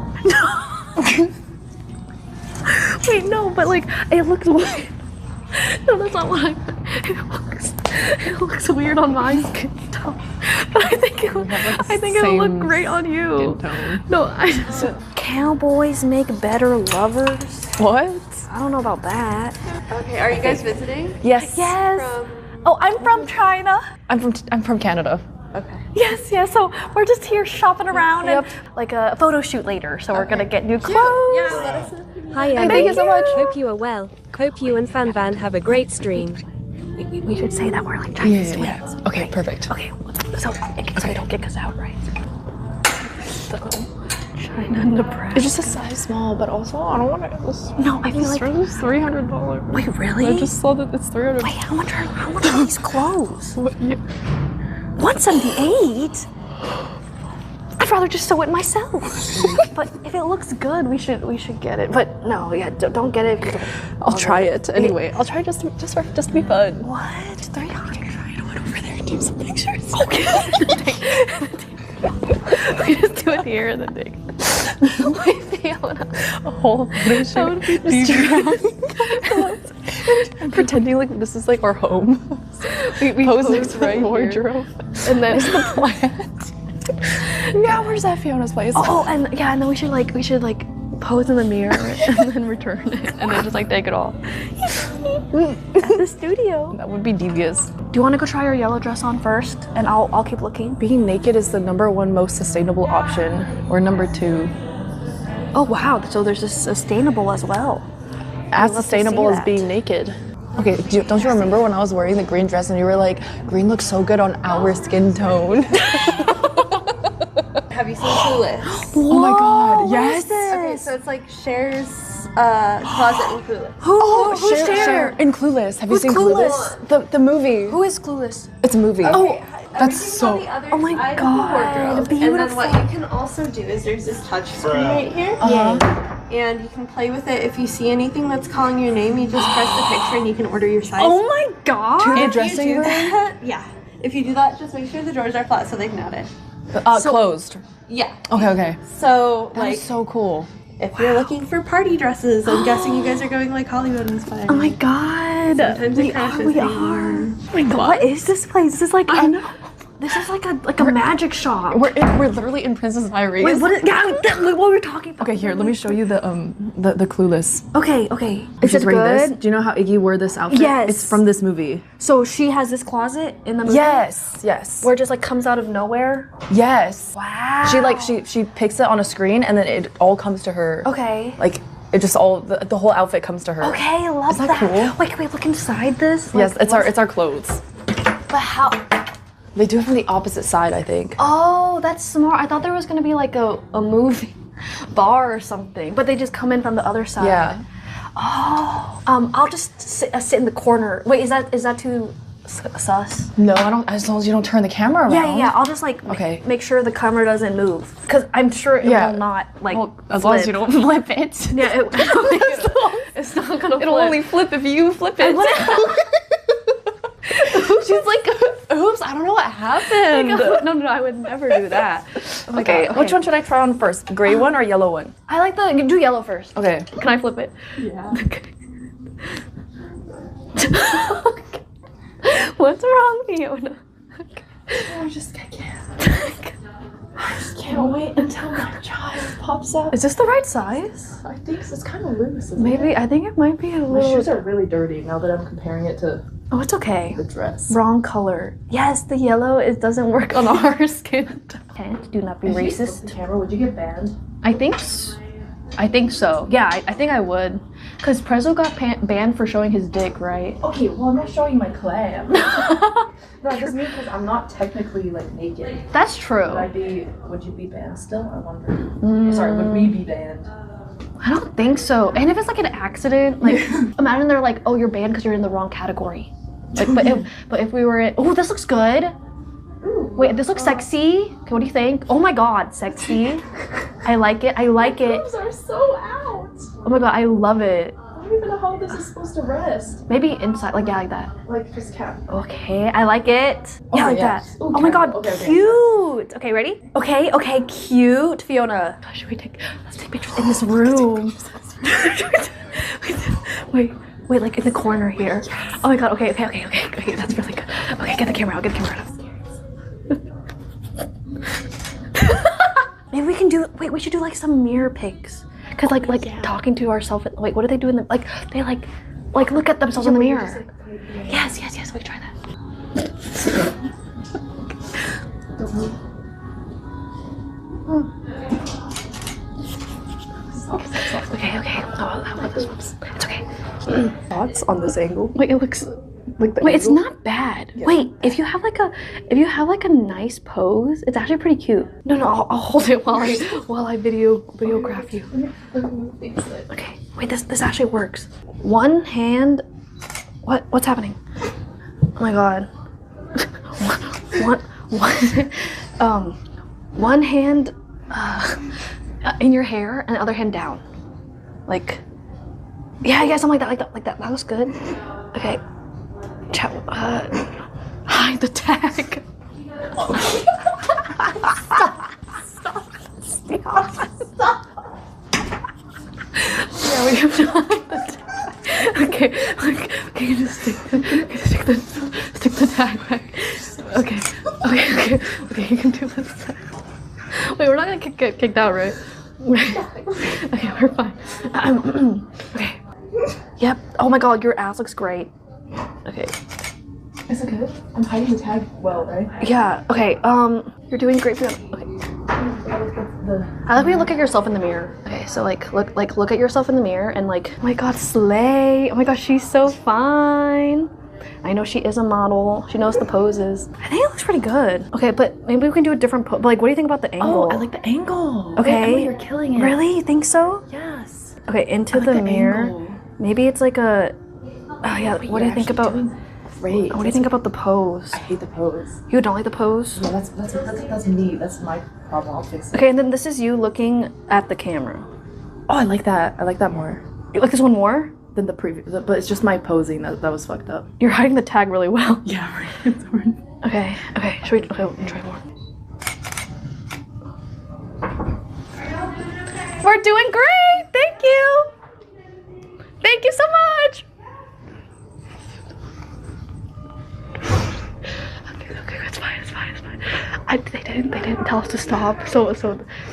Speaker 19: Wait, no, but like, it looks weird. No, that's not what it looks weird on my skin tone. But I think it'll look great on you. No, I just...
Speaker 22: Cowboys make better lovers? What?
Speaker 19: I don't know about that.
Speaker 23: Okay, are you guys visiting?
Speaker 22: Yes.
Speaker 19: Yes. Oh, I'm from China.
Speaker 22: I'm from Canada.
Speaker 23: Okay.
Speaker 19: Yes, so we're just here shopping around and like a photo shoot later. So we're gonna get new clothes.
Speaker 23: Yeah,
Speaker 22: Hi, thank you so much.
Speaker 23: Hope you are well. Hope you and Fanvan have a great stream.
Speaker 19: We should say that we're like Chinese twins.
Speaker 22: Yeah. Okay, perfect.
Speaker 19: Okay, so we don't kick us out, right? China, Nebraska.
Speaker 22: It's just a size small, but also I don't want to.
Speaker 19: No, I feel like
Speaker 22: it's $300.
Speaker 19: Wait, really?
Speaker 22: I just saw that it's $300.
Speaker 19: Wait, how much are these clothes? 178. I'd rather just sew it myself. But if it looks good, we should get it. But no, yeah, don't get it.
Speaker 22: I'll try it anyway. I'll try just to be fun.
Speaker 19: What? 300.
Speaker 22: Try it on over there and take some pictures.
Speaker 19: Okay. We just do it here and then take
Speaker 22: Wait, Fiona, a whole photo shoot. I'm pretending like this is like our home. We pose next to the wardrobe, and then it's the plant. Yeah, where's that Fiona's place?
Speaker 19: Oh, and then we should like pose in the mirror and then return it and then just like take it off. At the studio.
Speaker 22: That would be devious.
Speaker 19: Do you want to go try your yellow dress on first, and I'll keep looking?
Speaker 22: Being naked is the #1 most sustainable option, or #2.
Speaker 19: Oh wow! So there's this sustainable as well.
Speaker 22: As sustainable as being naked. Okay, don't you remember when I was wearing the green dress and you were like, green looks so good on our skin tone?
Speaker 23: Have you seen Clueless?
Speaker 22: Oh my god, yes!
Speaker 23: Okay, so it's like Cher's closet in Clueless.
Speaker 22: Who's Cher? In Clueless. Have you seen Clueless? The movie.
Speaker 19: Who is Clueless?
Speaker 22: It's a movie.
Speaker 23: Okay,
Speaker 22: that's so...
Speaker 19: Oh my god, beautiful.
Speaker 23: And then what you can also do is there's this touch screen right here. And you can play with it. If you see anything that's calling your name, you just press the picture and you can order your size.
Speaker 19: Oh my god!
Speaker 22: To the dressing room?
Speaker 23: Yeah. If you do that, just make sure the drawers are flat so they can add it.
Speaker 22: Closed.
Speaker 23: Yeah.
Speaker 22: Okay.
Speaker 23: So,
Speaker 22: That is so cool.
Speaker 23: if you're looking for party dresses, I'm guessing you guys are going like Hollywood inspired.
Speaker 19: Oh my god!
Speaker 23: Sometimes it crashes.
Speaker 19: We are. Oh my god! What is this place? This is like this is like a magic shop.
Speaker 22: We're literally in Princess Diaries.
Speaker 19: Wait, what were we talking about?
Speaker 22: Okay, here, let me show you the Clueless.
Speaker 19: Okay. Is it
Speaker 22: this.
Speaker 19: good?
Speaker 22: Do you know how Iggy wore this outfit?
Speaker 19: Yes.
Speaker 22: It's from this movie.
Speaker 19: So she has this closet in the movie?
Speaker 22: Yes.
Speaker 19: Where it just like comes out of nowhere?
Speaker 22: Yes.
Speaker 19: Wow.
Speaker 22: She picks it on a screen and then it all comes to her.
Speaker 19: Okay.
Speaker 22: Like it just all the whole outfit comes to her.
Speaker 19: Okay, I love
Speaker 22: Isn't that cool?
Speaker 19: Wait, can we look inside this?
Speaker 22: Yes, it's our clothes.
Speaker 19: But how?
Speaker 22: They do it from the opposite side, I think.
Speaker 19: Oh, that's smart. I thought there was gonna be like a movie bar or something, but they just come in from the other side.
Speaker 22: Yeah.
Speaker 19: Oh, I'll just sit in the corner. Wait, is that too sus?
Speaker 22: No, I don't. As long as you don't turn the camera around.
Speaker 19: Yeah. I'll just like make sure the camera doesn't move, because I'm sure it will not like.
Speaker 22: Well, as long as you don't flip it.
Speaker 19: Yeah, it's not gonna.
Speaker 22: It'll only flip if you flip it. She's like, oops, I don't know what happened.
Speaker 19: No, I would never do that.
Speaker 22: Okay, which one should I try on first? Gray one or yellow one?
Speaker 19: I like do yellow first.
Speaker 22: Okay.
Speaker 19: Can I flip it?
Speaker 23: Yeah.
Speaker 19: What's wrong, Fiona?
Speaker 22: I just can't wait until my child pops out.
Speaker 19: Is this the right size?
Speaker 22: I think so. It's kind of loose.
Speaker 19: Maybe I think it might be a little.
Speaker 22: My shoes are really dirty now that I'm comparing it to.
Speaker 19: Oh, it's okay.
Speaker 22: The dress.
Speaker 19: Wrong color. Yes, the yellow. It doesn't work on our skin. Okay, do not be racist.
Speaker 22: The camera. Would you get banned?
Speaker 19: I think so. Yeah, I think I would. Because Prezzo got banned for showing his dick, right?
Speaker 22: Okay, well, I'm not showing my clam. No, I just mean because I'm not technically like naked.
Speaker 19: That's true.
Speaker 22: Would you be banned still? I wonder. Sorry, would we be banned? I don't think so. And if it's like an accident, like imagine they're like, oh, you're banned because you're in the wrong category. Like, but if we were in, oh, this looks good. Wait, this looks sexy. Okay, what do you think? Oh my god, sexy. I like it. I like it.
Speaker 19: Boobs are so out.
Speaker 22: Oh my god, I love it.
Speaker 19: I don't even know how this is supposed to rest.
Speaker 22: Maybe inside, like yeah, like that.
Speaker 19: Like just cap.
Speaker 22: Okay, I like it.
Speaker 19: Oh,
Speaker 22: Yeah, like
Speaker 19: yeah.
Speaker 22: that.
Speaker 19: Ooh,
Speaker 22: Oh my god,
Speaker 19: okay, okay.
Speaker 22: cute. Okay, ready? Okay, cute, Fiona. Gosh, let's take pictures in this room. Wait, like in the corner here. Yes. Oh my god, okay, that's really good. Okay, get the camera out, Maybe we can do, we should do like some mirror pics. Cause like talking to ourselves, like what do they do in the, like they like look at themselves in the mirror. Yes, we can try that. Okay. Oh, how about this one? It's okay.
Speaker 19: Thoughts on this angle?
Speaker 22: Wait, it looks like the it's not bad. Yeah. Wait, if you have like a nice pose, it's actually pretty cute. No, I'll hold it while I videograph you. Okay. Wait, this actually works. One hand. What's happening? Oh my god. One hand in your hair and the other hand down. Like, yeah, something like that. That looks good. Okay. Hide the tag. Stop. Yeah, we have to hide the tag. Okay, you just stick the tag back. Okay, you can do this. Wait, we're not gonna get kicked out, right? Okay, we're fine. Okay. Yep. Oh my god, your ass looks great. Okay.
Speaker 19: Is it good? I'm hiding the tag well, right?
Speaker 22: Yeah. Okay. You're doing great. Okay. I like when you look at yourself in the mirror. Okay, so look at yourself in the mirror and like, oh my god, slay. Oh my gosh, she's so fine. I know she is a model. She knows the poses. I think it looks pretty good. Okay, but maybe we can do a different pose. Like, what do you think about the angle?
Speaker 19: Oh, I like the angle.
Speaker 22: Okay.
Speaker 19: Wait, Emily, you're killing it.
Speaker 22: Really? You think so?
Speaker 19: Yes.
Speaker 22: Okay, into the mirror.
Speaker 19: Angle.
Speaker 22: Maybe it's like a. Oh yeah. What do you think about?
Speaker 19: Great.
Speaker 22: What do you think about the pose?
Speaker 19: I hate the pose.
Speaker 22: You don't like the pose?
Speaker 19: Yeah, that's me. That's my problem. I'll fix it.
Speaker 22: Okay, and then this is you looking at the camera.
Speaker 19: Oh, I like that. I like that more.
Speaker 22: You like this one more?
Speaker 19: Than the previous, but it's just my posing that was fucked up.
Speaker 22: You're hiding the tag really well.
Speaker 19: Yeah, right.
Speaker 22: Okay. Should we? Okay, we'll try more. We're doing great. Thank you. Thank you so much. Okay, it's fine. They didn't tell us to stop, so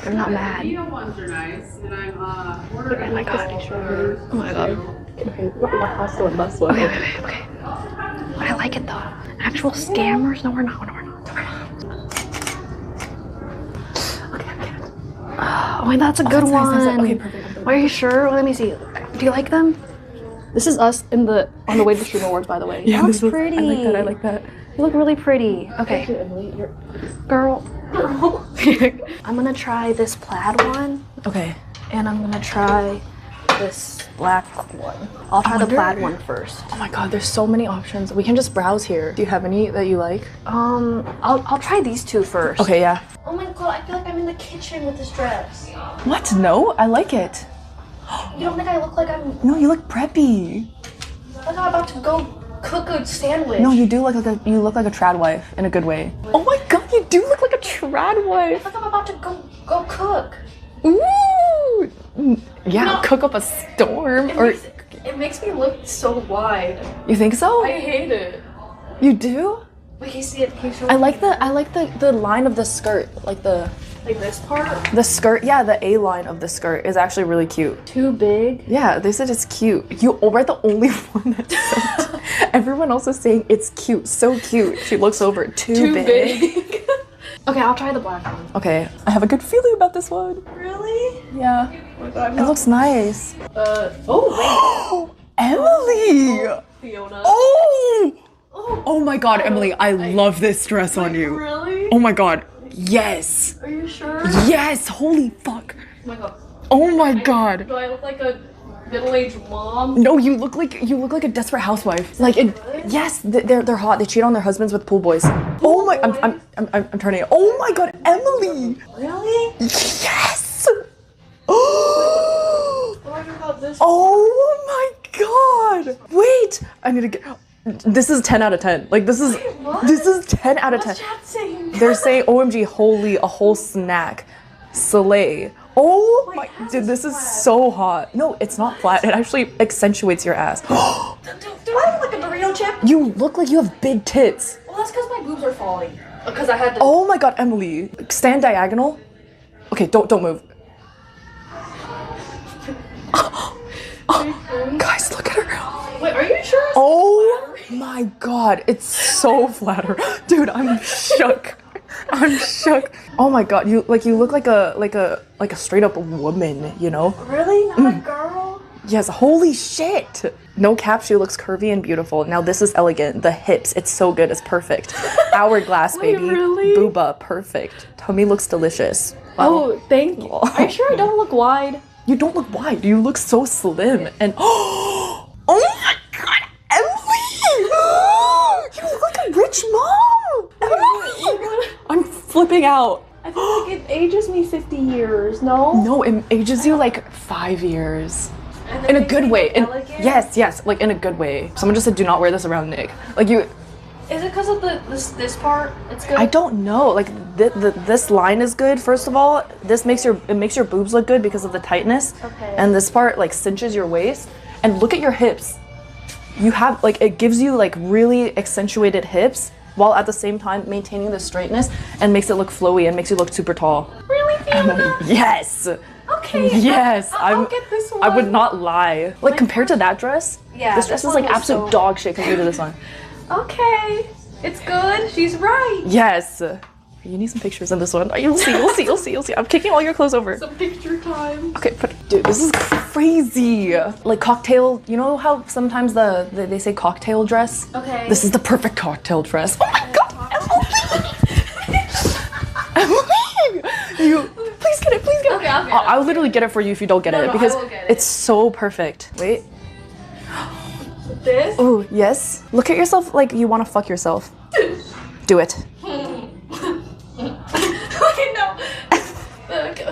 Speaker 22: they're not mad.
Speaker 3: You know ones are nice, and I'm
Speaker 22: Oh my god. Oh my god.
Speaker 19: Okay, last one.
Speaker 22: Okay. But I like it though. Actual scammers? No, we're not. Okay. Oh wait, that's a good one.
Speaker 19: Nice. Okay, perfect.
Speaker 22: Are you sure? Well, let me see. Do you like them? This is us on the way to the Stream Awards, by the way.
Speaker 19: Yeah,
Speaker 22: that looks pretty.
Speaker 19: I like that.
Speaker 22: You look really pretty. Okay.
Speaker 19: Thank you, Emily.
Speaker 22: Girl. I'm gonna try this plaid one.
Speaker 19: Okay.
Speaker 22: And I'm gonna try this black one. I'll try the plaid one first.
Speaker 19: Oh my god, there's so many options. We can just browse here. Do you have any that you like?
Speaker 22: I'll try these two first.
Speaker 19: Okay, yeah.
Speaker 22: Oh my god, I feel like I'm in the kitchen with this dress.
Speaker 19: What? No, I like it.
Speaker 22: You don't think I look like I'm...
Speaker 19: No, you look preppy.
Speaker 22: Like I'm about to go cook a sandwich.
Speaker 19: No, you do look like a trad wife in a good way. Oh my god, you do look like a trad wife.
Speaker 22: Like I'm about to go cook.
Speaker 19: Ooh. Yeah, cook up a storm.
Speaker 22: It makes me look so wide.
Speaker 19: You think so?
Speaker 22: I hate it.
Speaker 19: You do?
Speaker 22: Wait, can you see it? Can you show
Speaker 19: I like the line of the skirt, like
Speaker 22: this part?
Speaker 19: The skirt, yeah, the A line of the skirt is actually really cute.
Speaker 22: Too big?
Speaker 19: Yeah, they said it's cute. You are the only one that said everyone else is saying it's cute, so cute. She looks over, too big.
Speaker 22: Okay, I'll try the black one.
Speaker 19: Okay, I have a good feeling about this one.
Speaker 22: Really?
Speaker 19: Yeah.
Speaker 22: Oh my god,
Speaker 19: it looks nice.
Speaker 22: Oh, wait.
Speaker 19: Emily!
Speaker 22: Fiona.
Speaker 19: Oh my god, Emily, I love this dress on you.
Speaker 22: Really?
Speaker 19: Oh my god, yes.
Speaker 22: Are you sure?
Speaker 19: Yes, holy fuck.
Speaker 22: Oh my god. Oh my god. Do I look like a middle-aged mom? No, you look like a desperate housewife. Like, yes, they're hot. They cheat on their husbands with pool boys. Oh my, I'm turning it. Oh my god, Emily.
Speaker 23: Really?
Speaker 22: Yes. Oh my god. Wait, I need to get. This is 10 out of 10. Like this is 10 out of 10.
Speaker 23: What's chat saying?
Speaker 22: They're saying OMG, holy, a whole snack. Slay. Oh my, dude, this is so hot. No, it's not flat. It actually accentuates your ass.
Speaker 23: Do I look like a burrito chip?
Speaker 22: You look like you have big tits.
Speaker 23: Well, that's because my boobs are falling. Because I had to.
Speaker 22: Oh my god, Emily. Stand diagonal. Okay, don't move. Guys, look at her.
Speaker 23: Wait, are you sure?
Speaker 22: Oh my god, it's so flatter. Dude, I'm shook. I'm shook. Oh my god, you look like a straight up woman, you know?
Speaker 23: Really? Not a girl?
Speaker 22: Yes, holy shit. No cap, she looks curvy and beautiful. Now this is elegant. The hips, it's so good, it's perfect. Hourglass,
Speaker 23: Wait,
Speaker 22: baby.
Speaker 23: really?
Speaker 22: Booba, perfect. Tummy looks delicious. Wow.
Speaker 23: Oh, thank you. Are you sure I don't look wide?
Speaker 22: You don't look wide. You look so slim and oh my god, Emily! You look like a rich mom. Emily! I'm flipping out.
Speaker 23: I feel like it ages me 50 years, no?
Speaker 22: No, it ages you like 5 years. In a good way. Yes, like in a good way. Someone just said, do not wear this around Nick. Like you.
Speaker 23: Is it because of this part? It's good.
Speaker 22: I don't know. Like this line is good. First of all, it makes your boobs look good because of the tightness.
Speaker 23: Okay.
Speaker 22: And this part like cinches your waist. And look at your hips. You have like it gives you like really accentuated hips while at the same time maintaining the straightness and makes it look flowy and makes you look super tall.
Speaker 23: Really, Fiona?
Speaker 22: Yes.
Speaker 23: Okay.
Speaker 22: Yes.
Speaker 23: I'll get this one.
Speaker 22: I would not lie. Like compared to that dress,
Speaker 23: Yeah,
Speaker 22: this dress
Speaker 23: this
Speaker 22: is like
Speaker 23: one is
Speaker 22: absolute
Speaker 23: so-
Speaker 22: dog shit compared to this one.
Speaker 23: Okay. It's good. She's right.
Speaker 22: Yes. You need some pictures in this one. You'll see. I'm kicking all your clothes over.
Speaker 23: Some picture time.
Speaker 22: Okay, dude, this is crazy. Like cocktail, you know how sometimes they say cocktail dress?
Speaker 23: Okay.
Speaker 22: This is the perfect cocktail dress. Oh my god, Emily! You, please get it.
Speaker 23: Okay, I'll get it.
Speaker 22: I'll literally get it for you if you don't get it
Speaker 23: I
Speaker 22: because
Speaker 23: will get it.
Speaker 22: it's so perfect. Wait.
Speaker 23: This?
Speaker 22: Oh, yes. Look at yourself like you want to fuck yourself. Do it.
Speaker 23: Okay, no.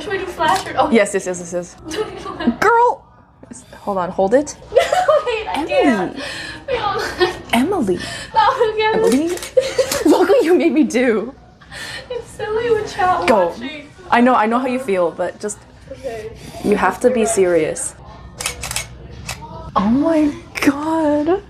Speaker 23: Should we do flash or? Oh.
Speaker 22: Yes. Girl! Hold on, hold it.
Speaker 23: Wait, I can't.
Speaker 22: Emily.
Speaker 23: No, again.
Speaker 22: Emily? Look what you made me do.
Speaker 23: It's silly with chat
Speaker 22: Go.
Speaker 23: watching.
Speaker 22: I know how you feel, but just
Speaker 23: Okay.
Speaker 22: you have to be serious. Oh my god.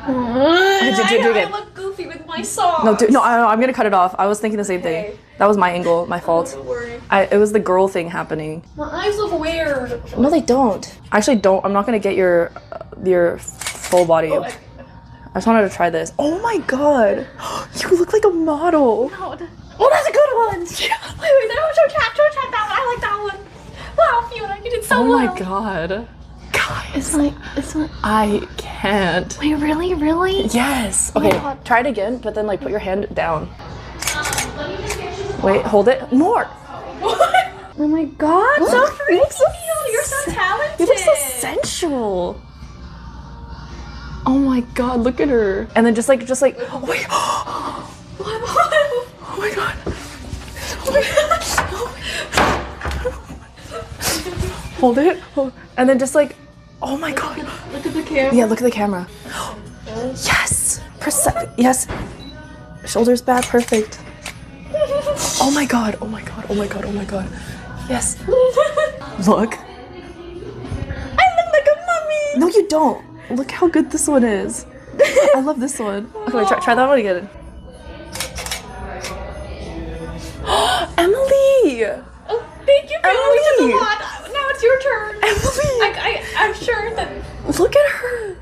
Speaker 23: I look goofy with my socks.
Speaker 22: No, I'm gonna cut it off. I was thinking the same thing. That was my angle, my fault.
Speaker 23: Don't worry.
Speaker 22: It was the girl thing happening.
Speaker 23: My eyes look weird.
Speaker 22: No, they don't. I actually don't. I'm not gonna get your full body. I just wanted to try this. Oh my god, you look like a model.
Speaker 23: No, oh, that's a good one. Wait, no, show chat that one. I like that one. Wow, Fiona, you did so
Speaker 22: Oh
Speaker 23: well.
Speaker 22: my god.
Speaker 23: It's like,
Speaker 22: I can't.
Speaker 23: wait, really?
Speaker 22: Yes.
Speaker 23: Oh my
Speaker 22: Okay,
Speaker 23: God.
Speaker 22: try it again, but then like put your hand down. Wait, hold it. More.
Speaker 23: Oh my god, so
Speaker 22: Look, you look so
Speaker 23: You're so talented.
Speaker 22: You look so sensual. Oh my god, look at her. And then just like oh my god. Oh my god. Hold it. And then just like, oh my god.
Speaker 23: Look at the camera.
Speaker 22: Yeah, look at the camera. Yes. Yes. Shoulders back, perfect. Oh my god. Yes. Look.
Speaker 23: I look like a mummy.
Speaker 22: No, you don't. Look how good this one is. I love this one. Okay, wait, try that one again. Emily!
Speaker 23: Oh, thank you, Fiona. We
Speaker 22: Emily!
Speaker 23: took a lot. Now it's your turn.
Speaker 22: Emily!
Speaker 23: I'm sure that.
Speaker 22: Look at her!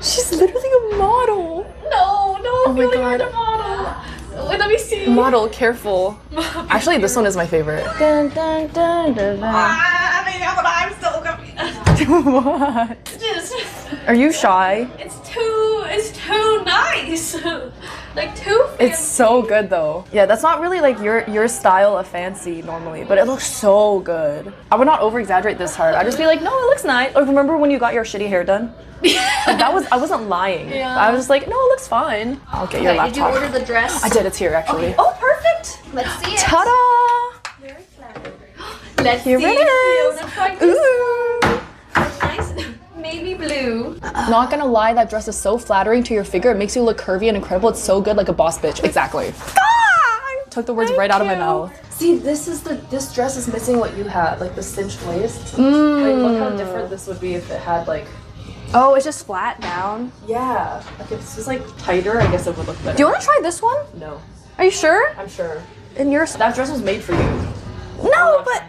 Speaker 22: She's literally a model!
Speaker 23: No,
Speaker 22: Oh my
Speaker 23: Fiona,
Speaker 22: God.
Speaker 23: you're the model. Wait, let me see.
Speaker 22: Model, careful. Actually, this one is my favorite. Dun, dun, dun, dun, dun.
Speaker 23: I mean, but I'm still confused.
Speaker 22: What?
Speaker 23: Just,
Speaker 22: Are you shy?
Speaker 23: it's too nice. Like too fancy.
Speaker 2: It's so good though. Yeah, that's not really like your style of fancy normally, but it looks so good. I would not over exaggerate this hard. I'd just be like, no, it looks nice. Like remember when you got your shitty hair done? Like, I wasn't lying.
Speaker 23: Yeah.
Speaker 2: I was just like, no, it looks fine. I'll get your laptop.
Speaker 23: Did you order the dress?
Speaker 2: I did, it's here actually.
Speaker 23: Okay. Oh, perfect. Let's see it.
Speaker 2: Ta-da!
Speaker 23: Very flattering. Let's
Speaker 2: Here
Speaker 23: see
Speaker 2: it is.
Speaker 23: Fiona, try this. Ooh. Nice navy blue.
Speaker 2: Not gonna lie, that dress is so flattering to your figure. It makes you look curvy and incredible. It's so good, like a boss bitch. Exactly. Took the words right out of my mouth. See, this dress is missing what you had, like the cinched waist. Like, look how different this would be if it had like.
Speaker 23: Oh, it's just flat down.
Speaker 2: Yeah, like if this was like tighter, I guess it would look better.
Speaker 23: Do you want to try this one?
Speaker 2: No.
Speaker 23: Are you sure?
Speaker 2: I'm sure.
Speaker 23: And yours?
Speaker 2: That dress was made for you.
Speaker 23: No, but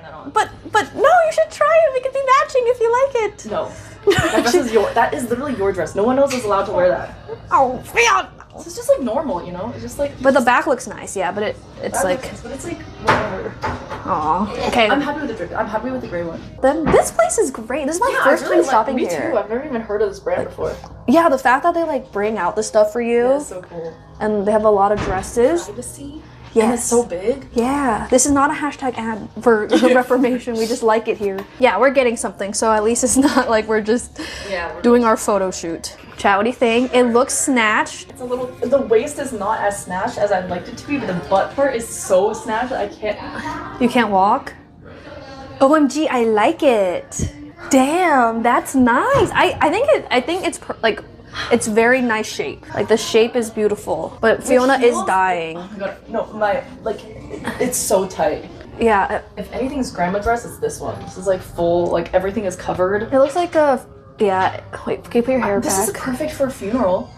Speaker 23: no, you should try it. We can be matching if you like it.
Speaker 2: No. That dress is that is literally your dress. No one else is allowed to wear that.
Speaker 23: Oh, man.
Speaker 2: It's just like normal, you know? It's just like.
Speaker 23: But the back looks nice, yeah. But it's like.
Speaker 2: But it's like whatever.
Speaker 23: Aw. Okay.
Speaker 2: I'm happy with the dress. I'm happy with the gray one.
Speaker 23: Then this place is great. This is my first time shopping
Speaker 2: me
Speaker 23: here.
Speaker 2: Me too. I've never even heard of this brand before.
Speaker 23: Yeah, the fact that they like bring out the stuff for you.
Speaker 2: Yeah, it's so cool.
Speaker 23: And they have a lot of dresses.
Speaker 2: Privacy.
Speaker 23: Yes.
Speaker 2: And it's so big.
Speaker 23: Yeah. This is not a hashtag ad for Reformation. We just like it here. Yeah, we're getting something, so at least it's not like we're just doing our photo shoot. Chat, what do you think? It looks snatched.
Speaker 2: It's a little. The waist is not as snatched as I'd like it to be, but the butt part is so snatched that I can't.
Speaker 23: You can't walk? OMG, I like it. Damn, that's nice. I think it's like. It's very nice shape. Like the shape is beautiful, but Fiona is dying.
Speaker 2: Oh my god, no, it's so tight.
Speaker 23: Yeah.
Speaker 2: If anything's grandma dress, it's this one. This is like full, like everything is covered.
Speaker 23: It looks like a, yeah. Wait, can you put your hair back?
Speaker 2: This is perfect for a funeral.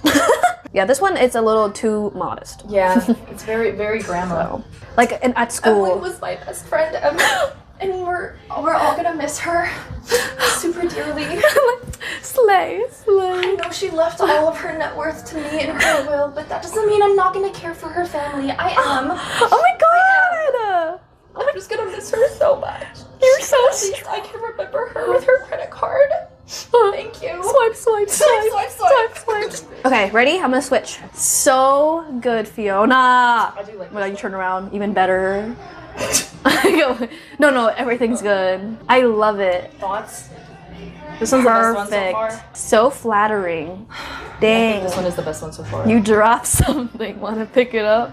Speaker 23: Yeah, this one it's a little too modest.
Speaker 2: Yeah, it's very, very grandma.
Speaker 23: So, like at school. Emily
Speaker 2: was my best friend ever. And we're all gonna miss her super dearly.
Speaker 23: Slay.
Speaker 2: I know she left all of her net worth to me in her will, but that doesn't mean I'm not gonna care for her family. I am.
Speaker 23: Oh my god!
Speaker 2: I'm just gonna miss her so much.
Speaker 23: You're so
Speaker 2: At least I can remember her with her credit card. Thank you.
Speaker 23: Swipe. Okay, ready? I'm gonna switch. So good, Fiona.
Speaker 2: I do like
Speaker 23: when you turn around, even better. No, everything's good. I love it.
Speaker 2: Thoughts?
Speaker 23: This one's
Speaker 2: Perfect.
Speaker 23: the best one so far. So flattering. Dang.
Speaker 2: This one is the best one so far.
Speaker 23: You dropped something. Want to pick it up?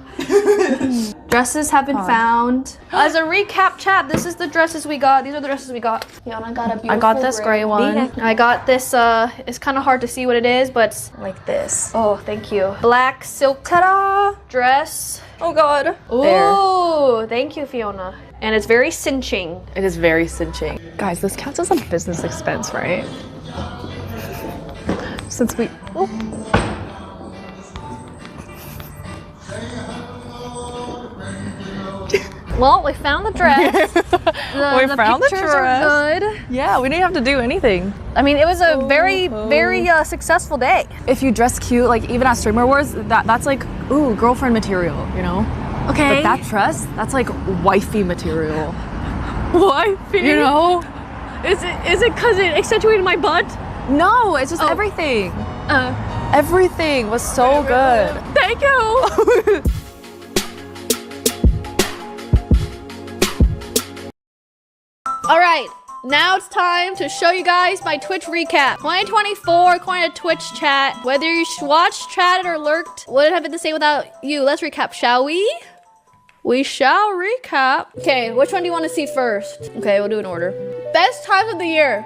Speaker 23: Dresses have been found. As a recap, chat, this is the dresses we got. These are the dresses we got.
Speaker 2: Fiona got a beautiful
Speaker 23: I got this gray one.
Speaker 2: Yeah.
Speaker 23: I got this, it's kind of hard to see what it is, but it's
Speaker 2: like this.
Speaker 23: Oh, thank you. Black silk ta-da dress.
Speaker 2: Oh god.
Speaker 23: Ooh, thank you, Fiona. And it's very cinching.
Speaker 2: It is very cinching. Guys, this counts as a business expense, right? Since we... Oh.
Speaker 23: Well, we found the dress.
Speaker 2: We found the
Speaker 23: pictures
Speaker 2: dress.
Speaker 23: Are good.
Speaker 2: Yeah, we didn't have to do anything.
Speaker 23: I mean, it was a very successful day.
Speaker 2: If you dress cute, like even at Streamer Wars, that's like, ooh, girlfriend material, you know?
Speaker 23: Okay.
Speaker 2: But that dress, that's like wifey material.
Speaker 23: Wifey?
Speaker 2: You know?
Speaker 23: Is it because it accentuated my butt?
Speaker 2: No, it's just everything. Everything was so good.
Speaker 23: Thank you. All right, now it's time to show you guys my Twitch recap. 2024, according to Twitch chat. Whether you watched, chatted, or lurked, wouldn't have been the same without you. Let's recap, shall we? We shall recap. Okay, which one do you want to see first? Okay, we'll do an order. Best times of the year.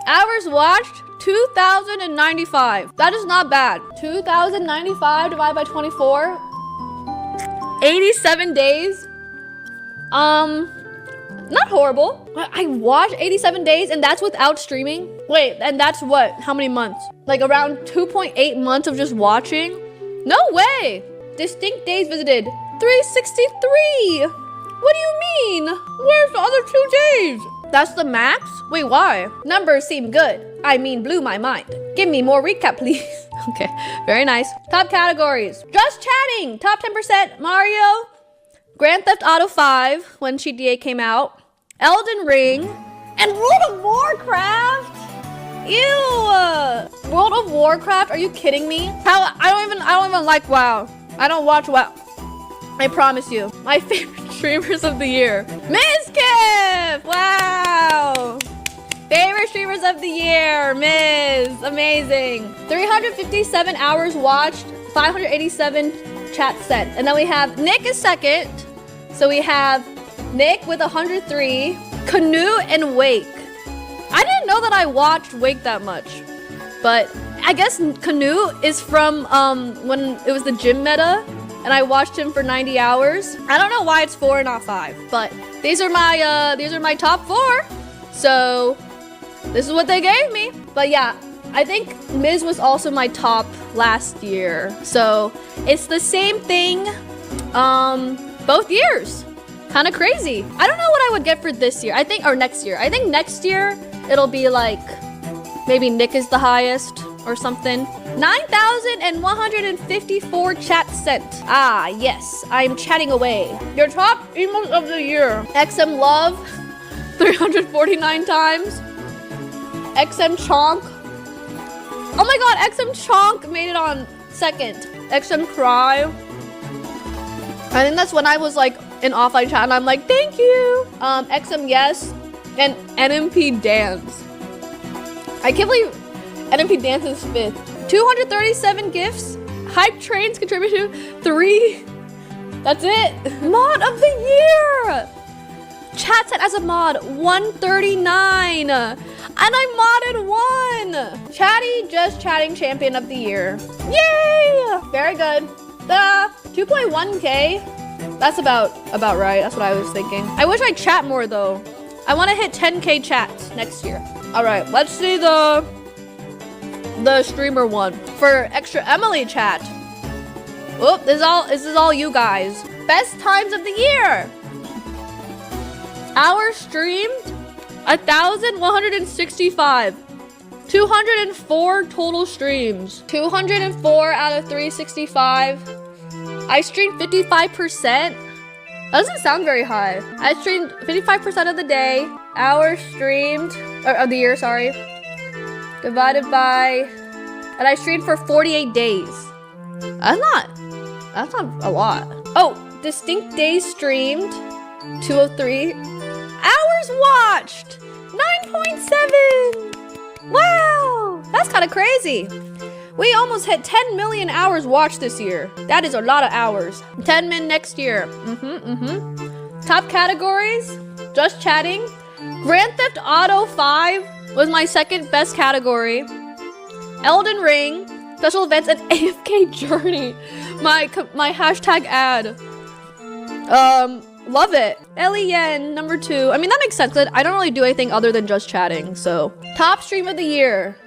Speaker 23: Hours watched, 2,095. That is not bad. 2,095 divided by 24. 87 days. Not horrible. I watched 87 days and that's without streaming. Wait, and that's what? How many months? Like around 2.8 months of just watching? No way! Distinct days visited, 363. What do you mean? Where's the other 2 days? That's the max? Wait, why? Numbers seem good. I mean, blew my mind. Give me more recap, please. Okay, very nice. Top categories. Just chatting, top 10%, Mario. Grand Theft Auto 5, when GTA came out. Elden Ring. And World of Warcraft. Ew. World of Warcraft, are you kidding me? I don't even like WoW. I don't watch WoW. I promise you. My favorite streamers of the year. Ms. Kif! Wow! Favorite streamers of the year, Ms. Amazing. 357 hours watched, 587 chat sent. And then we have Nick is second. So we have Nick with 103, Canoe and Wake. I didn't know that I watched Wake that much, but I guess Canoe is from when it was the gym meta, and I watched him for 90 hours. I don't know why it's 4 and not 5, but these are my top 4. So this is what they gave me. But yeah, I think Miz was also my top last year. So it's the same thing both years. Kind of crazy. I don't know what I would get for this year. Or next year. I think next year it'll be like maybe Nick is the highest or something. 9,154 chats sent. Ah, yes. I'm chatting away. Your top emotes of the year. XM Love, 349 times. XM Chonk. Oh my god, XM Chonk made it on second. XM Cry. I think that's when I was like in offline chat and I'm like, thank you. XM Yes and NMP Dance. I can't believe NMP Dance is 5th. 237 gifts. Hype Trains contributed 3. That's it. Mod of the year. Chat set as a mod 139. And I modded 1. Chatty Just Chatting Champion of the Year. Yay! Very good. The 2.1k. That's about right. That's what I was thinking. I wish I'd chat more though. I want to hit 10k chats next year. All right, let's see the streamer one for extra Emily chat. Oh, this is all you guys. Best times of the year. Hours streamed 1,165. 204 total streams. 204 out of 365. I streamed 55%. That doesn't sound very high. I streamed 55% of the day. Hours streamed, or of the year, sorry. Divided by, and I streamed for 48 days. That's not a lot. Oh, distinct days streamed, 203. Hours watched, 9.7. Wow, that's kind of crazy. We almost hit 10 million hours watched this year. That is a lot of hours. 10 min next year. Top categories, just chatting. Grand Theft Auto 5 was my second best category. Elden Ring, special events, and AFK Journey. My hashtag ad. Love it. L-E-N, number 2. I mean, that makes sense, because I don't really do anything other than just chatting, so. Top stream of the year.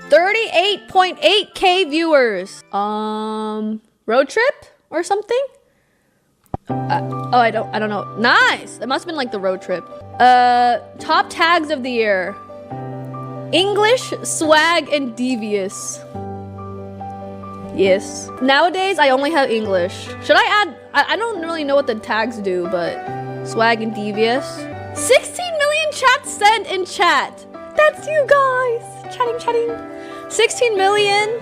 Speaker 23: 38.8k viewers. Road trip or something? I don't know. Nice. It must have been like the road trip. Top tags of the year. English, swag, and devious. Yes. Nowadays, I only have English. Should I add? I don't really know what the tags do, but swag and devious. 16 million chats sent in chat. That's you guys. Chatting. 16 million.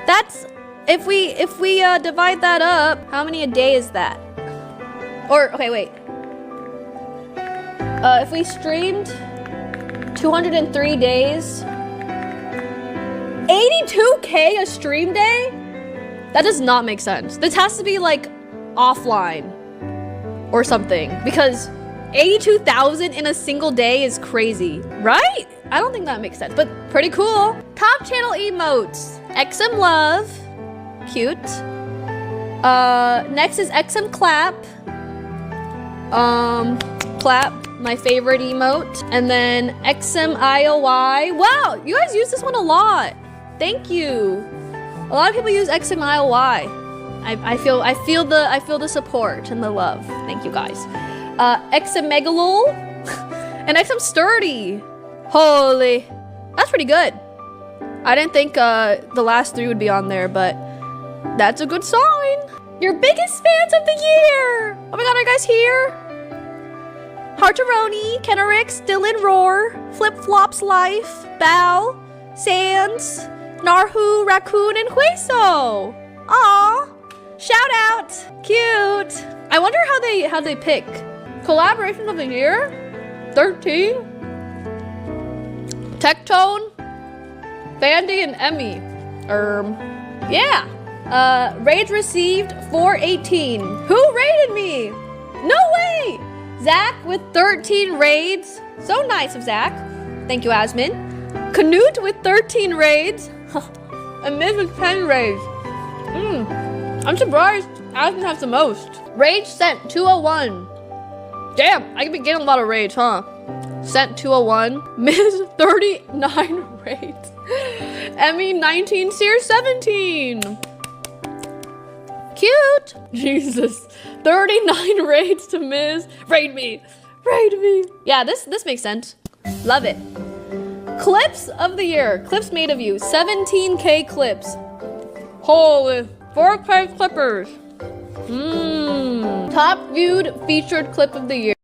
Speaker 23: That's if we divide that up, how many a day is that? Or okay, wait. If we streamed 203 days, 82k a stream day? That does not make sense. This has to be like offline or something, because 82,000 in a single day is crazy, right? I don't think that makes sense, but pretty cool. Top channel emotes. XM Love. Cute. Next is XM Clap. Clap, my favorite emote. And then XM IOI. Wow, you guys use this one a lot. Thank you. A lot of people use XM IOI. I feel the support and the love. Thank you guys. XM Megalol and XM Sturdy. Holy, that's pretty good. I didn't think the last 3 would be on there, but that's a good sign. Your biggest fans of the year. Oh my god, are you guys here? Hartaroni, Kennerix, Dylan Roar, Flip Flops Life, Bal, Sands, Narhu, Raccoon, and Hueso. Aw. Shout out! Cute! I wonder how they pick. Collaboration of the year? 13? Tectone? Fandy and Emmy. Yeah. Raids received 418. Who raided me? No way! Zach with 13 raids. So nice of Zach. Thank you, Asmin. Canute with 13 raids. And Miz with 10 raids. I'm surprised Asmin has the most. Rage sent 201. Damn, I could be getting a lot of raids, huh? Sent 201. Miz 39 raids. Emmy 19. Seer 17. Cute. Jesus. 39 raids to Miz. Raid me. Raid me. Yeah, this makes sense. Love it. Clips of the year. Clips made of you. 17K clips. Holy. 4K clippers. Top viewed featured clip of the year.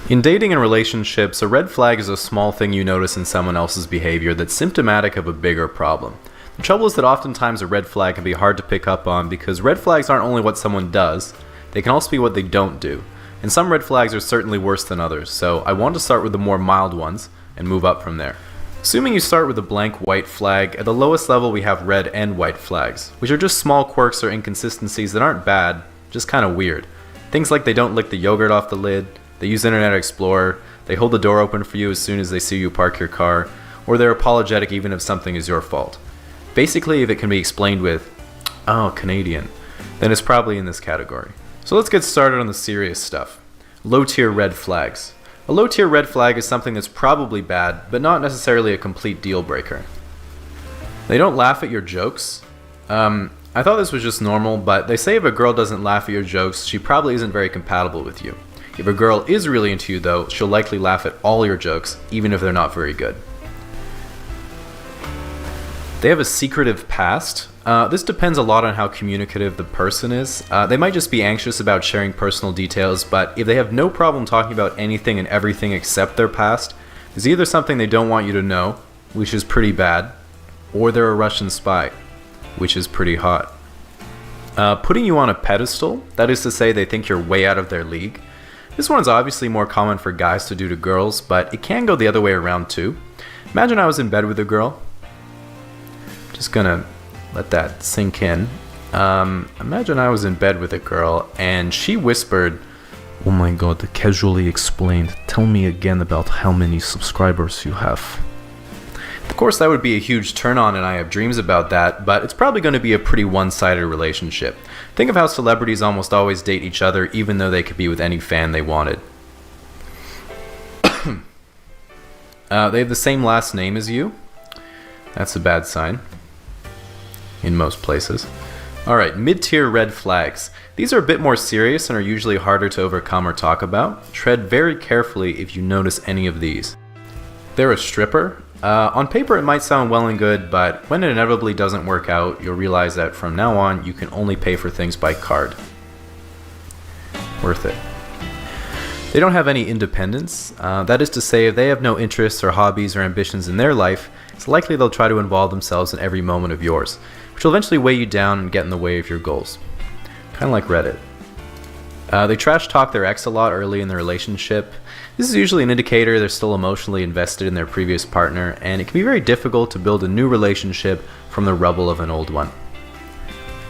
Speaker 4: In dating and relationships, a red flag is a small thing you notice in someone else's behavior that's symptomatic of a bigger problem. The trouble is that oftentimes a red flag can be hard to pick up on because red flags aren't only what someone does, they can also be what they don't do. And some red flags are certainly worse than others, so I want to start with the more mild ones and move up from there. Assuming you start with a blank white flag, at the lowest level we have red and white flags, which are just small quirks or inconsistencies that aren't bad, just kind of weird. Things like they don't lick the yogurt off the lid, they use Internet Explorer, they hold the door open for you as soon as they see you park your car, or they're apologetic even if something is your fault. Basically, if it can be explained with, "Oh, Canadian," then it's probably in this category. So let's get started on the serious stuff. Low-tier red flags. A low-tier red flag is something that's probably bad, but not necessarily a complete deal breaker. They don't laugh at your jokes. I thought this was just normal, but they say if a girl doesn't laugh at your jokes, she probably isn't very compatible with you. If a girl is really into you though, she'll likely laugh at all your jokes, even if they're not very good. They have a secretive past. This depends a lot on how communicative the person is. They might just be anxious about sharing personal details, but if they have no problem talking about anything and everything except their past, there's either something they don't want you to know, which is pretty bad, or they're a Russian spy, which is pretty hot. Putting you on a pedestal, that is to say they think you're way out of their league. This one's obviously more common for guys to do to girls, but it can go the other way around too. Imagine I was in bed with a girl. Just gonna let that sink in. Imagine I was in bed with a girl and she whispered, "Oh my god," casually explained, "Tell me again about how many subscribers you have." Of course that would be a huge turn on and I have dreams about that, but it's probably going to be a pretty one-sided relationship. Think of how celebrities almost always date each other even though they could be with any fan they wanted. They have the same last name as you. That's a bad sign. In most places. Alright, mid-tier red flags. These are a bit more serious and are usually harder to overcome or talk about. Tread very carefully if you notice any of these. They're a stripper. On paper it might sound well and good, but when it inevitably doesn't work out, you'll realize that from now on you can only pay for things by card. Worth it. They don't have any independence. That is to say, if they have no interests or hobbies or ambitions in their life, it's likely they'll try to involve themselves in every moment of yours, which will eventually weigh you down and get in the way of your goals. Kind of like Reddit. They trash talk their ex a lot early in the relationship. This is usually an indicator they're still emotionally invested in their previous partner, and it can be very difficult to build a new relationship from the rubble of an old one.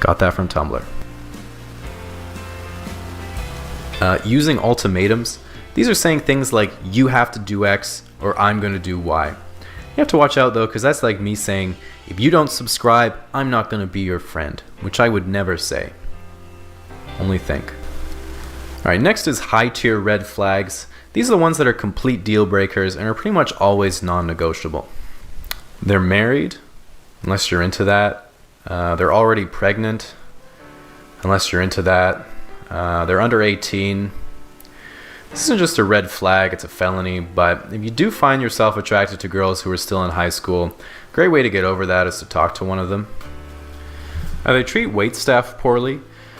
Speaker 4: Got that from Tumblr. Using ultimatums. These are saying things like, "You have to do X," or "I'm going to do Y." You have to watch out though, because that's like me saying, "If you don't subscribe, I'm not going to be your friend," which I would never say. Only think. Alright, next is high tier red flags. These are the ones that are complete deal breakers and are pretty much always non-negotiable. They're married, unless you're into that. They're already pregnant, unless you're into that. They're under 18. This isn't just a red flag, it's a felony, but if you do find yourself attracted to girls who are still in high school, a great way to get over that is to talk to one of them. Now, they treat waitstaff poorly.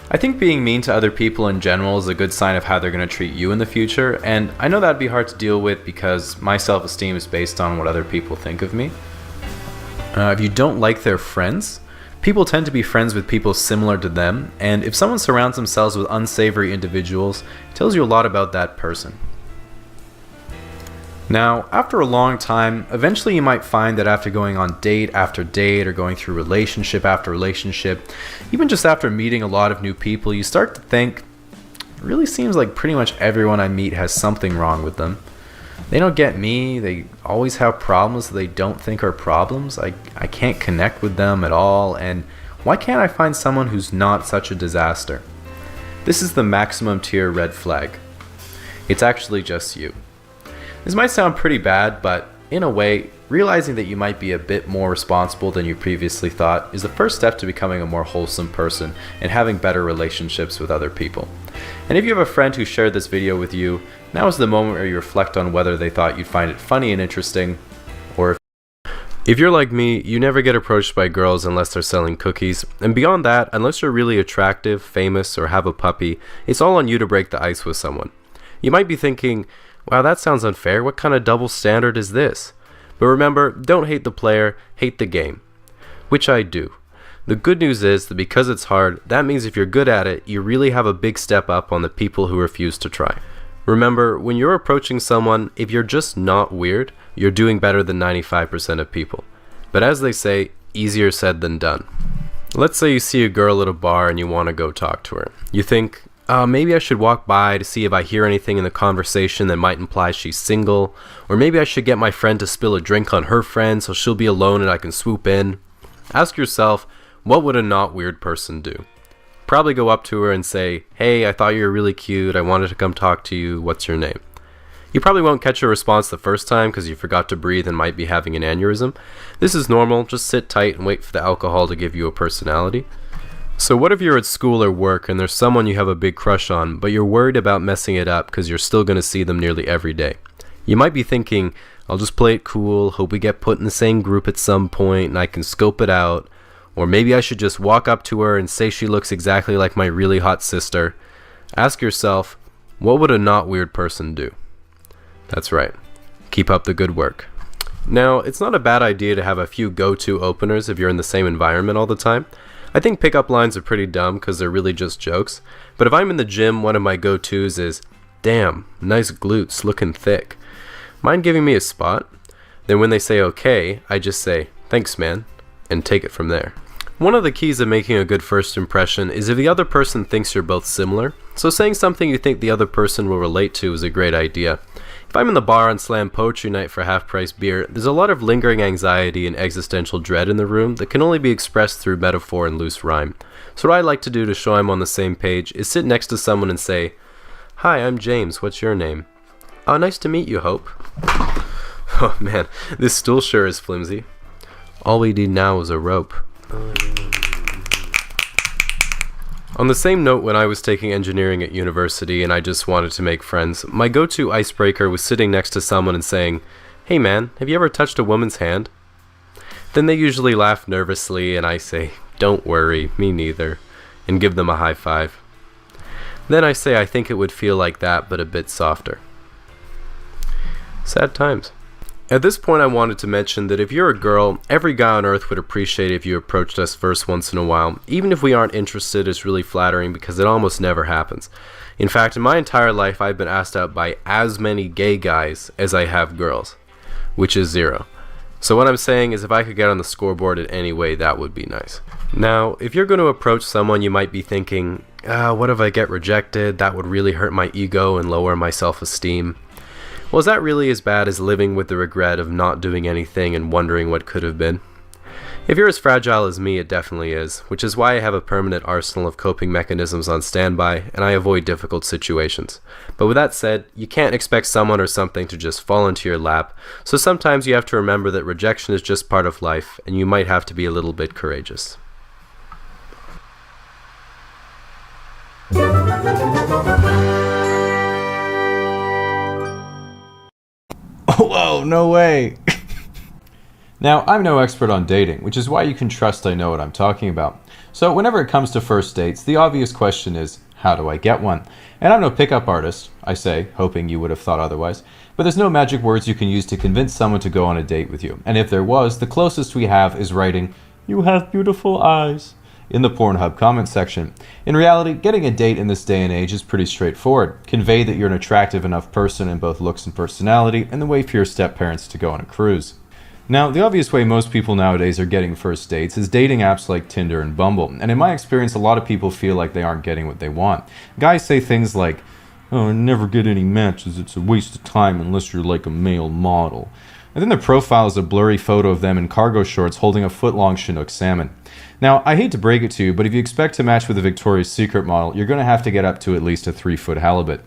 Speaker 4: I think being mean to other people in general is a good sign of how they're going to treat you in the future, and I know that'd be hard to deal with because my self-esteem is based on what other people think of me. If you don't like their friends, people tend to be friends with people similar to them, and if someone surrounds themselves with unsavory individuals, it tells you a lot about that person. Now, after a long time, eventually you might find that after going on date after date or going through relationship after relationship, even just after meeting a lot of new people, you start to think, it really seems like pretty much everyone I meet has something wrong with them. They don't get me, they always have problems that they don't think are problems, I can't connect with them at all, and why can't I find someone who's not such a disaster? This is the maximum tier red flag. It's actually just you. This might sound pretty bad, but in a way, realizing that you might be a bit more responsible than you previously thought is the first step to becoming a more wholesome person and having better relationships with other people. And if you have a friend who shared this video with you, now is the moment where you reflect on whether they thought you'd find it funny and interesting, or if you're like me, you never get approached by girls unless they're selling cookies, and beyond that, unless you're really attractive, famous, or have a puppy, it's all on you to break the ice with someone. You might be thinking, wow, that sounds unfair, what kind of double standard is this? But remember, don't hate the player, hate the game. Which I do. The good news is that because it's hard, that means if you're good at it, you really have a big step up on the people who refuse to try. Remember, when you're approaching someone, if you're just not weird, you're doing better than 95% of people. But as they say, easier said than done. Let's say you see a girl at a bar and you want to go talk to her. You think, maybe I should walk by to see if I hear anything in the conversation that might imply she's single, or maybe I should get my friend to spill a drink on her friend so she'll be alone and I can swoop in. Ask yourself, what would a not weird person do? Probably go up to her and say, hey, I thought you were really cute, I wanted to come talk to you, what's your name? You probably won't catch a response the first time because you forgot to breathe and might be having an aneurysm. This is normal, just sit tight and wait for the alcohol to give you a personality. So what if you're at school or work and there's someone you have a big crush on, but you're worried about messing it up because you're still going to see them nearly every day? You might be thinking, I'll just play it cool, hope we get put in the same group at some point and I can scope it out. Or maybe I should just walk up to her and say she looks exactly like my really hot sister. Ask yourself, what would a not weird person do? That's right. Keep up the good work. Now, it's not a bad idea to have a few go-to openers if you're in the same environment all the time. I think pickup lines are pretty dumb because they're really just jokes. But if I'm in the gym, one of my go-tos is, damn, nice glutes, looking thick. Mind giving me a spot? Then when they say okay, I just say, thanks man, and take it from there. One of the keys of making a good first impression is if the other person thinks you're both similar. So saying something you think the other person will relate to is a great idea. If I'm in the bar on Slam Poetry Night for half-price beer, there's a lot of lingering anxiety and existential dread in the room that can only be expressed through metaphor and loose rhyme. So what I like to do to show I'm on the same page is sit next to someone and say, hi, I'm James, what's your name? Oh, nice to meet you, Hope. Oh man, this stool sure is flimsy. All we need now is a rope. On the same note, when I was taking engineering at university and I just wanted to make friends, my go-to icebreaker was sitting next to someone and saying, hey man, have you ever touched a woman's hand? Then they usually laugh nervously and I say, don't worry, me neither, and give them a high five. Then I say I think it would feel like that, but a bit softer. Sad times. At this point, I wanted to mention that if you're a girl, every guy on earth would appreciate if you approached us first once in a while. Even if we aren't interested, it's really flattering because it almost never happens. In fact, in my entire life, I've been asked out by as many gay guys as I have girls, which is 0. So what I'm saying is if I could get on the scoreboard in any way, that would be nice. Now, if you're going to approach someone, you might be thinking, what if I get rejected? That would really hurt my ego and lower my self-esteem. Well, is that really as bad as living with the regret of not doing anything and wondering what could have been? If you're as fragile as me, it definitely is, which is why I have a permanent arsenal of coping mechanisms on standby, and I avoid difficult situations. But with that said, you can't expect someone or something to just fall into your lap, so sometimes you have to remember that rejection is just part of life, and you might have to be a little bit courageous. Whoa, no way. Now, I'm no expert on dating, which is why you can trust I know what I'm talking about. So whenever it comes to first dates, the obvious question is, how do I get one? And I'm no pickup artist, I say, hoping you would have thought otherwise, but there's no magic words you can use to convince someone to go on a date with you. And if there was, the closest we have is writing, "You have beautiful eyes," in the Pornhub comment section. In reality, getting a date in this day and age is pretty straightforward. Convey that you're an attractive enough person in both looks and personality, and then wait for your step-parents to go on a cruise. Now, the obvious way most people nowadays are getting first dates is dating apps like Tinder and Bumble, and in my experience, a lot of people feel like they aren't getting what they want. Guys say things like, "Oh, I never get any matches, it's a waste of time unless you're like a male model." And then their profile is a blurry photo of them in cargo shorts holding a foot-long Chinook salmon. Now, I hate to break it to you, but if you expect to match with a Victoria's Secret model, you're going to have to get up to at least a 3-foot halibut.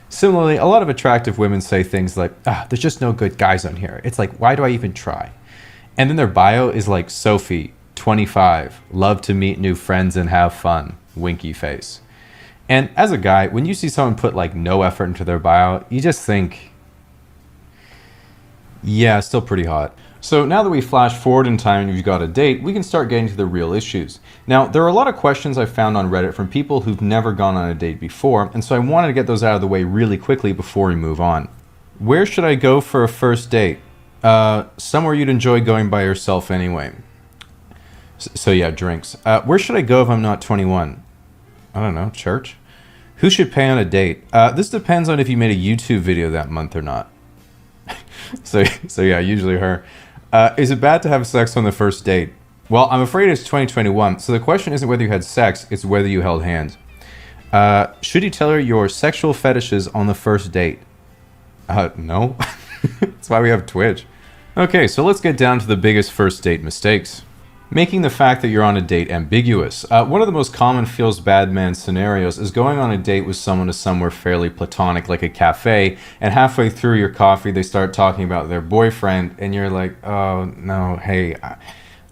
Speaker 4: Similarly, a lot of attractive women say things like, "There's just no good guys on here. It's like, why do I even try?" And then their bio is like, "Sophie, 25, love to meet new friends and have fun, winky face." And as a guy, when you see someone put like no effort into their bio, you just think, yeah, still pretty hot. So now that we flash forward in time and you've got a date, we can start getting to the real issues. Now, there are a lot of questions I found on Reddit from people who've never gone on a date before, and so I wanted to get those out of the way really quickly before we move on. Where should I go for a first date? Somewhere you'd enjoy going by yourself anyway. So yeah, drinks. Where should I go if I'm not 21? I don't know, church? Who should pay on a date? This depends on if you made a YouTube video that month or not. So yeah, usually her. Is it bad to have sex on the first date? Well, I'm afraid it's 2021, so the question isn't whether you had sex, it's whether you held hands. Should you tell her your sexual fetishes on the first date? No. That's why we have Twitch. Okay, so let's get down to the biggest first date mistakes. Making the fact that you're on a date ambiguous. One of the most common feels bad man scenarios is going on a date with someone to somewhere fairly platonic like a cafe, and halfway through your coffee they start talking about their boyfriend, and you're like, "Oh no, hey,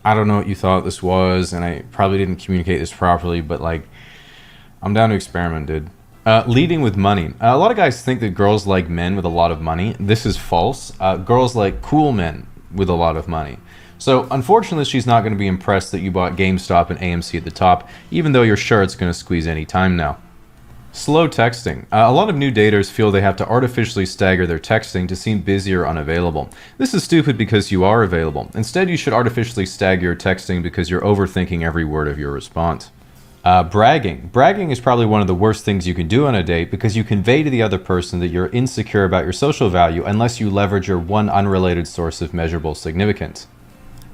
Speaker 4: I don't know what you thought this was, and I probably didn't communicate this properly, but like, I'm down to experiment, dude." Leading with money. A lot of guys think that girls like men with a lot of money. This is false. Girls like cool men with a lot of money. So unfortunately, she's not going to be impressed that you bought GameStop and AMC at the top, even though you're sure it's going to squeeze any time now. Slow texting. A lot of new daters feel they have to artificially stagger their texting to seem busy or unavailable. This is stupid because you are available. Instead, you should artificially stagger your texting because you're overthinking every word of your response. Bragging. Bragging is probably one of the worst things you can do on a date because you convey to the other person that you're insecure about your social value unless you leverage your one unrelated source of measurable significance.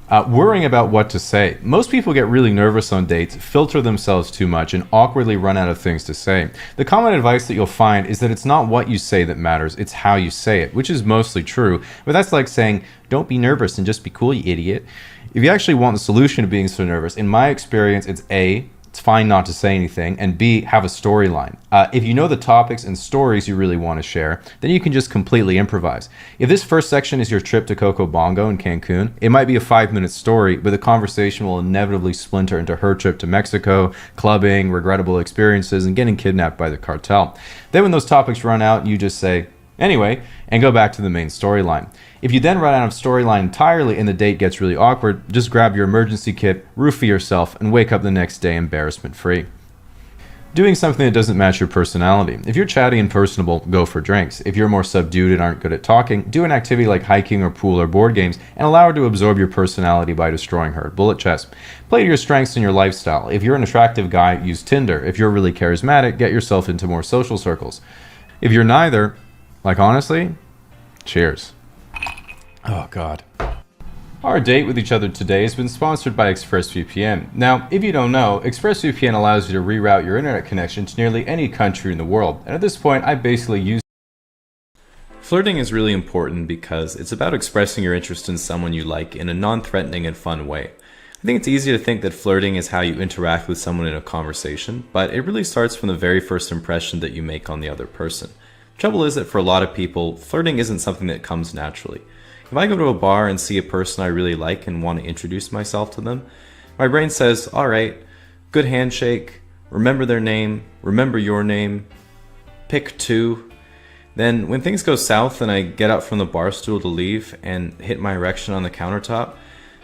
Speaker 4: Worrying about what to say. Most people get really nervous on dates, filter themselves too much, and awkwardly run out of things to say. The common advice that you'll find is that it's not what you say that matters, it's how you say it, which is mostly true, but that's like saying, "Don't be nervous and just be cool, you idiot." If you actually want the solution to being so nervous, in my experience, it's A, it's fine not to say anything, and B, have a storyline. If you know the topics and stories you really want to share, then you can just completely improvise. If this first section is your trip to Coco Bongo in Cancun, it might be a 5-minute story, but the conversation will inevitably splinter into her trip to Mexico, clubbing, regrettable experiences, and getting kidnapped by the cartel. Then when those topics run out, you just say, "Anyway," and go back to the main storyline. If you then run out of storyline entirely and the date gets really awkward, just grab your emergency kit, roofie yourself, and wake up the next day embarrassment-free. Doing something that doesn't match your personality. If you're chatty and personable, go for drinks. If you're more subdued and aren't good at talking, do an activity like hiking or pool or board games, and allow her to absorb your personality by destroying her at bullet chess. Play to your strengths and your lifestyle. If you're an attractive guy, use Tinder. If you're really charismatic, get yourself into more social circles. If you're neither, like honestly, cheers. Oh God. Our date with each other today has been sponsored by ExpressVPN. Now, if you don't know, ExpressVPN allows you to reroute your internet connection to nearly any country in the world, and at this point, I basically use. Flirting is really important because it's about expressing your interest in someone you like in a non-threatening and fun way. I think it's easy to think that flirting is how you interact with someone in a conversation, but it really starts from the very first impression that you make on the other person. The trouble is that for a lot of people, flirting isn't something that comes naturally. If I go to a bar and see a person I really like and want to introduce myself to them, my brain says, alright, good handshake, remember their name, remember your name, pick two. Then when things go south and I get up from the bar stool to leave and hit my erection on the countertop,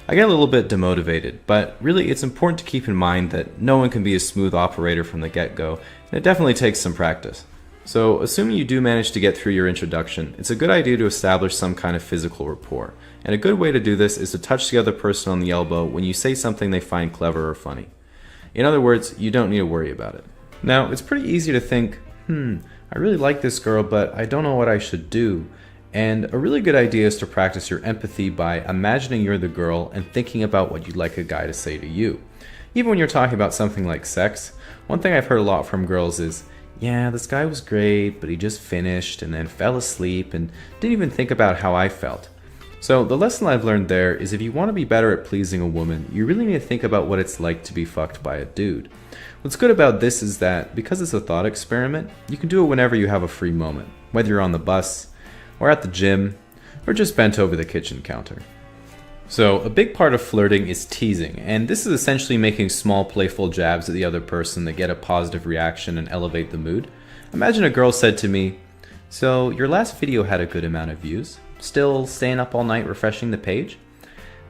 Speaker 4: I get a little bit demotivated, but really it's important to keep in mind that no one can be a smooth operator from the get-go, and it definitely takes some practice. So assuming you do manage to get through your introduction, it's a good idea to establish some kind of physical rapport, and a good way to do this is to touch the other person on the elbow when you say something they find clever or funny. In other words, you don't need to worry about it. Now, it's pretty easy to think, I really like this girl, but I don't know what I should do. And a really good idea is to practice your empathy by imagining you're the girl and thinking about what you'd like a guy to say to you. Even when you're talking about something like sex, one thing I've heard a lot from girls is, yeah, this guy was great, but he just finished and then fell asleep and didn't even think about how I felt. So the lesson I've learned there is if you want to be better at pleasing a woman, you really need to think about what it's like to be fucked by a dude. What's good about this is that because it's a thought experiment, you can do it whenever you have a free moment, whether you're on the bus, or at the gym, or just bent over the kitchen counter. So a big part of flirting is teasing, and this is essentially making small playful jabs at the other person that get a positive reaction and elevate the mood. Imagine a girl said to me, "So your last video had a good amount of views? Still staying up all night refreshing the page?"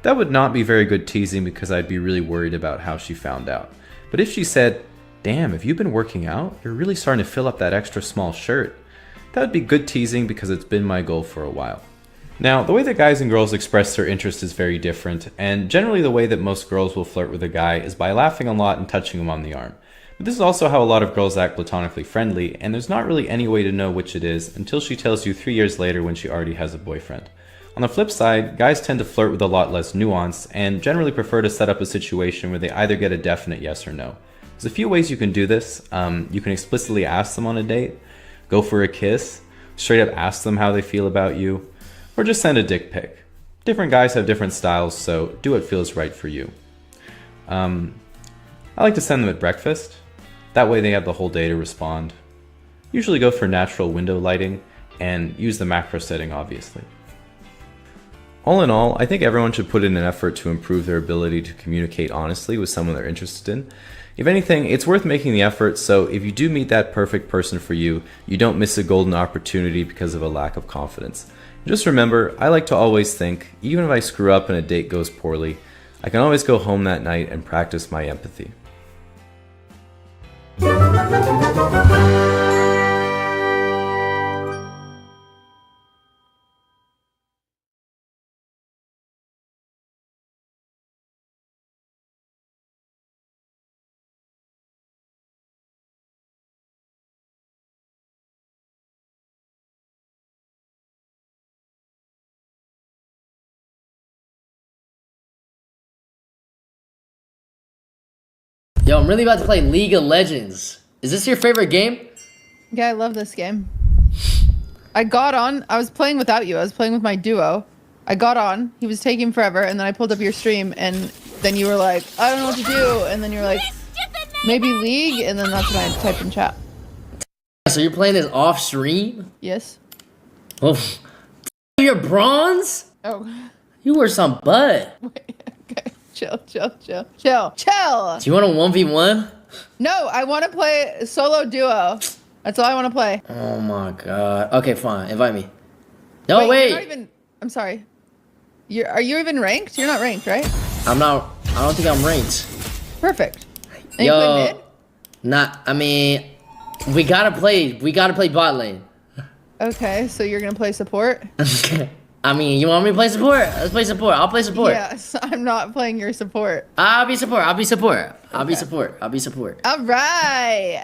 Speaker 4: That would not be very good teasing because I'd be really worried about how she found out. But if she said, "Damn, have you been working out? You're really starting to fill up that extra small shirt," that would be good teasing because it's been my goal for a while. Now, the way that guys and girls express their interest is very different, and generally the way that most girls will flirt with a guy is by laughing a lot and touching him on the arm. But this is also how a lot of girls act platonically friendly, and there's not really any way to know which it is until she tells you 3 years later when she already has a boyfriend. On the flip side, guys tend to flirt with a lot less nuance, and generally prefer to set up a situation where they either get a definite yes or no. There's a few ways you can do this. You can explicitly ask them on a date, go for a kiss, straight up ask them how they feel about you, or just send a dick pic. Different guys have different styles, so do what feels right for you. I like to send them at breakfast. That way they have the whole day to respond. Usually go for natural window lighting, and use the macro setting obviously. All in all, I think everyone should put in an effort to improve their ability to communicate honestly with someone they're interested in. If anything, it's worth making the effort, so if you do meet that perfect person for you, you don't miss a golden opportunity because of a lack of confidence. Just remember, I like to always think, even if I screw up and a date goes poorly, I can always go home that night and practice my empathy.
Speaker 5: Yo, I'm really about to play League of Legends. Is this your favorite game?
Speaker 6: Yeah, I love this game. I got on. I was playing without you. I was playing with my duo. I got on. He was taking forever, and then I pulled up your stream, and then you were like, I don't know what to do. And then you were like, maybe League, and then that's when I typed in chat.
Speaker 5: So you're playing this off stream?
Speaker 6: Yes.
Speaker 5: Oh, you're bronze?
Speaker 6: Oh.
Speaker 5: You were some butt.
Speaker 6: Chill.
Speaker 5: Do you want a 1v1?
Speaker 6: No, I want to play solo duo. That's all I want to play.
Speaker 5: Oh my god. Okay, fine. Invite me. No, wait.
Speaker 6: You're not even, I'm sorry. Are you even ranked? You're not ranked, right?
Speaker 5: I'm not. I don't think I'm ranked.
Speaker 6: Perfect. And you play mid?
Speaker 5: Not. I mean, we gotta play. We gotta play bot lane.
Speaker 6: Okay, so you're gonna play support?
Speaker 5: Okay. I mean, you want me to play support? Let's play support. I'll play support.
Speaker 6: Yes, I'm not playing your support.
Speaker 5: I'll be support. I'll be support.
Speaker 6: Okay.
Speaker 5: I'll be support. I'll be support.
Speaker 6: All right.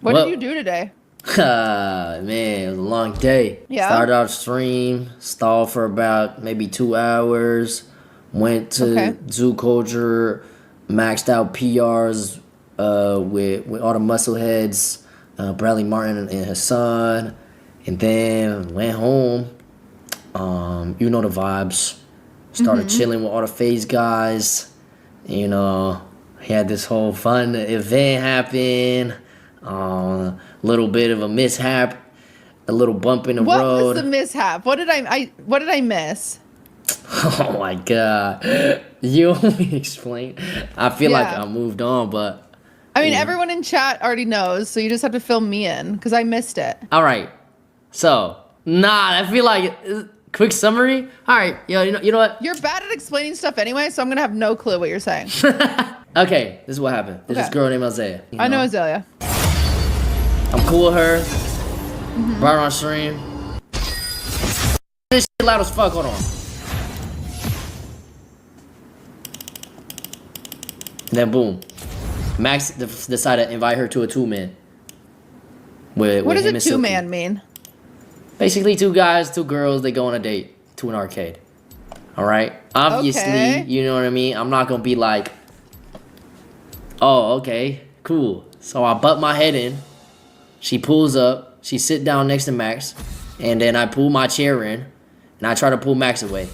Speaker 6: What did you do today?
Speaker 5: Man, it was a long day.
Speaker 6: Yeah.
Speaker 5: Started off stream, stalled for about maybe 2 hours, went to Zoo Culture, maxed out PRs with all the muscle heads, Bradley Martin and his son, and then went home. You know the vibes. Started chilling with all the FaZe guys. You know, had this whole fun event happen. Little bit of a mishap, a little bump in the road.
Speaker 6: What was the mishap? What did I miss?
Speaker 5: Oh my god. You want me to explain? I feel like I moved on, but
Speaker 6: I mean, everyone in chat already knows, so you just have to fill me in because I missed it.
Speaker 5: All right. So, nah, I feel like quick summary. All right, you know what?
Speaker 6: You're bad at explaining stuff anyway, so I'm gonna have no clue what you're saying.
Speaker 5: Okay, this is what happened. There's this
Speaker 6: Okay.
Speaker 5: girl named Isaiah.
Speaker 6: I know Azalea.
Speaker 5: I'm cool with her. Brought her on stream. This shit loud as fuck. Hold on. Then boom, Max decided to invite her to a 2-man.
Speaker 6: What does
Speaker 5: him
Speaker 6: a
Speaker 5: and Silky.
Speaker 6: 2-man mean?
Speaker 5: Basically, 2 guys, 2 girls. They go on a date to an arcade. All right. Obviously,
Speaker 6: Okay.
Speaker 5: you know what I mean. I'm not gonna be like, oh, okay, cool. So I butt my head in. She pulls up. She sit down next to Max, and then I pull my chair in, and I try to pull Max away.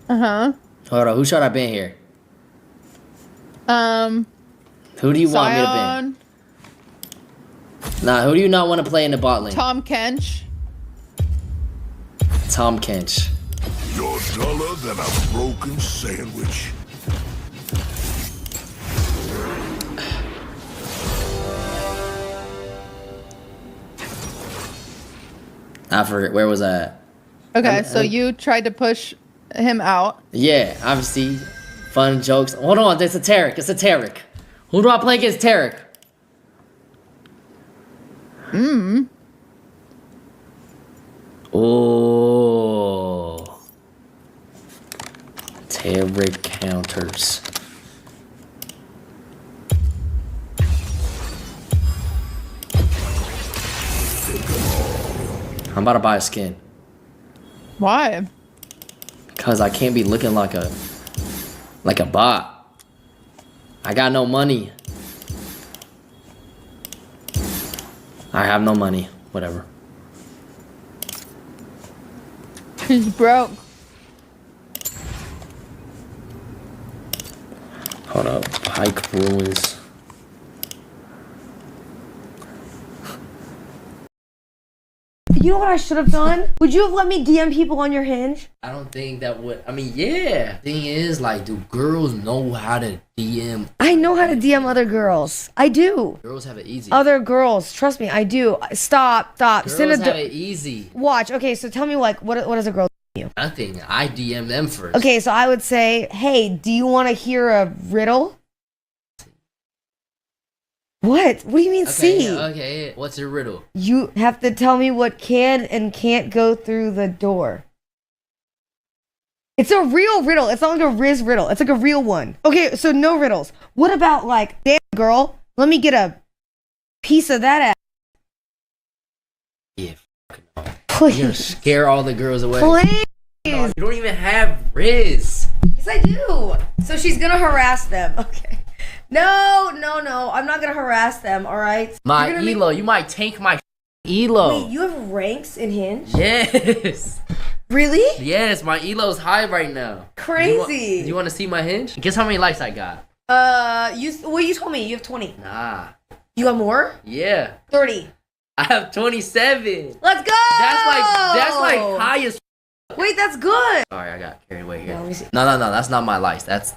Speaker 5: Hold on, who should I been here? Who do you want me to
Speaker 6: Sion,
Speaker 5: ban? Nah, who do you not want to play in the bot lane?
Speaker 6: Tom Kench.
Speaker 5: Tom Kench.
Speaker 7: You're duller than a broken sandwich.
Speaker 5: I forget, where was I at?
Speaker 6: Okay, so you tried to push him out.
Speaker 5: Yeah, obviously, fun jokes. Hold on, it's a Tarek. It's a Tarek. Who do I play against Tarek? Oh. Tarek counters. I'm about to buy a skin.
Speaker 6: Why?
Speaker 5: Cause I can't be looking like a bot. I got no money. I have no money. Whatever.
Speaker 6: He's broke.
Speaker 5: Hold up. Pike Ruins.
Speaker 8: You know what I should have done? Would you have let me DM people on your Hinge?
Speaker 5: I don't think that would. I mean, yeah. Thing is, like, do girls know how to DM?
Speaker 8: I know how to DM other girls. I do.
Speaker 5: Girls have it easy.
Speaker 8: Other girls, trust me, I do. Stop.
Speaker 5: Girls
Speaker 8: Send a
Speaker 5: have it easy.
Speaker 8: Watch. Okay, so tell me, like, what does a girl do? You?
Speaker 5: Nothing. I DM them first.
Speaker 8: Okay, so I would say, hey, do you want to hear a riddle? What? What do you mean, see?
Speaker 5: Okay. What's your riddle?
Speaker 8: You have to tell me what can and can't go through the door. It's a real riddle. It's not like a Riz riddle. It's like a real one. Okay, so no riddles. What about, like, damn girl, let me get a piece of that ass.
Speaker 5: Yeah.
Speaker 8: Please.
Speaker 5: You're gonna scare all the girls away.
Speaker 8: Please.
Speaker 5: No, you don't even have Riz.
Speaker 8: Yes, I do. So she's gonna harass them. Okay. No. I'm not gonna harass them, alright?
Speaker 5: My Elo. You might tank my Elo.
Speaker 8: Wait, you have ranks in Hinge?
Speaker 5: Yes.
Speaker 8: Really?
Speaker 5: Yes, my Elo's high right now.
Speaker 8: Crazy.
Speaker 5: Do you want to see my Hinge? Guess how many likes I got?
Speaker 8: You told me you have 20.
Speaker 5: Nah.
Speaker 8: You have more?
Speaker 5: Yeah.
Speaker 8: 30.
Speaker 5: I have 27.
Speaker 8: Let's go!
Speaker 5: That's like high as.
Speaker 8: Wait, that's good.
Speaker 5: Sorry, I got carried away here.
Speaker 8: No, let me see.
Speaker 5: No, that's not my likes. That's